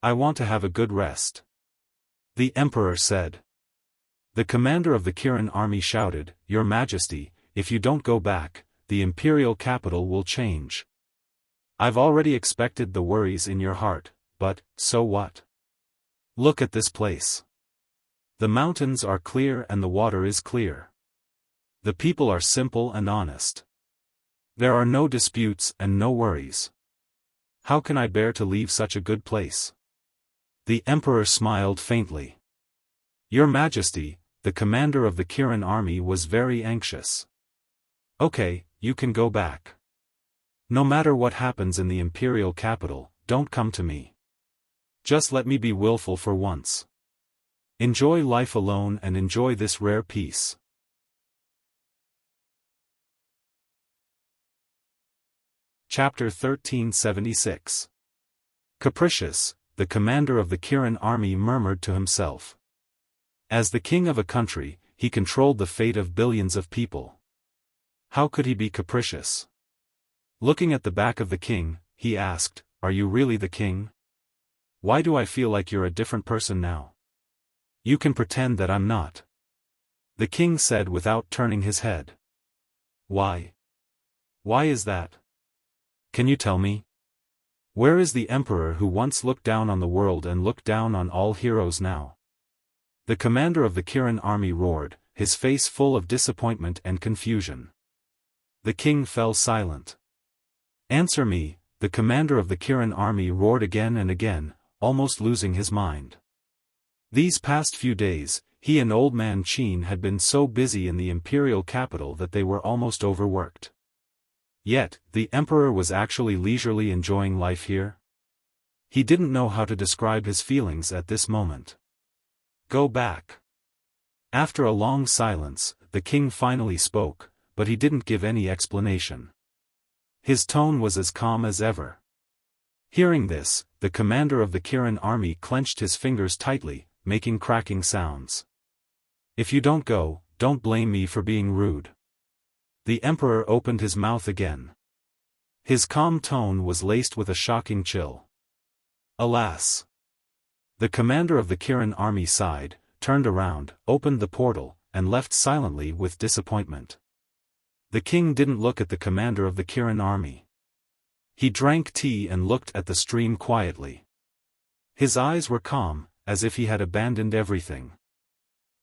I want to have a good rest," the emperor said. The commander of the Kirin army shouted, "Your Majesty, if you don't go back, the imperial capital will change. I've already expected the worries in your heart, but, so what? Look at this place. The mountains are clear and the water is clear. The people are simple and honest. There are no disputes and no worries. How can I bear to leave such a good place?" The emperor smiled faintly. "Your Majesty, the commander of the Kirin army was very anxious. Okay, you can go back. No matter what happens in the imperial capital, don't come to me. Just let me be willful for once. Enjoy life alone and enjoy this rare peace." Chapter 1376. Capricious, the commander of the Kirin army murmured to himself. As the king of a country, he controlled the fate of billions of people. How could he be capricious? Looking at the back of the king, he asked, "Are you really the king? Why do I feel like you're a different person now? You can pretend that I'm not." The king said without turning his head. "Why? Why is that? Can you tell me? Where is the emperor who once looked down on the world and looked down on all heroes now?" The commander of the Kirin army roared, his face full of disappointment and confusion. The king fell silent. "Answer me," the commander of the Kirin army roared again and again, almost losing his mind. These past few days, he and Old Man Qin had been so busy in the imperial capital that they were almost overworked. Yet, the emperor was actually leisurely enjoying life here. He didn't know how to describe his feelings at this moment. "Go back." After a long silence, the king finally spoke, but he didn't give any explanation. His tone was as calm as ever. Hearing this, the commander of the Kirin army clenched his fingers tightly, making cracking sounds. "If you don't go, don't blame me for being rude." The emperor opened his mouth again. His calm tone was laced with a shocking chill. Alas! The commander of the Kirin army sighed, turned around, opened the portal, and left silently with disappointment. The king didn't look at the commander of the Kirin army. He drank tea and looked at the stream quietly. His eyes were calm, as if he had abandoned everything.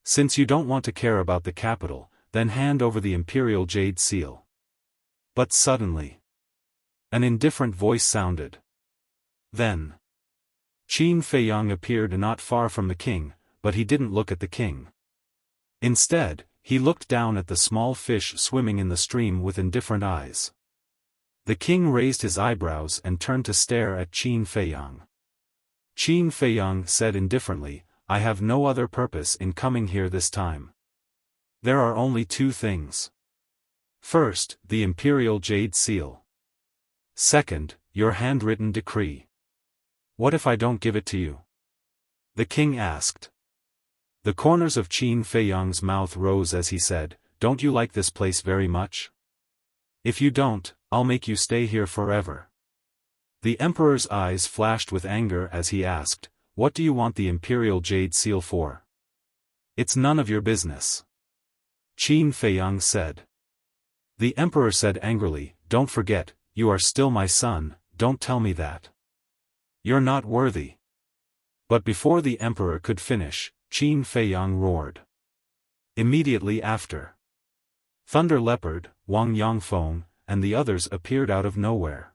"Since you don't want to care about the capital, then hand over the imperial jade seal." But suddenly, an indifferent voice sounded. Then, Qin Feiyang appeared not far from the king, but he didn't look at the king. Instead, he looked down at the small fish swimming in the stream with indifferent eyes. The king raised his eyebrows and turned to stare at Qin Feiyang. Qin Feiyang said indifferently, "I have no other purpose in coming here this time. There are only two things. First, the imperial jade seal. Second, your handwritten decree." "What if I don't give it to you?" the king asked. The corners of Qin Feiyang's mouth rose as he said, "Don't you like this place very much? If you don't, I'll make you stay here forever." The emperor's eyes flashed with anger as he asked, "What do you want the imperial jade seal for?" "It's none of your business," Qin Feiyang said. The emperor said angrily, "Don't forget, you are still my son, don't tell me that. You're not worthy." But before the emperor could finish, Qin Feiyang roared. Immediately after, Thunder Leopard, Wang Yangfeng, and the others appeared out of nowhere.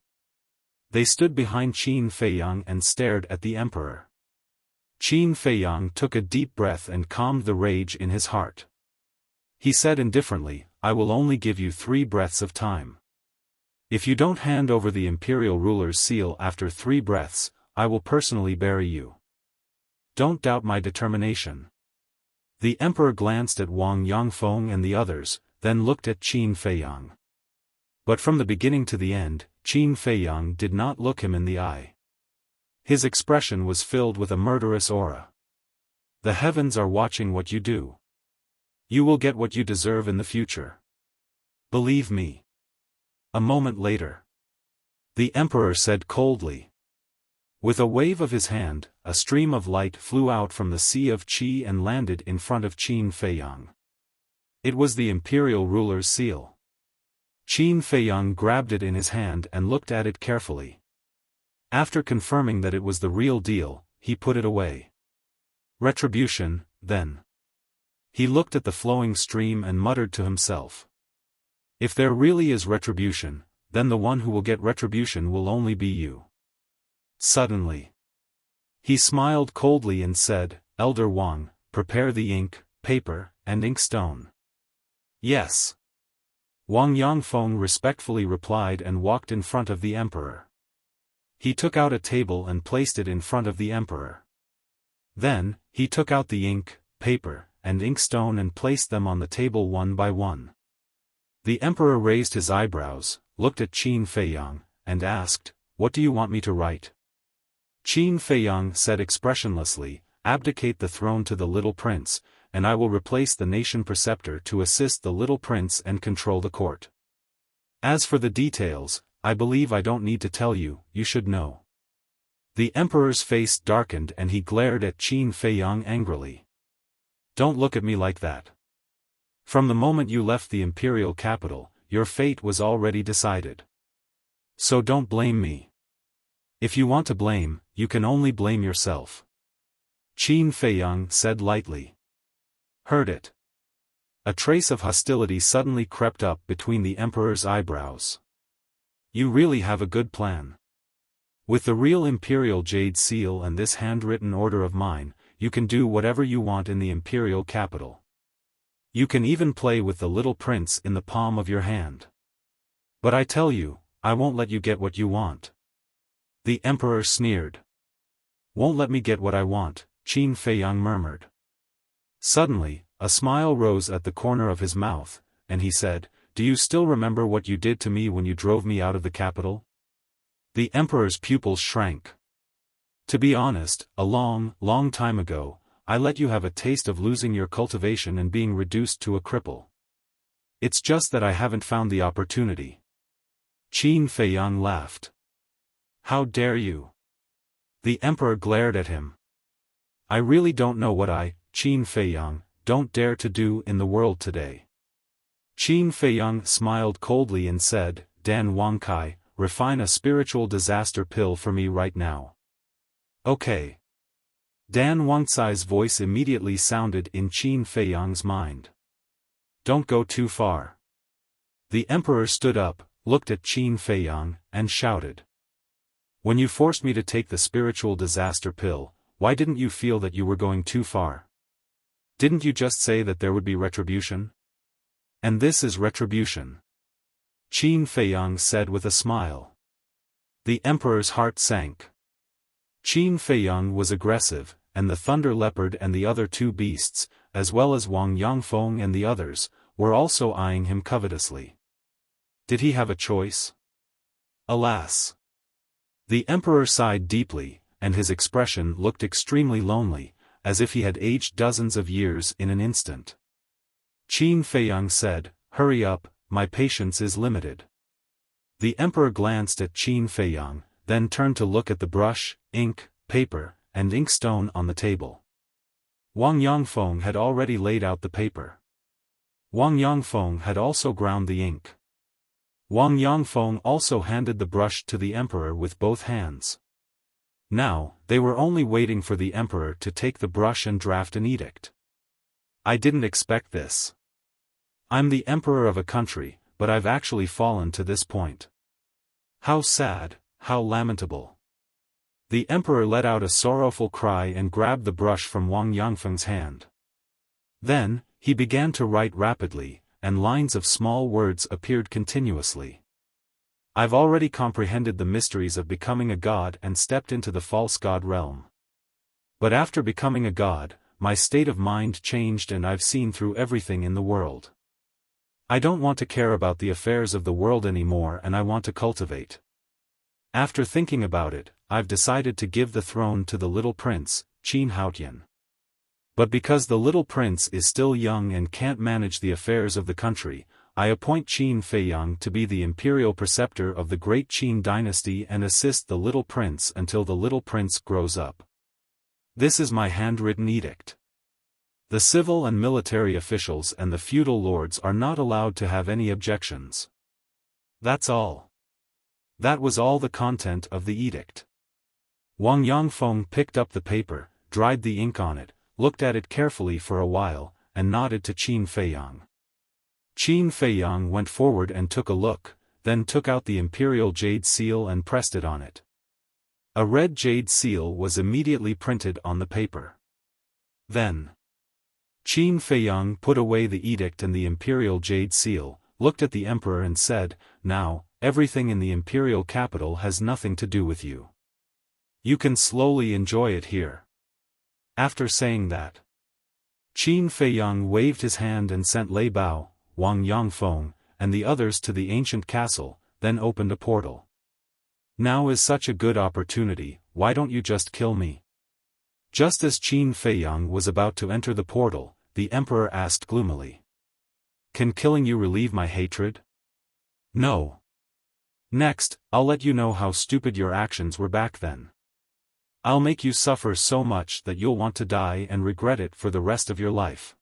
They stood behind Qin Feiyang and stared at the emperor. Qin Feiyang took a deep breath and calmed the rage in his heart. He said indifferently, "I will only give you 3 breaths of time. If you don't hand over the imperial ruler's seal after 3 breaths, I will personally bury you. Don't doubt my determination." The emperor glanced at Wang Yangfeng and the others, then looked at Qin Feiyang. But from the beginning to the end, Qin Feiyang did not look him in the eye. His expression was filled with a murderous aura. "The heavens are watching what you do. You will get what you deserve in the future. Believe me." A moment later, the emperor said coldly. With a wave of his hand, a stream of light flew out from the Sea of Qi and landed in front of Qin Feiyang. It was the imperial ruler's seal. Qin Feiyang grabbed it in his hand and looked at it carefully. After confirming that it was the real deal, he put it away. Retribution, then. He looked at the flowing stream and muttered to himself. If there really is retribution, then the one who will get retribution will only be you. Suddenly, he smiled coldly and said, Elder Wang, prepare the ink, paper, and inkstone. Yes. Wang Yangfeng respectfully replied and walked in front of the emperor. He took out a table and placed it in front of the emperor. Then, he took out the ink, paper, and inkstone and placed them on the table one by one. The emperor raised his eyebrows, looked at Qin Feiyang, and asked, What do you want me to write? Qin Feiyang said expressionlessly, Abdicate the throne to the little prince, and I will replace the nation preceptor to assist the little prince and control the court. As for the details, I believe I don't need to tell you, you should know. The emperor's face darkened and he glared at Qin Feiyang angrily. Don't look at me like that. From the moment you left the imperial capital, your fate was already decided. So don't blame me. If you want to blame, you can only blame yourself. Qin Feiyang said lightly. Heard it. A trace of hostility suddenly crept up between the emperor's eyebrows. You really have a good plan. With the real imperial jade seal and this handwritten order of mine, you can do whatever you want in the imperial capital. You can even play with the little prince in the palm of your hand. But I tell you, I won't let you get what you want. The emperor sneered. Won't let me get what I want, Qin Feiyang murmured. Suddenly, a smile rose at the corner of his mouth, and he said, Do you still remember what you did to me when you drove me out of the capital? The emperor's pupils shrank. To be honest, a long, long time ago, I let you have a taste of losing your cultivation and being reduced to a cripple. It's just that I haven't found the opportunity. Qin Feiyang laughed. How dare you? The emperor glared at him. I really don't know what I, Qin Feiyang, don't dare to do in the world today. Qin Feiyang smiled coldly and said, Dan Wangkai, refine a spiritual disaster pill for me right now. Okay. Dan Wangcai's voice immediately sounded in Qin Feiyang's mind. Don't go too far. The emperor stood up, looked at Qin Feiyang, and shouted. When you forced me to take the spiritual disaster pill, why didn't you feel that you were going too far? Didn't you just say that there would be retribution? And this is retribution. Qin Feiyang said with a smile. The emperor's heart sank. Qin Feiyang was aggressive, and the thunder leopard and the other two beasts, as well as Wang Yangfeng and the others, were also eyeing him covetously. Did he have a choice? Alas! The emperor sighed deeply, and his expression looked extremely lonely, as if he had aged dozens of years in an instant. Qin Feiyang said, Hurry up, my patience is limited. The emperor glanced at Qin Feiyang, then turned to look at the brush, ink, paper, and inkstone on the table. Wang Yangfeng had already laid out the paper. Wang Yangfeng had also ground the ink. Wang Yangfeng also handed the brush to the emperor with both hands. Now, they were only waiting for the emperor to take the brush and draft an edict. I didn't expect this. I'm the emperor of a country, but I've actually fallen to this point. How sad, how lamentable. The emperor let out a sorrowful cry and grabbed the brush from Wang Yangfeng's hand. Then, he began to write rapidly, and lines of small words appeared continuously. I've already comprehended the mysteries of becoming a god and stepped into the false god realm. But after becoming a god, my state of mind changed and I've seen through everything in the world. I don't want to care about the affairs of the world anymore and I want to cultivate. After thinking about it, I've decided to give the throne to the little prince, Qin Haotian. But because the little prince is still young and can't manage the affairs of the country, I appoint Qin Feiyang to be the imperial preceptor of the great Qin dynasty and assist the little prince until the little prince grows up. This is my handwritten edict. The civil and military officials and the feudal lords are not allowed to have any objections. That's all. That was all the content of the edict. Wang Yangfeng picked up the paper, dried the ink on it, looked at it carefully for a while, and nodded to Qin Feiyang. Qin Feiyang went forward and took a look, then took out the imperial jade seal and pressed it on it. A red jade seal was immediately printed on the paper. Then Qin Feiyang put away the edict and the imperial jade seal, looked at the emperor and said, "Now, everything in the imperial capital has nothing to do with you. You can slowly enjoy it here." After saying that, Qin Feiyang waved his hand and sent Lei Bao, Wang Yangfeng, and the others to the ancient castle, then opened a portal. "Now is such a good opportunity, why don't you just kill me?" Just as Qin Feiyang was about to enter the portal, the emperor asked gloomily. "Can killing you relieve my hatred?" "No. Next, I'll let you know how stupid your actions were back then. I'll make you suffer so much that you'll want to die and regret it for the rest of your life."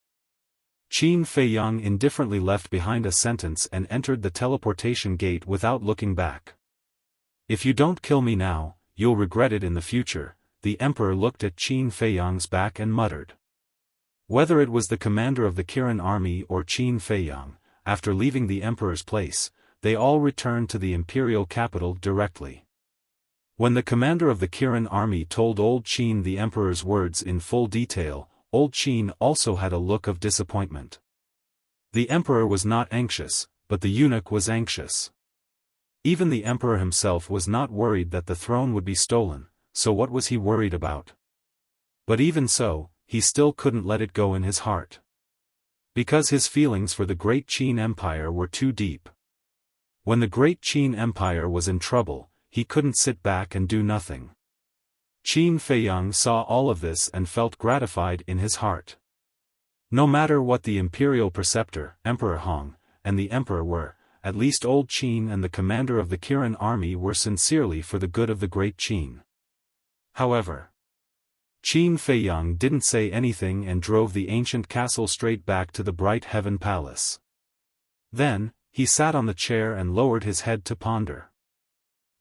Qin Feiyang indifferently left behind a sentence and entered the teleportation gate without looking back. "If you don't kill me now, you'll regret it in the future," the emperor looked at Qin Feiyang's back and muttered. Whether it was the commander of the Kirin army or Qin Feiyang, after leaving the emperor's place, they all returned to the imperial capital directly. When the commander of the Kirin army told Old Qin the emperor's words in full detail, Old Qin also had a look of disappointment. The emperor was not anxious, but the eunuch was anxious. Even the emperor himself was not worried that the throne would be stolen, so what was he worried about? But even so, he still couldn't let it go in his heart. Because his feelings for the great Qin Empire were too deep. When the great Qin Empire was in trouble, he couldn't sit back and do nothing. Qin Feiyang saw all of this and felt gratified in his heart. No matter what the imperial preceptor, Emperor Hong, and the emperor were, at least Old Qin and the commander of the Kirin army were sincerely for the good of the great Qin. However, Qin Feiyang didn't say anything and drove the ancient castle straight back to the bright heaven palace. Then, he sat on the chair and lowered his head to ponder.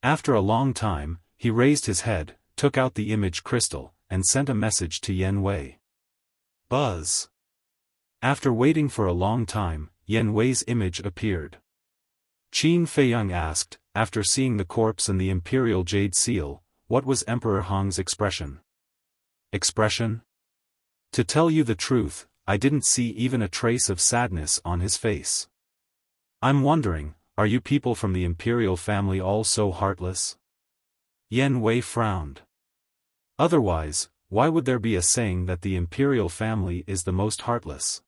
After a long time, he raised his head, took out the image crystal, and sent a message to Yen Wei. Buzz. After waiting for a long time, Yen Wei's image appeared. Qin Feiyang asked, after seeing the corpse and the imperial jade seal, what was Emperor Hong's expression? Expression? To tell you the truth, I didn't see even a trace of sadness on his face. I'm wondering, are you people from the imperial family all so heartless? Yen Wei frowned. Otherwise, why would there be a saying that the imperial family is the most heartless?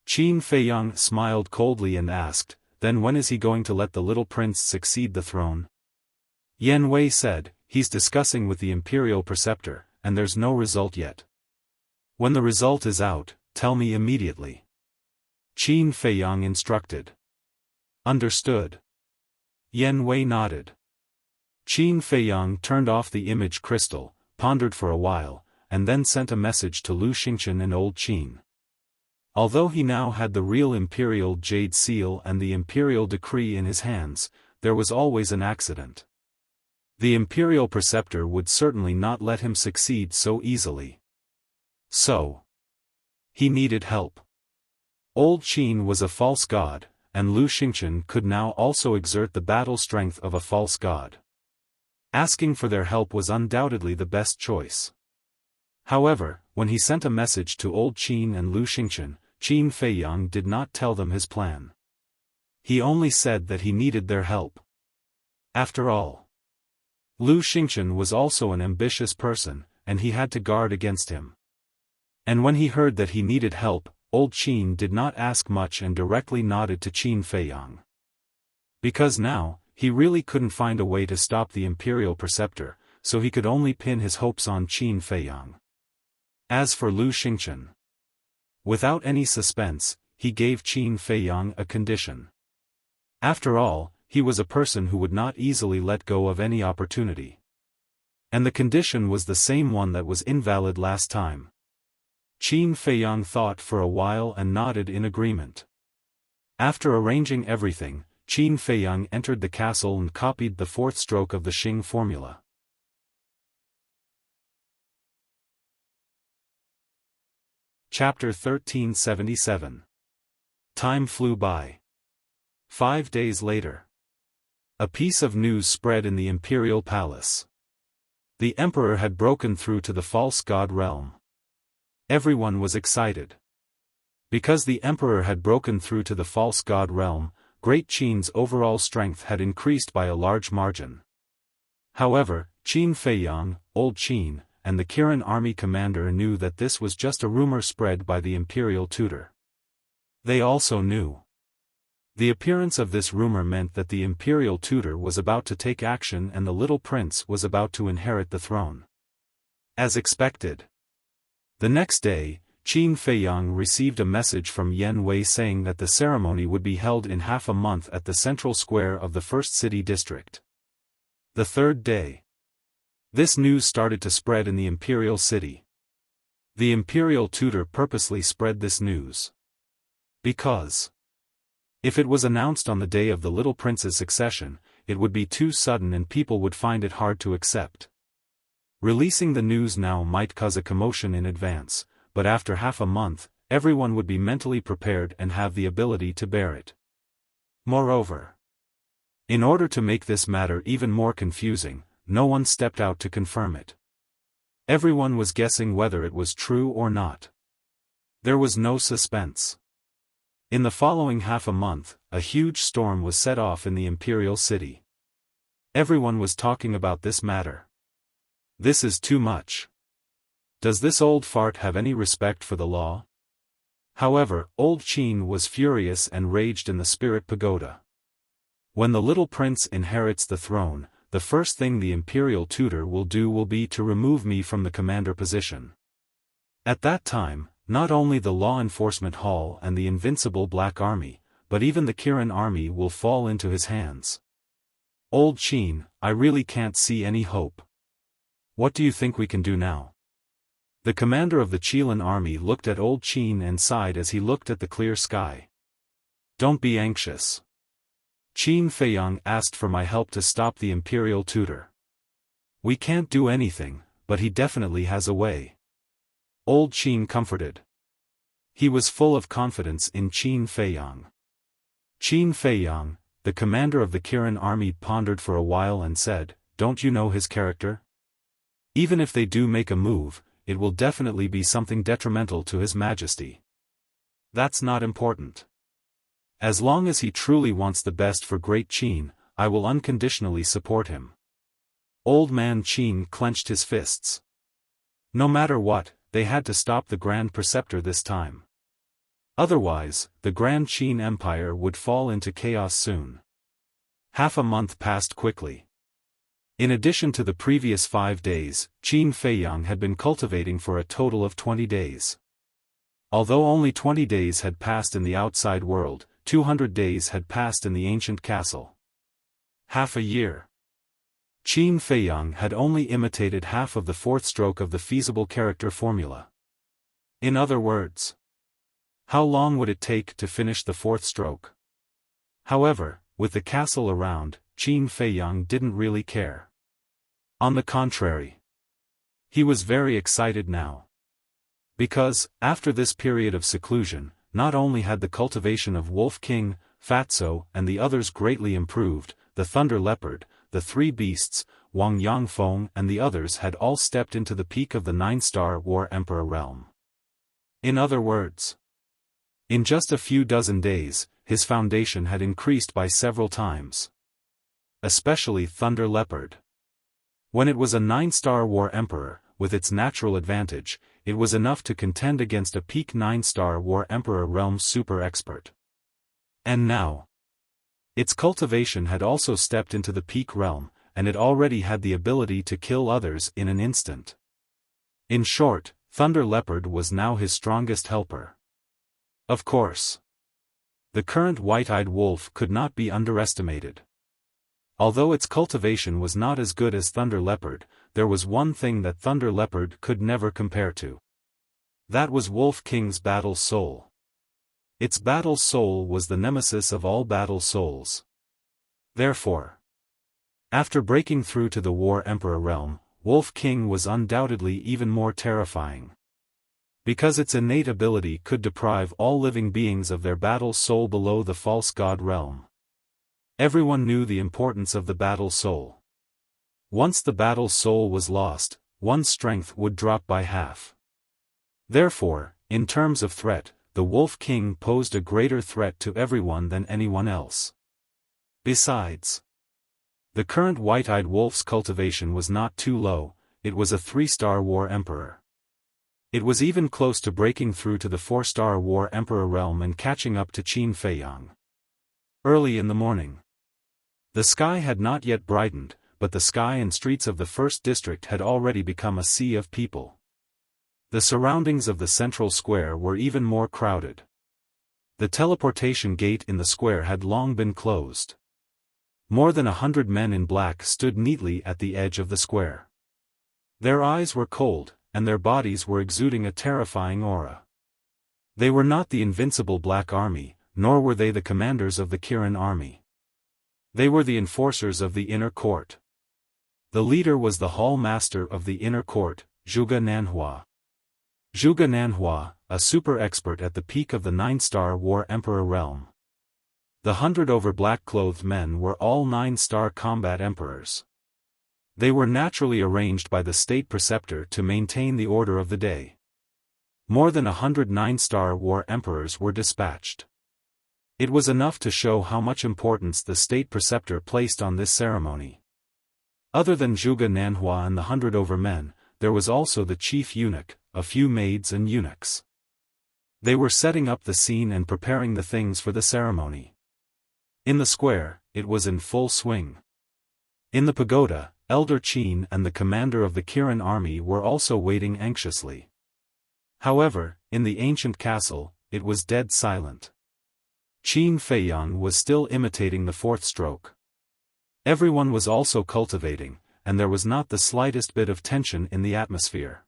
Qin Feiyang smiled coldly and asked, then when is he going to let the little prince succeed the throne? Yen Wei said, he's discussing with the imperial preceptor, and there's no result yet. When the result is out, tell me immediately. Qin Feiyang instructed. Understood. Yen Wei nodded. Qin Feiyang turned off the image crystal, pondered for a while, and then sent a message to Lu Xingchen and Old Qin. Although he now had the real imperial jade seal and the imperial decree in his hands, there was always an accident. The imperial preceptor would certainly not let him succeed so easily. So, he needed help. Old Qin was a false god, and Lu Xingchen could now also exert the battle strength of a false god. Asking for their help was undoubtedly the best choice. However, when he sent a message to Old Qin and Lu Xingchen, Qin Feiyang did not tell them his plan. He only said that he needed their help. After all, Lu Xingchen was also an ambitious person, and he had to guard against him. And when he heard that he needed help, Old Qin did not ask much and directly nodded to Qin Feiyang. Because now, he really couldn't find a way to stop the imperial preceptor, so he could only pin his hopes on Qin Feiyang. As for Lu Xingchen, without any suspense, he gave Qin Feiyang a condition. After all, he was a person who would not easily let go of any opportunity. And the condition was the same one that was invalid last time. Qin Feiyang thought for a while and nodded in agreement. After arranging everything, Qin Feiyang entered the castle and copied the fourth stroke of the Xing formula. Chapter 1377. Time flew by. 5 days later. A piece of news spread in the imperial palace. The emperor had broken through to the false god realm. Everyone was excited. Because the emperor had broken through to the false god realm, Great Qin's overall strength had increased by a large margin. However, Qin Feiyang, Old Qin, and the Kirin army commander knew that this was just a rumor spread by the imperial tutor. They also knew. The appearance of this rumor meant that the imperial tutor was about to take action and the little prince was about to inherit the throne. As expected. The next day, Qin Feiyang received a message from Yan Wei saying that the ceremony would be held in half a month at the central square of the first city district. The third day. This news started to spread in the imperial city. The imperial tutor purposely spread this news. Because if it was announced on the day of the little prince's succession, it would be too sudden and people would find it hard to accept. Releasing the news now might cause a commotion in advance, but after half a month, everyone would be mentally prepared and have the ability to bear it. Moreover, in order to make this matter even more confusing, no one stepped out to confirm it. Everyone was guessing whether it was true or not. There was no suspense. In the following half a month, a huge storm was set off in the imperial city. Everyone was talking about this matter. This is too much. Does this old fart have any respect for the law? However, Old Qin was furious and raged in the spirit pagoda. When the little prince inherits the throne, the first thing the imperial tutor will do will be to remove me from the commander position. At that time, not only the law enforcement hall and the invincible Black Army, but even the Kirin army will fall into his hands. Old Qin, I really can't see any hope. What do you think we can do now? The commander of the Qilin army looked at Old Qin and sighed as he looked at the clear sky. Don't be anxious. Qin Feiyang asked for my help to stop the imperial tutor. We can't do anything, but he definitely has a way. Old Qin comforted. He was full of confidence in Qin Feiyang. Qin Feiyang, the commander of the Kirin army, pondered for a while and said, "Don't you know his character? Even if they do make a move, it will definitely be something detrimental to His Majesty. That's not important. As long as he truly wants the best for Great Qin, I will unconditionally support him." Old man Qin clenched his fists. No matter what, they had to stop the Grand Preceptor this time. Otherwise, the Grand Qin Empire would fall into chaos soon. Half a month passed quickly. In addition to the previous 5 days, Qin Feiyang had been cultivating for a total of 20 days. Although only 20 days had passed in the outside world, 200 days had passed in the ancient castle. Half a year. Qin Feiyang had only imitated half of the fourth stroke of the feasible character formula. In other words, how long would it take to finish the fourth stroke? However, with the castle around, Qin Feiyang didn't really care. On the contrary, he was very excited now. Because, after this period of seclusion, not only had the cultivation of Wolf King, Fatso, and the others greatly improved, the Thunder Leopard, the three beasts, Wang Yangfeng and the others had all stepped into the peak of the 9-star War Emperor realm. In other words, in just a few dozen days, his foundation had increased by several times. Especially Thunder Leopard. When it was a 9-star War Emperor, with its natural advantage, it was enough to contend against a peak 9-star War Emperor realm super expert. And now, its cultivation had also stepped into the peak realm, and it already had the ability to kill others in an instant. In short, Thunder Leopard was now his strongest helper. Of course, the current white-eyed wolf could not be underestimated. Although its cultivation was not as good as Thunder Leopard, there was one thing that Thunder Leopard could never compare to. That was Wolf King's battle soul. Its battle soul was the nemesis of all battle souls. Therefore, after breaking through to the War Emperor realm, Wolf King was undoubtedly even more terrifying. Because its innate ability could deprive all living beings of their battle soul below the false god realm. Everyone knew the importance of the battle soul. Once the battle soul was lost, one's strength would drop by half. Therefore, in terms of threat, the Wolf King posed a greater threat to everyone than anyone else. Besides, the current white-eyed wolf's cultivation was not too low, it was a 3-star War Emperor. It was even close to breaking through to the 4-star War Emperor realm and catching up to Qin Feiyang. Early in the morning. The sky had not yet brightened, but the sky and streets of the first district had already become a sea of people. The surroundings of the central square were even more crowded. The teleportation gate in the square had long been closed. More than 100 men in black stood neatly at the edge of the square. Their eyes were cold, and their bodies were exuding a terrifying aura. They were not the invincible Black Army, nor were they the commanders of the Kirin Army. They were the enforcers of the inner court. The leader was the hall master of the inner court, Zhuge Nanhua. Zhuge Nanhua, a super expert at the peak of the 9-star War Emperor realm. The 100 over black-clothed men were all 9-star combat emperors. They were naturally arranged by the state preceptor to maintain the order of the day. More than 100 9-star War Emperors were dispatched. It was enough to show how much importance the state preceptor placed on this ceremony. Other than Zhuge Nanhua and the 100 over men, there was also the chief eunuch, a few maids and eunuchs. They were setting up the scene and preparing the things for the ceremony. In the square, it was in full swing. In the pagoda, Elder Qin and the commander of the Kirin army were also waiting anxiously. However, in the ancient castle, it was dead silent. Qin Feiyang was still imitating the 4th stroke. Everyone was also cultivating, and there was not the slightest bit of tension in the atmosphere.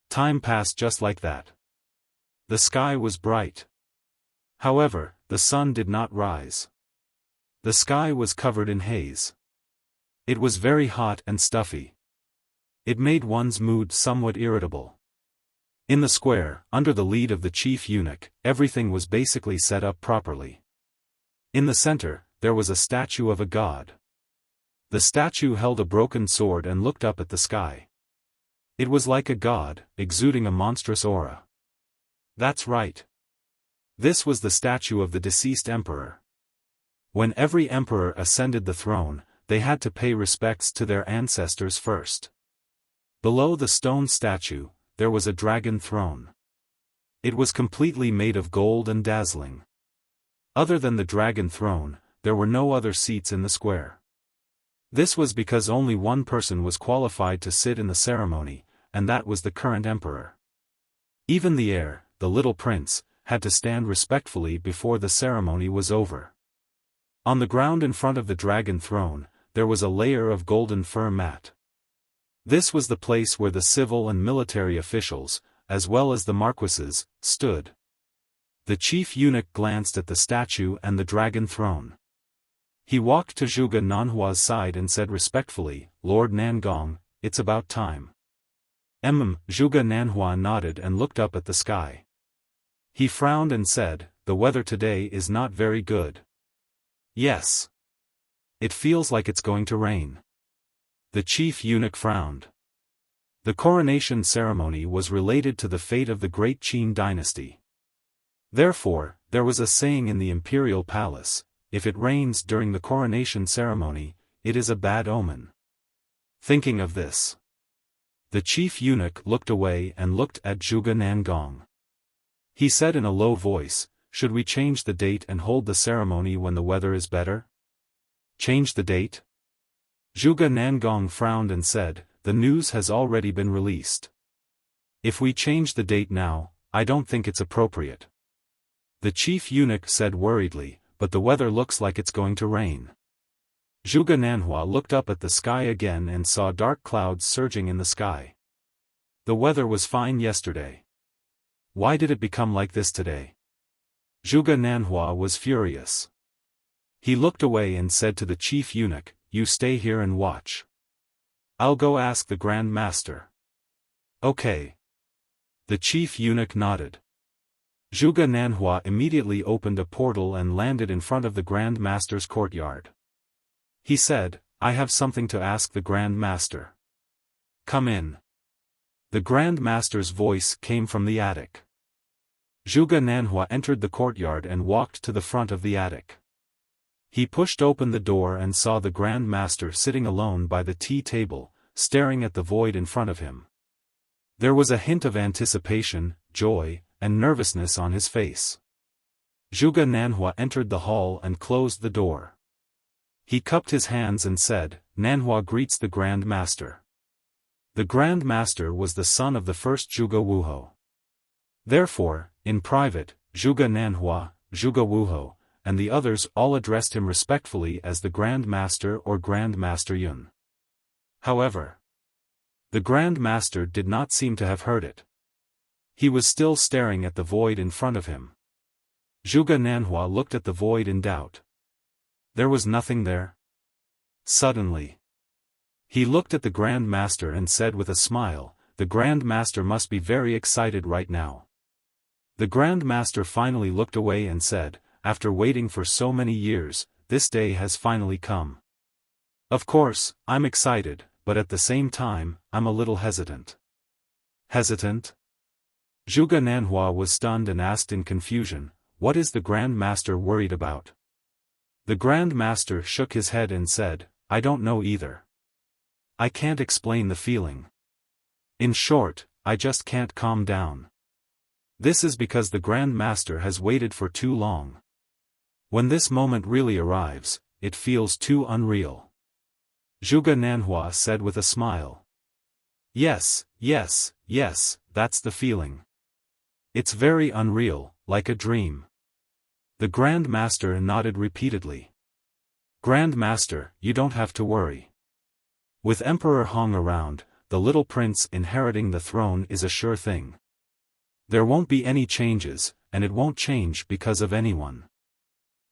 Time passed just like that. The sky was bright. However, the sun did not rise. The sky was covered in haze. It was very hot and stuffy. It made one's mood somewhat irritable. In the square, under the lead of the chief eunuch, everything was basically set up properly. In the center, there was a statue of a god. The statue held a broken sword and looked up at the sky. It was like a god, exuding a monstrous aura. That's right. This was the statue of the deceased emperor. When every emperor ascended the throne, they had to pay respects to their ancestors first. Below the stone statue, there was a dragon throne. It was completely made of gold and dazzling. Other than the dragon throne, there were no other seats in the square. This was because only one person was qualified to sit in the ceremony, and that was the current emperor. Even the heir, the little prince, had to stand respectfully before the ceremony was over. On the ground in front of the dragon throne, there was a layer of golden fur mat. This was the place where the civil and military officials, as well as the marquises, stood. The chief eunuch glanced at the statue and the dragon throne. He walked to Zhuge Nanhua's side and said respectfully, "Lord Nangong, it's about time." Zhuge Nanhua nodded and looked up at the sky. He frowned and said, "The weather today is not very good." "Yes. It feels like it's going to rain." The chief eunuch frowned. The coronation ceremony was related to the fate of the great Qin dynasty. Therefore, there was a saying in the imperial palace, if it rains during the coronation ceremony, it is a bad omen. Thinking of this, the chief eunuch looked away and looked at Zhuge Nangong. He said in a low voice, "Should we change the date and hold the ceremony when the weather is better?" "Change the date?" Zhuge Nangong frowned and said, "The news has already been released. If we change the date now, I don't think it's appropriate." The chief eunuch said worriedly, "But the weather looks like it's going to rain." Zhuge Nanhua looked up at the sky again and saw dark clouds surging in the sky. The weather was fine yesterday. Why did it become like this today? Zhuge Nanhua was furious. He looked away and said to the chief eunuch, "You stay here and watch. I'll go ask the Grand Master." Okay. The chief eunuch nodded. Zhuge Nanhua immediately opened a portal and landed in front of the Grand Master's courtyard. He said, "I have something to ask the Grand Master." "Come in." The Grand Master's voice came from the attic. Zhuge Nanhua entered the courtyard and walked to the front of the attic. He pushed open the door and saw the Grand Master sitting alone by the tea table, staring at the void in front of him. There was a hint of anticipation, joy, and nervousness on his face. Zhuge Nanhua entered the hall and closed the door. He cupped his hands and said, "Nanhua greets the Grand Master." The Grand Master was the son of the first Zhuge Wuho. Therefore, in private, Zhuge Nanhua, Zhuge Wuho, and the others all addressed him respectfully as the Grand Master or Grand Master Yun. However, the Grand Master did not seem to have heard it. He was still staring at the void in front of him. Zhuge Nanhua looked at the void in doubt. There was nothing there. Suddenly, he looked at the Grand Master and said with a smile, "The Grand Master must be very excited right now." The Grand Master finally looked away and said, "After waiting for so many years, this day has finally come. Of course, I'm excited, but at the same time, I'm a little hesitant." Hesitant? Zhuge Nanhua was stunned and asked in confusion, "What is the Grand Master worried about?" The Grand Master shook his head and said, "I don't know either. I can't explain the feeling. In short, I just can't calm down. This is because the Grand Master has waited for too long. When this moment really arrives, it feels too unreal." Zhuge Nanhua said with a smile. Yes, that's the feeling. It's very unreal, like a dream." The Grand Master nodded repeatedly. "Grand Master, you don't have to worry. With Emperor Hong around, the little prince inheriting the throne is a sure thing. There won't be any changes, and it won't change because of anyone."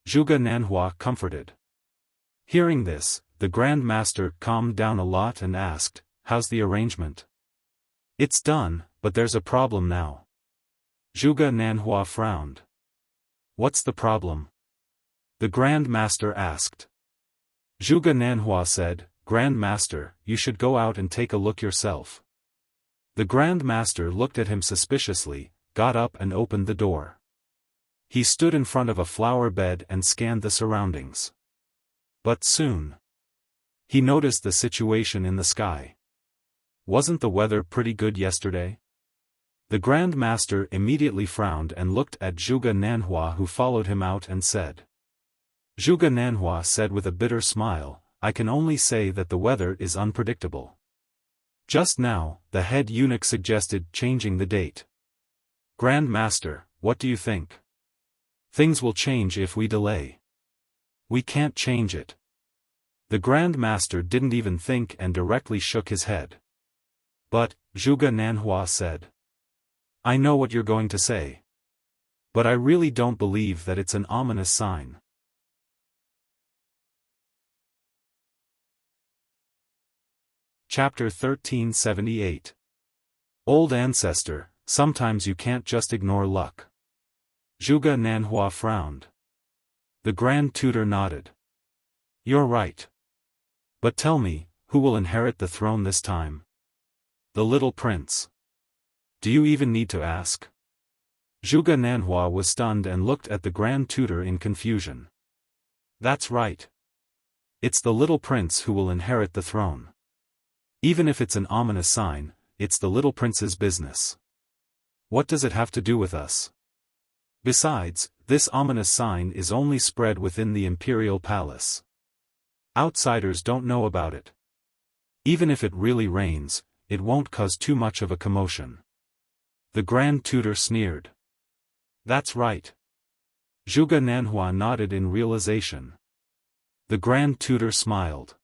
Zhuge Nanhua comforted. Hearing this, the Grand Master calmed down a lot and asked, "How's the arrangement?" "It's done, but there's a problem now." Zhuge Nanhua frowned. "What's the problem?" the Grand Master asked. Zhuge Nanhua said, "Grand Master, you should go out and take a look yourself." The Grand Master looked at him suspiciously, got up and opened the door. He stood in front of a flower bed and scanned the surroundings. But soon, he noticed the situation in the sky. Wasn't the weather pretty good yesterday? The Grand Master immediately frowned and looked at Zhuge Nanhua, who followed him out, and said. Zhuge Nanhua said with a bitter smile, "I can only say that the weather is unpredictable. Just now, the head eunuch suggested changing the date. Grand Master, what do you think? Things will change if we delay. We can't change it." The Grand Master didn't even think and directly shook his head. "But," Zhuge Nanhua said, "I know what you're going to say. But I really don't believe that it's an ominous sign." Chapter 1378. Old Ancestor, sometimes you can't just ignore luck. Zhuge Nanhua frowned. The Grand Tutor nodded. "You're right. But tell me, who will inherit the throne this time?" "The little prince." "Do you even need to ask?" Zhuge Nanhua was stunned and looked at the Grand Tutor in confusion. "That's right. It's the little prince who will inherit the throne. Even if it's an ominous sign, it's the little prince's business. What does it have to do with us? Besides, this ominous sign is only spread within the imperial palace. Outsiders don't know about it. Even if it really rains, it won't cause too much of a commotion." The Grand Tutor sneered. "That's right." Zhuge Nanhua nodded in realization. The Grand Tutor smiled.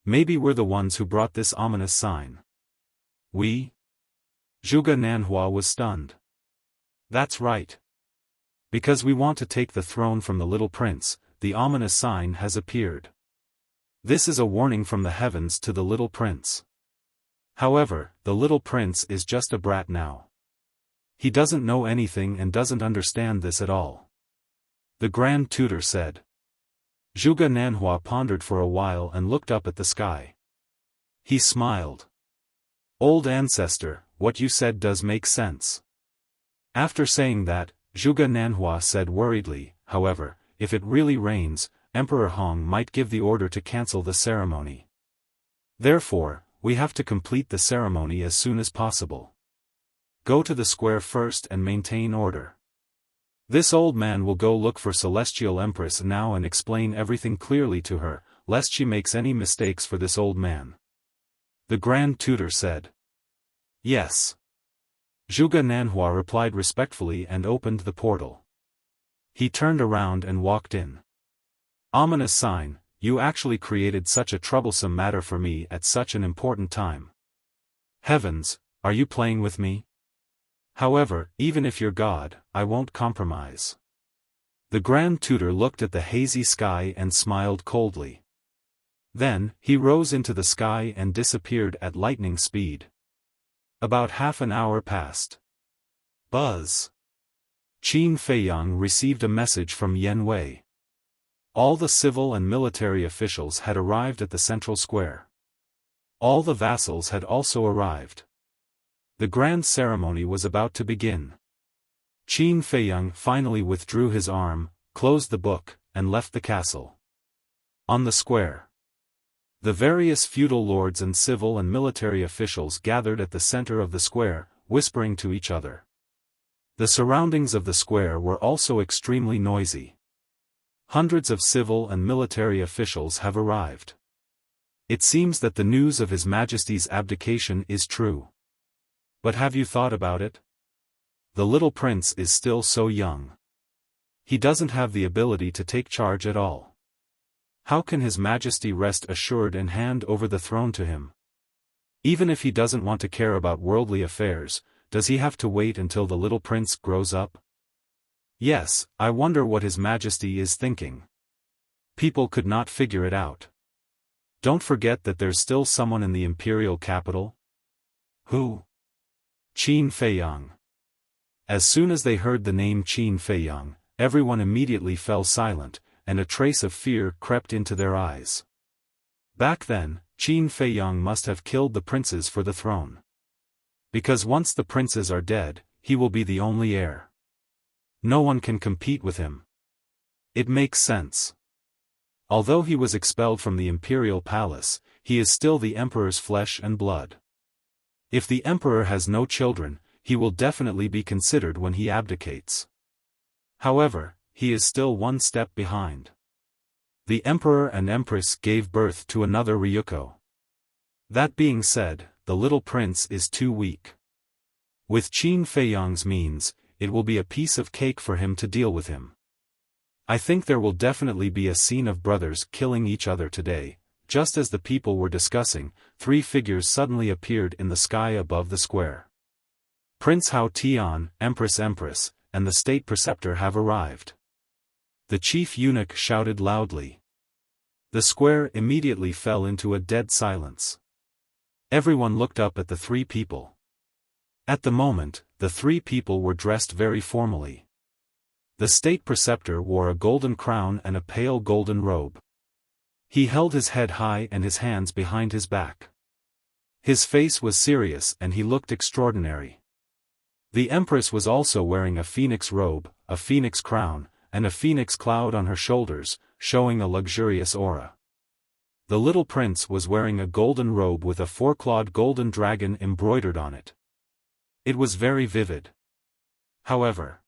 Maybe we're the ones who brought this ominous sign. We? Zhuge Nanhua was stunned. That's right. Because we want to take the throne from the little prince, the ominous sign has appeared. This is a warning from the heavens to the little prince. However, the little prince is just a brat now. He doesn't know anything and doesn't understand this at all. The Grand Tutor said. Zhuge Nanhua pondered for a while and looked up at the sky. He smiled. Old ancestor, what you said does make sense. After saying that, Zhuge Nanhua said worriedly, however, if it really rains, Emperor Hong might give the order to cancel the ceremony. Therefore, we have to complete the ceremony as soon as possible. Go to the square first and maintain order. This old man will go look for Celestial Empress now and explain everything clearly to her, lest she makes any mistakes for this old man. The Grand Tutor said. Yes. Zhuge Nanhua replied respectfully and opened the portal. He turned around and walked in. Ominous sign, you actually created such a troublesome matter for me at such an important time. Heavens, are you playing with me? However, even if you're God, I won't compromise. The Grand Tutor looked at the hazy sky and smiled coldly. Then, he rose into the sky and disappeared at lightning speed. About half an hour passed. Buzz. Qin Feiyang received a message from Yen Wei. All the civil and military officials had arrived at the central square. All the vassals had also arrived. The grand ceremony was about to begin. Qin Feiyang finally withdrew his arm, closed the book, and left the castle. On the square. The various feudal lords and civil and military officials gathered at the center of the square, whispering to each other. The surroundings of the square were also extremely noisy. Hundreds of civil and military officials have arrived. It seems that the news of His Majesty's abdication is true. But have you thought about it? The little prince is still so young. He doesn't have the ability to take charge at all. How can His Majesty rest assured and hand over the throne to him? Even if he doesn't want to care about worldly affairs, does he have to wait until the little prince grows up? Yes, I wonder what His Majesty is thinking. People could not figure it out. Don't forget that there's still someone in the imperial capital. Who? Qin Feiyang. As soon as they heard the name Qin Feiyang, everyone immediately fell silent, and a trace of fear crept into their eyes. Back then, Qin Feiyang must have killed the princes for the throne. Because once the princes are dead, he will be the only heir. No one can compete with him. It makes sense. Although he was expelled from the imperial palace, he is still the emperor's flesh and blood. If the emperor has no children, he will definitely be considered when he abdicates. However, he is still one step behind. The emperor and empress gave birth to another Ryuko. That being said, the little prince is too weak. With Qin Feiyang's means, it will be a piece of cake for him to deal with him. I think there will definitely be a scene of brothers killing each other today. Just as the people were discussing, three figures suddenly appeared in the sky above the square. Prince Hao Tian, Empress, and the state preceptor have arrived. The chief eunuch shouted loudly. The square immediately fell into a dead silence. Everyone looked up at the three people. At the moment, the three people were dressed very formally. The state preceptor wore a golden crown and a pale golden robe. He held his head high and his hands behind his back. His face was serious and he looked extraordinary. The empress was also wearing a phoenix robe, a phoenix crown, and a phoenix cloud on her shoulders, showing a luxurious aura. The little prince was wearing a golden robe with a four-clawed golden dragon embroidered on it. It was very vivid. However,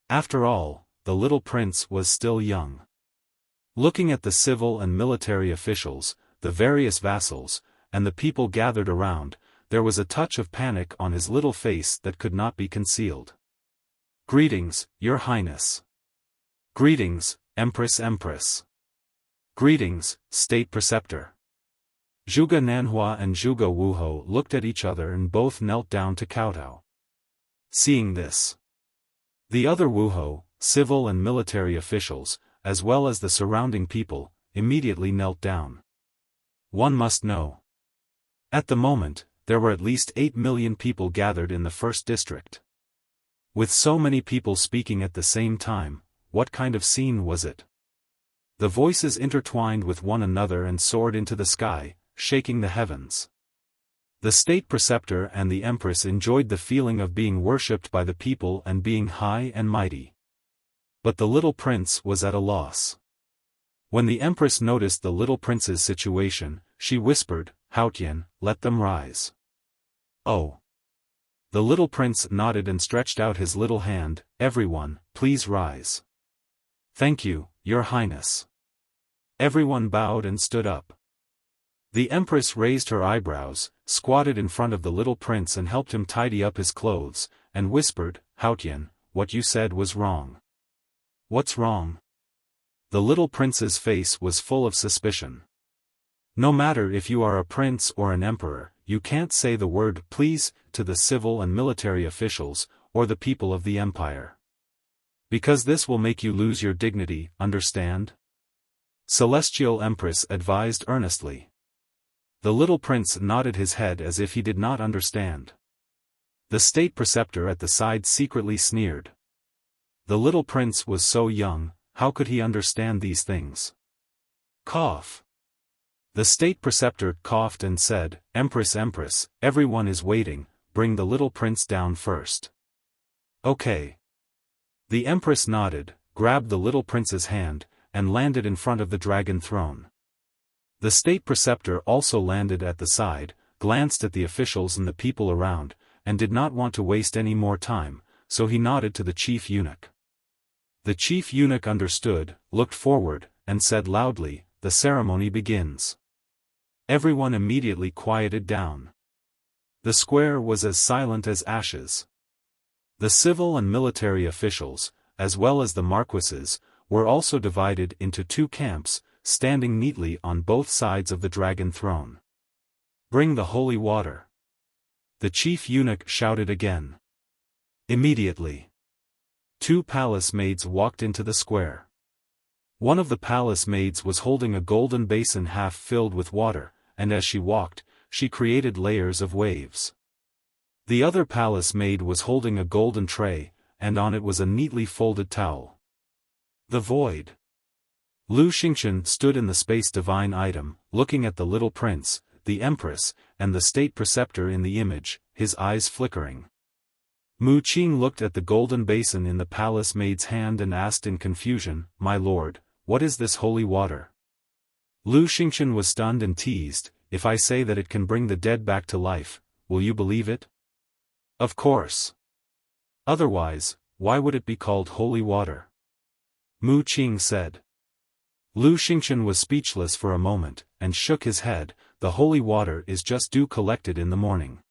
after all, the little prince was still young. Looking at the civil and military officials, the various vassals, and the people gathered around, there was a touch of panic on his little face that could not be concealed. Greetings, Your Highness. Greetings, Empress. Greetings, State Preceptor. Zhuge Nanhua and Zhuge Wuho looked at each other and both knelt down to kowtow. Seeing this, the other Wuho, civil and military officials, as well as the surrounding people, immediately knelt down. One must know. At the moment, there were at least 8 million people gathered in the first district. With so many people speaking at the same time, what kind of scene was it? The voices intertwined with one another and soared into the sky, shaking the heavens. The state preceptor and the empress enjoyed the feeling of being worshipped by the people and being high and mighty. But the little prince was at a loss. When the empress noticed the little prince's situation, she whispered, "Haotian, let them rise." Oh! The little prince nodded and stretched out his little hand. "Everyone, please rise." "Thank you, Your Highness." Everyone bowed and stood up. The empress raised her eyebrows, squatted in front of the little prince and helped him tidy up his clothes, and whispered, "Haotian, what you said was wrong." "What's wrong?" The little prince's face was full of suspicion. "No matter if you are a prince or an emperor, you can't say the word please to the civil and military officials, or the people of the empire. Because this will make you lose your dignity, understand?" Celestial Empress advised earnestly. The little prince nodded his head as if he did not understand. The state preceptor at the side secretly sneered. The little prince was so young, how could he understand these things? Cough. The state preceptor coughed and said, Empress, everyone is waiting, bring the little prince down first." "Okay." The empress nodded, grabbed the little prince's hand, and landed in front of the dragon throne. The state preceptor also landed at the side, glanced at the officials and the people around, and did not want to waste any more time, so he nodded to the chief eunuch. The chief eunuch understood, looked forward, and said loudly, "The ceremony begins." Everyone immediately quieted down. The square was as silent as ashes. The civil and military officials, as well as the marquises, were also divided into 2 camps, standing neatly on both sides of the dragon throne. "Bring the holy water." The chief eunuch shouted again. Immediately, 2 palace maids walked into the square. One of the palace maids was holding a golden basin half filled with water, and as she walked, she created layers of waves. The other palace maid was holding a golden tray, and on it was a neatly folded towel. The void. Lu Xingchen stood in the space divine item, looking at the little prince, the empress, and the state preceptor in the image, his eyes flickering. Mu Qing looked at the golden basin in the palace maid's hand and asked in confusion, "My lord, what is this holy water?" Lu Xingchen was stunned and teased, "If I say that it can bring the dead back to life, will you believe it?" "Of course. Otherwise, why would it be called holy water?" Mu Qing said. Lu Xingchen was speechless for a moment, and shook his head. "The holy water is just dew collected in the morning."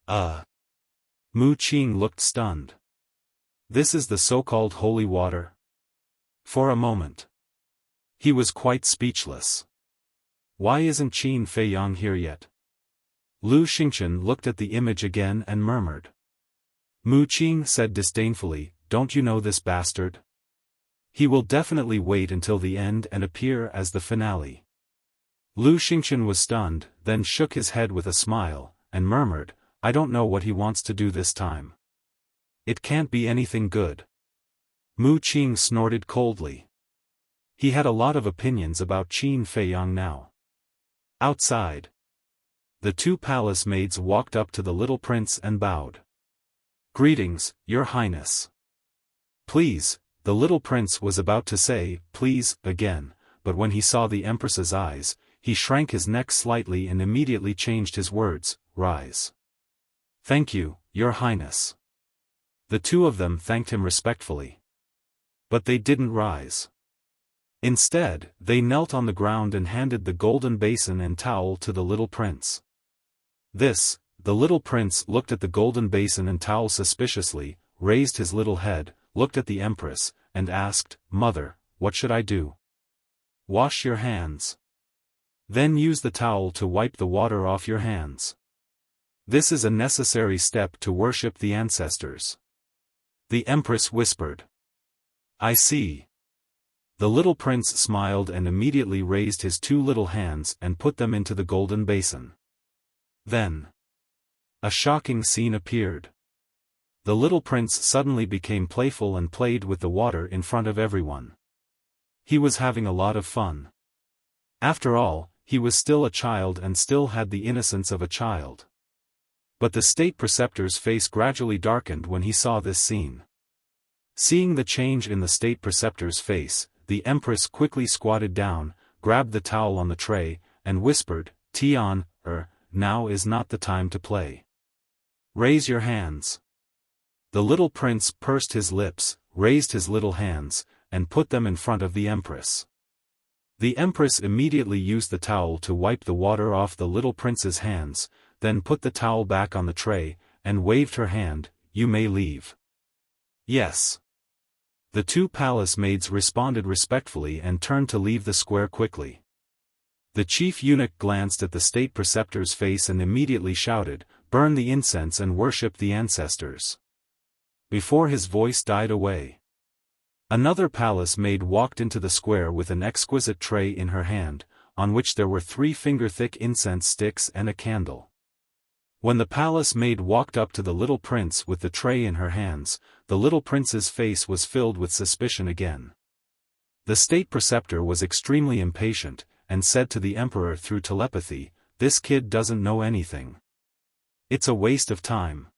Mu Qing looked stunned. "This is the so-called holy water?" For a moment, he was quite speechless. "Why isn't Qin Feiyang here yet?" Lu Xingchen looked at the image again and murmured. Mu Qing said disdainfully, "Don't you know this bastard? He will definitely wait until the end and appear as the finale." Lu Xingchen was stunned, then shook his head with a smile, and murmured, "I don't know what he wants to do this time. It can't be anything good." Mu Qing snorted coldly. He had a lot of opinions about Qin Feiyang now. Outside, the 2 palace maids walked up to the little prince and bowed. "Greetings, Your Highness." "Please," the little prince was about to say, "please," again, but when he saw the empress's eyes, he shrank his neck slightly and immediately changed his words, "Rise." "Thank you, Your Highness." The 2 of them thanked him respectfully. But they didn't rise. Instead, they knelt on the ground and handed the golden basin and towel to the little prince. The little prince looked at the golden basin and towel suspiciously, raised his little head, looked at the empress, and asked, "Mother, what should I do?" Wash your hands. Then use the towel to wipe the water off your hands. This is a necessary step to worship the ancestors. The Empress whispered. I see. The little prince smiled and immediately raised his 2 little hands and put them into the golden basin. Then, a shocking scene appeared. The little prince suddenly became playful and played with the water in front of everyone. He was having a lot of fun. After all, he was still a child and still had the innocence of a child. But the state preceptor's face gradually darkened when he saw this scene. Seeing the change in the state preceptor's face, the empress quickly squatted down, grabbed the towel on the tray, and whispered, Tian, now is not the time to play. Raise your hands. The little prince pursed his lips, raised his little hands, and put them in front of the empress. The empress immediately used the towel to wipe the water off the little prince's hands, then put the towel back on the tray, and waved her hand, You may leave. Yes. The 2 palace maids responded respectfully and turned to leave the square quickly. The chief eunuch glanced at the state preceptor's face and immediately shouted, Burn the incense and worship the ancestors. Before his voice died away, another palace maid walked into the square with an exquisite tray in her hand, on which there were 3 finger-thick incense sticks and a candle. When the palace maid walked up to the little prince with the tray in her hands, the little prince's face was filled with suspicion again. The state preceptor was extremely impatient, and said to the emperor through telepathy, This kid doesn't know anything. It's a waste of time.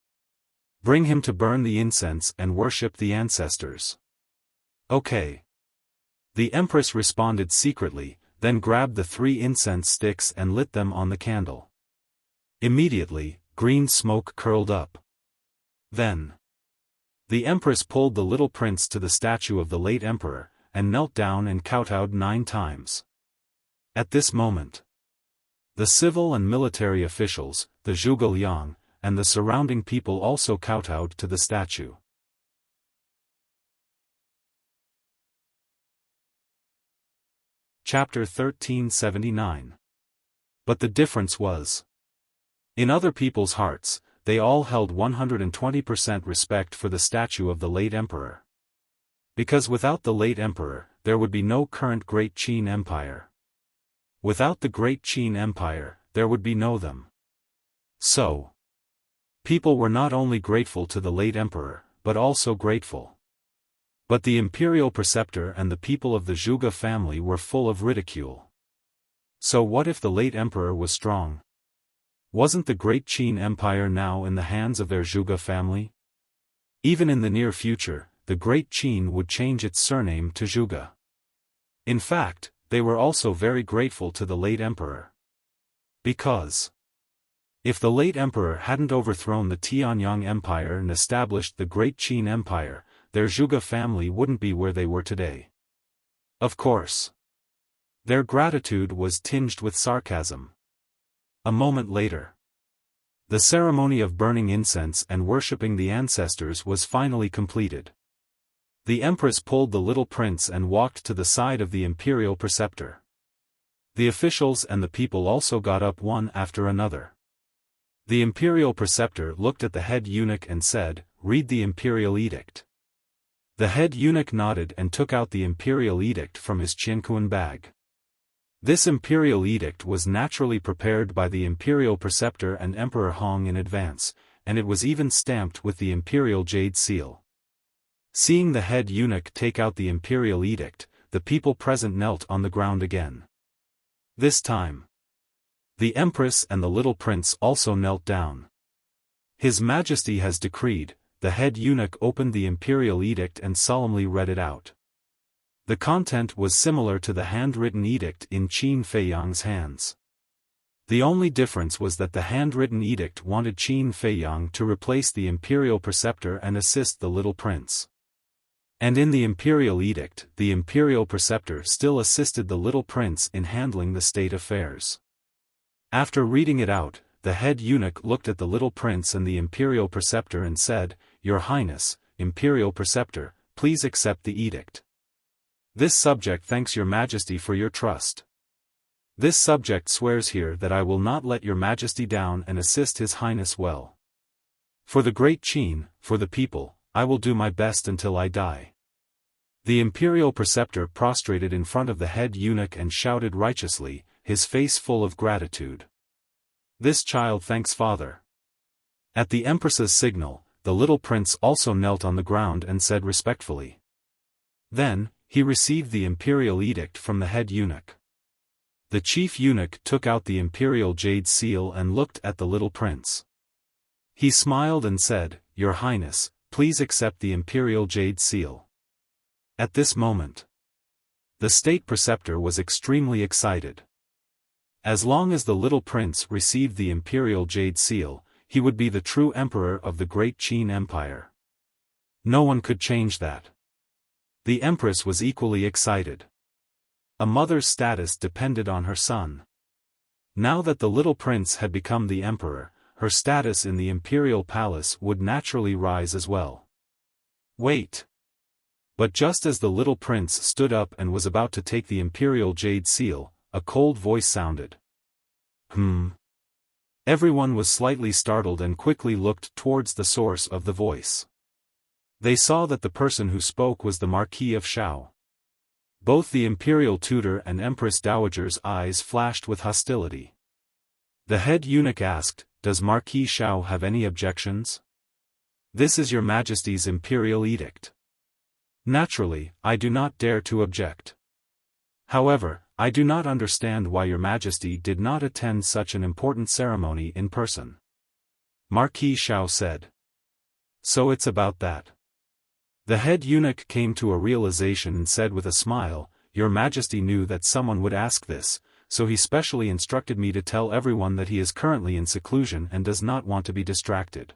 Bring him to burn the incense and worship the ancestors. Okay. The empress responded secretly, then grabbed the 3 incense sticks and lit them on the candle. Immediately, green smoke curled up. Then, the empress pulled the little prince to the statue of the late emperor, and knelt down and kowtowed 9 times. At this moment, the civil and military officials, the zhuge liang, and the surrounding people also kowtowed to the statue. Chapter 1379. But the difference was, in other people's hearts, they all held 120% respect for the statue of the late emperor. Because without the late emperor, there would be no current Great Qin Empire. Without the Great Qin Empire, there would be no them. So, people were not only grateful to the late emperor, but also grateful. But the imperial preceptor and the people of the Zhuge family were full of ridicule. So what if the late emperor was strong? Wasn't the Great Qin Empire now in the hands of their Zhuge family? Even in the near future, the Great Qin would change its surname to Zhuge. In fact, they were also very grateful to the late emperor. Because, if the late emperor hadn't overthrown the Tianyang Empire and established the Great Qin Empire, their Zhuge family wouldn't be where they were today. Of course, their gratitude was tinged with sarcasm. A moment later, the ceremony of burning incense and worshipping the ancestors was finally completed. The empress pulled the little prince and walked to the side of the imperial preceptor. The officials and the people also got up one after another. The imperial preceptor looked at the head eunuch and said, Read the imperial edict. The head eunuch nodded and took out the imperial edict from his qianquan bag. This imperial edict was naturally prepared by the imperial preceptor and Emperor Hong in advance, and it was even stamped with the imperial jade seal. Seeing the head eunuch take out the imperial edict, the people present knelt on the ground again. This time, the empress and the little prince also knelt down. His Majesty has decreed, the head eunuch opened the imperial edict and solemnly read it out. The content was similar to the handwritten edict in Qin Feiyang's hands. The only difference was that the handwritten edict wanted Qin Feiyang to replace the imperial preceptor and assist the little prince. And in the imperial edict, the imperial preceptor still assisted the little prince in handling the state affairs. After reading it out, the head eunuch looked at the little prince and the imperial preceptor and said, Your Highness, imperial preceptor, please accept the edict. This subject thanks your majesty for your trust. This subject swears here that I will not let your majesty down and assist his highness well. For the great Qin, for the people, I will do my best until I die. The imperial preceptor prostrated in front of the head eunuch and shouted righteously, his face full of gratitude. This child thanks father. At the empress's signal, the little prince also knelt on the ground and said respectfully. Then, he received the imperial edict from the head eunuch. The chief eunuch took out the imperial jade seal and looked at the little prince. He smiled and said, Your Highness, please accept the imperial jade seal. At this moment, the state preceptor was extremely excited. As long as the little prince received the imperial jade seal, he would be the true emperor of the great Qin Empire. No one could change that. The empress was equally excited. A mother's status depended on her son. Now that the little prince had become the emperor, her status in the imperial palace would naturally rise as well. Wait. But just as the little prince stood up and was about to take the imperial jade seal, a cold voice sounded. Everyone was slightly startled and quickly looked towards the source of the voice. They saw that the person who spoke was the Marquis of Xiao. Both the imperial tutor and Empress Dowager's eyes flashed with hostility. The head eunuch asked, Does Marquis Xiao have any objections? This is your majesty's imperial edict. Naturally, I do not dare to object. However, I do not understand why your majesty did not attend such an important ceremony in person. Marquis Xiao said. So it's about that. The head eunuch came to a realization and said with a smile, Your Majesty knew that someone would ask this, so he specially instructed me to tell everyone that he is currently in seclusion and does not want to be distracted.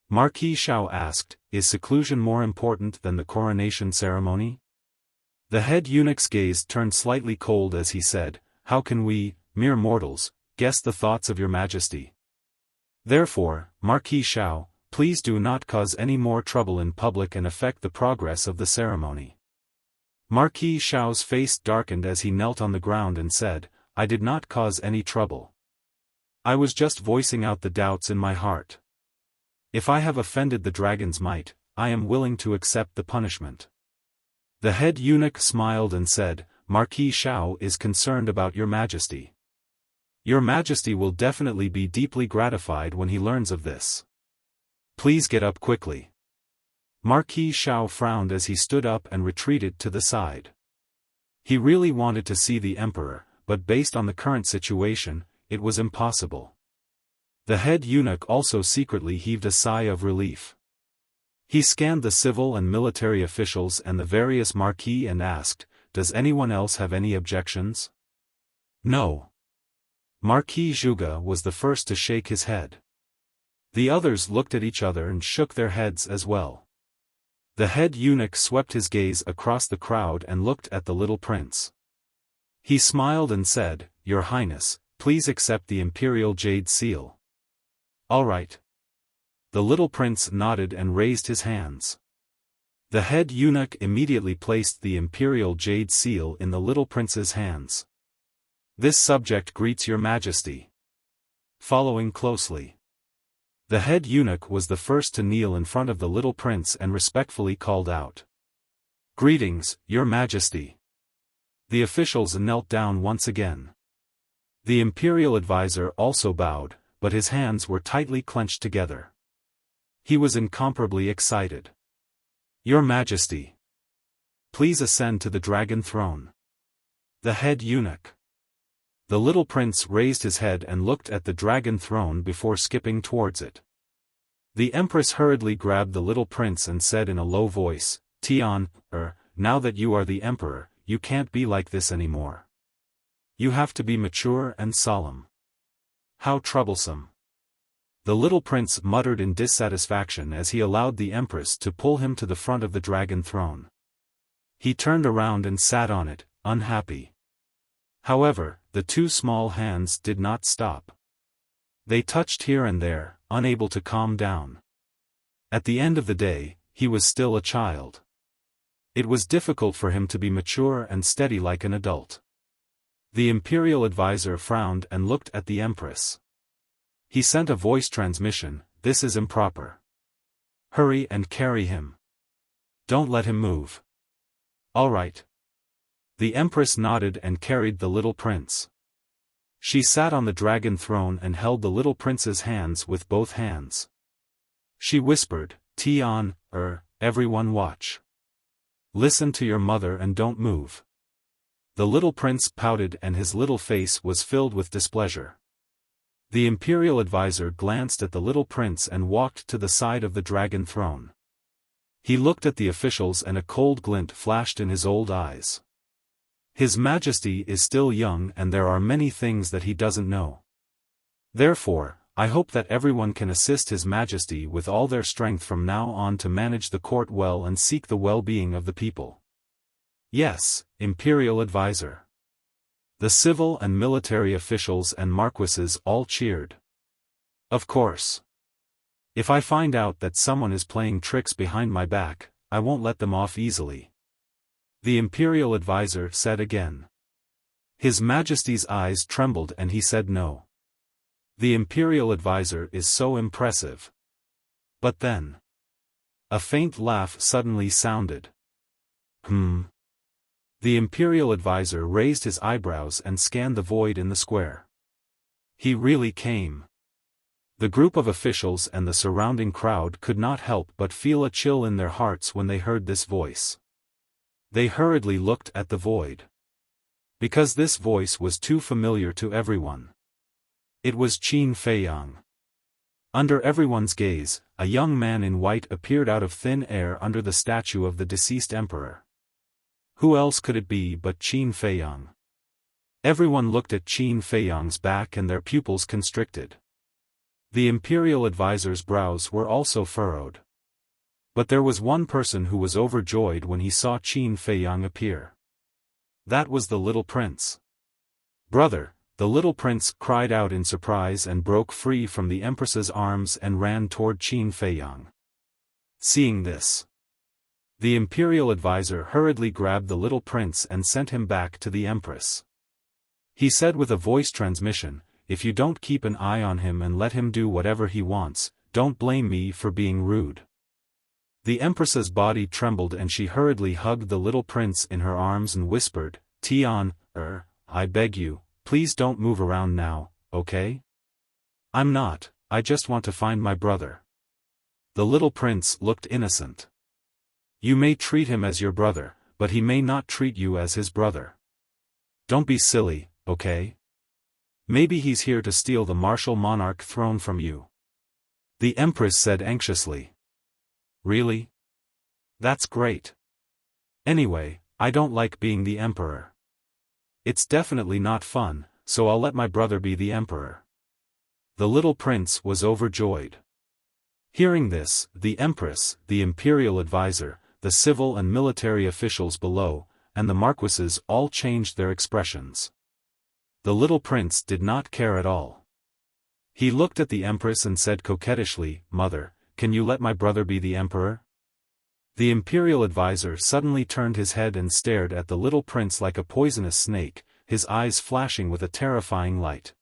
Marquis Xiao asked, Is seclusion more important than the coronation ceremony? The head eunuch's gaze turned slightly cold as he said, How can we, mere mortals, guess the thoughts of your majesty? Therefore, Marquis Xiao, please do not cause any more trouble in public and affect the progress of the ceremony. Marquis Xiao's face darkened as he knelt on the ground and said, I did not cause any trouble. I was just voicing out the doubts in my heart. If I have offended the dragon's might, I am willing to accept the punishment. The head eunuch smiled and said, Marquis Xiao is concerned about your majesty. Your majesty will definitely be deeply gratified when he learns of this. Please get up quickly. Marquis Xiao frowned as he stood up and retreated to the side. He really wanted to see the emperor, but based on the current situation, it was impossible. The head eunuch also secretly heaved a sigh of relief. He scanned the civil and military officials and the various marquis and asked, Does anyone else have any objections? No. Marquis Zhuge was the first to shake his head. The others looked at each other and shook their heads as well. The head eunuch swept his gaze across the crowd and looked at the little prince. He smiled and said, Your Highness, please accept the imperial jade seal. All right. The little prince nodded and raised his hands. The head eunuch immediately placed the imperial jade seal in the little prince's hands. This subject greets your majesty. Following closely. The head eunuch was the first to kneel in front of the little prince and respectfully called out. Greetings, your majesty. The officials knelt down once again. The imperial advisor also bowed, but his hands were tightly clenched together. He was incomparably excited. Your Majesty. Please ascend to the dragon throne. The head eunuch. The little prince raised his head and looked at the dragon throne before skipping towards it. The empress hurriedly grabbed the little prince and said in a low voice, Tian, now that you are the emperor, you can't be like this anymore. You have to be mature and solemn. How troublesome. The little prince muttered in dissatisfaction as he allowed the empress to pull him to the front of the dragon throne. He turned around and sat on it, unhappy. However, the two small hands did not stop. They touched here and there, unable to calm down. At the end of the day, he was still a child. It was difficult for him to be mature and steady like an adult. The imperial advisor frowned and looked at the empress. He sent a voice transmission, "This is improper. Hurry and carry him. Don't let him move." "All right." The empress nodded and carried the little prince. She sat on the dragon throne and held the little prince's hands with both hands. She whispered, "Tian, everyone watch. Listen to your mother and don't move." The little prince pouted and his little face was filled with displeasure. The imperial advisor glanced at the little prince and walked to the side of the dragon throne. He looked at the officials and a cold glint flashed in his old eyes. His Majesty is still young and there are many things that he doesn't know. Therefore, I hope that everyone can assist His Majesty with all their strength from now on to manage the court well and seek the well-being of the people. Yes, Imperial Advisor. The civil and military officials and marquises all cheered. Of course. If I find out that someone is playing tricks behind my back, I won't let them off easily. The Imperial Advisor said again. His Majesty's eyes trembled and he said no. The Imperial Advisor is so impressive. But then. A faint laugh suddenly sounded. The Imperial Advisor raised his eyebrows and scanned the void in the square. He really came. The group of officials and the surrounding crowd could not help but feel a chill in their hearts when they heard this voice. They hurriedly looked at the void. Because this voice was too familiar to everyone. It was Qin Feiyang. Under everyone's gaze, a young man in white appeared out of thin air under the statue of the deceased emperor. Who else could it be but Qin Feiyang? Everyone looked at Qin Feiyang's back and their pupils constricted. The imperial advisor's brows were also furrowed. But there was one person who was overjoyed when he saw Qin Feiyang appear. That was the little prince. "Brother!" The little prince cried out in surprise and broke free from the empress's arms and ran toward Qin Feiyang. Seeing this, the imperial advisor hurriedly grabbed the little prince and sent him back to the empress. He said with a voice transmission, "If you don't keep an eye on him and let him do whatever he wants, don't blame me for being rude." The empress's body trembled and she hurriedly hugged the little prince in her arms and whispered, "Tian, I beg you, please don't move around now, okay? I'm not, I just want to find my brother." The little prince looked innocent. "You may treat him as your brother, but he may not treat you as his brother. Don't be silly, okay? Maybe he's here to steal the martial monarch throne from you." The empress said anxiously. "Really? That's great. Anyway, I don't like being the emperor. It's definitely not fun, so I'll let my brother be the emperor." The little prince was overjoyed. Hearing this, the empress, the imperial advisor, the civil and military officials below, and the marquises all changed their expressions. The little prince did not care at all. He looked at the empress and said coquettishly, "Mother, can you let my brother be the emperor?" The imperial advisor suddenly turned his head and stared at the little prince like a poisonous snake, his eyes flashing with a terrifying light.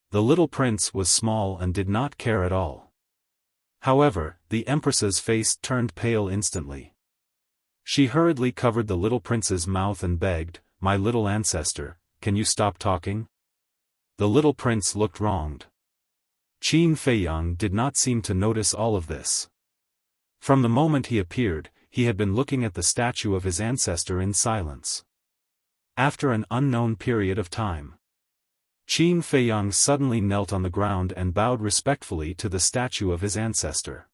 The little prince was small and did not care at all. However, the empress's face turned pale instantly. She hurriedly covered the little prince's mouth and begged, "My little ancestor, can you stop talking?" The little prince looked wronged. Qin Feiyang did not seem to notice all of this. From the moment he appeared, he had been looking at the statue of his ancestor in silence. After an unknown period of time, Qin Feiyang suddenly knelt on the ground and bowed respectfully to the statue of his ancestor.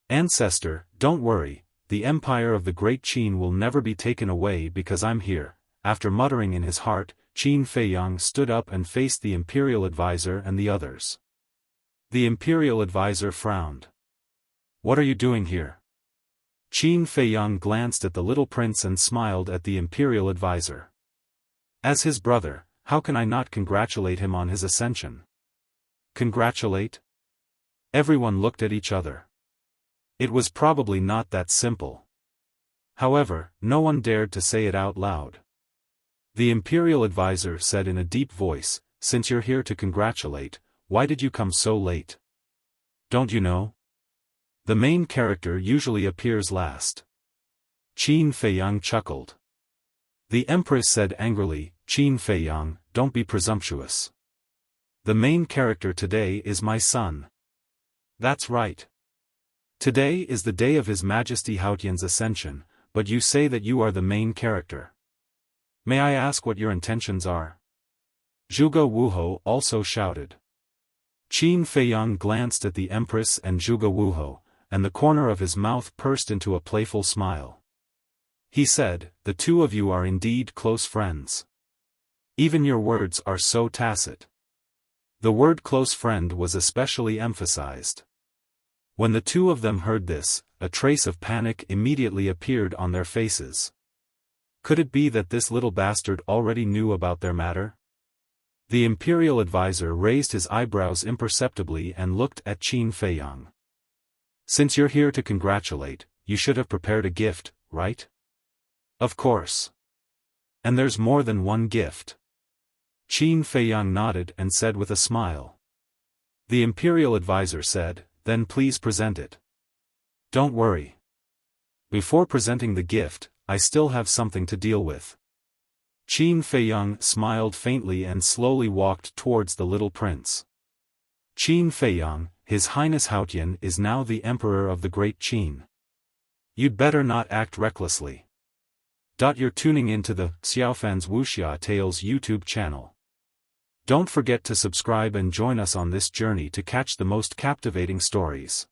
"Ancestor, don't worry, the empire of the great Qin will never be taken away because I'm here." After muttering in his heart, Qin Feiyang stood up and faced the imperial advisor and the others. The imperial advisor frowned. "What are you doing here?" Qin Feiyang glanced at the little prince and smiled at the imperial advisor. "As his brother, how can I not congratulate him on his ascension?" "Congratulate?" Everyone looked at each other. It was probably not that simple. However, no one dared to say it out loud. The imperial advisor said in a deep voice, "Since you're here to congratulate, why did you come so late? Don't you know? The main character usually appears last." Qin Feiyang chuckled. The empress said angrily, "Qin Feiyang, don't be presumptuous. The main character today is my son." "That's right. Today is the day of His Majesty Haotian's ascension, but you say that you are the main character. May I ask what your intentions are?" Zhuge Wuho also shouted. Qin Feiyang glanced at the empress and Zhuge Wuho, and the corner of his mouth pursed into a playful smile. He said, "The two of you are indeed close friends. Even your words are so tacit." The word close friend was especially emphasized. When the two of them heard this, a trace of panic immediately appeared on their faces. Could it be that this little bastard already knew about their matter? The imperial advisor raised his eyebrows imperceptibly and looked at Qin Feiyang. "Since you're here to congratulate, you should have prepared a gift, right?" "Of course. And there's more than one gift." Qin Feiyang nodded and said with a smile. The imperial advisor said, "Then please present it." "Don't worry. Before presenting the gift, I still have something to deal with." Qin Feiyang smiled faintly and slowly walked towards the little prince. "Qin Feiyang, His Highness Haotian is now the Emperor of the Great Qin. You'd better not act recklessly." You're tuning into the Xiaofan's Wuxia Tales YouTube channel. Don't forget to subscribe and join us on this journey to catch the most captivating stories.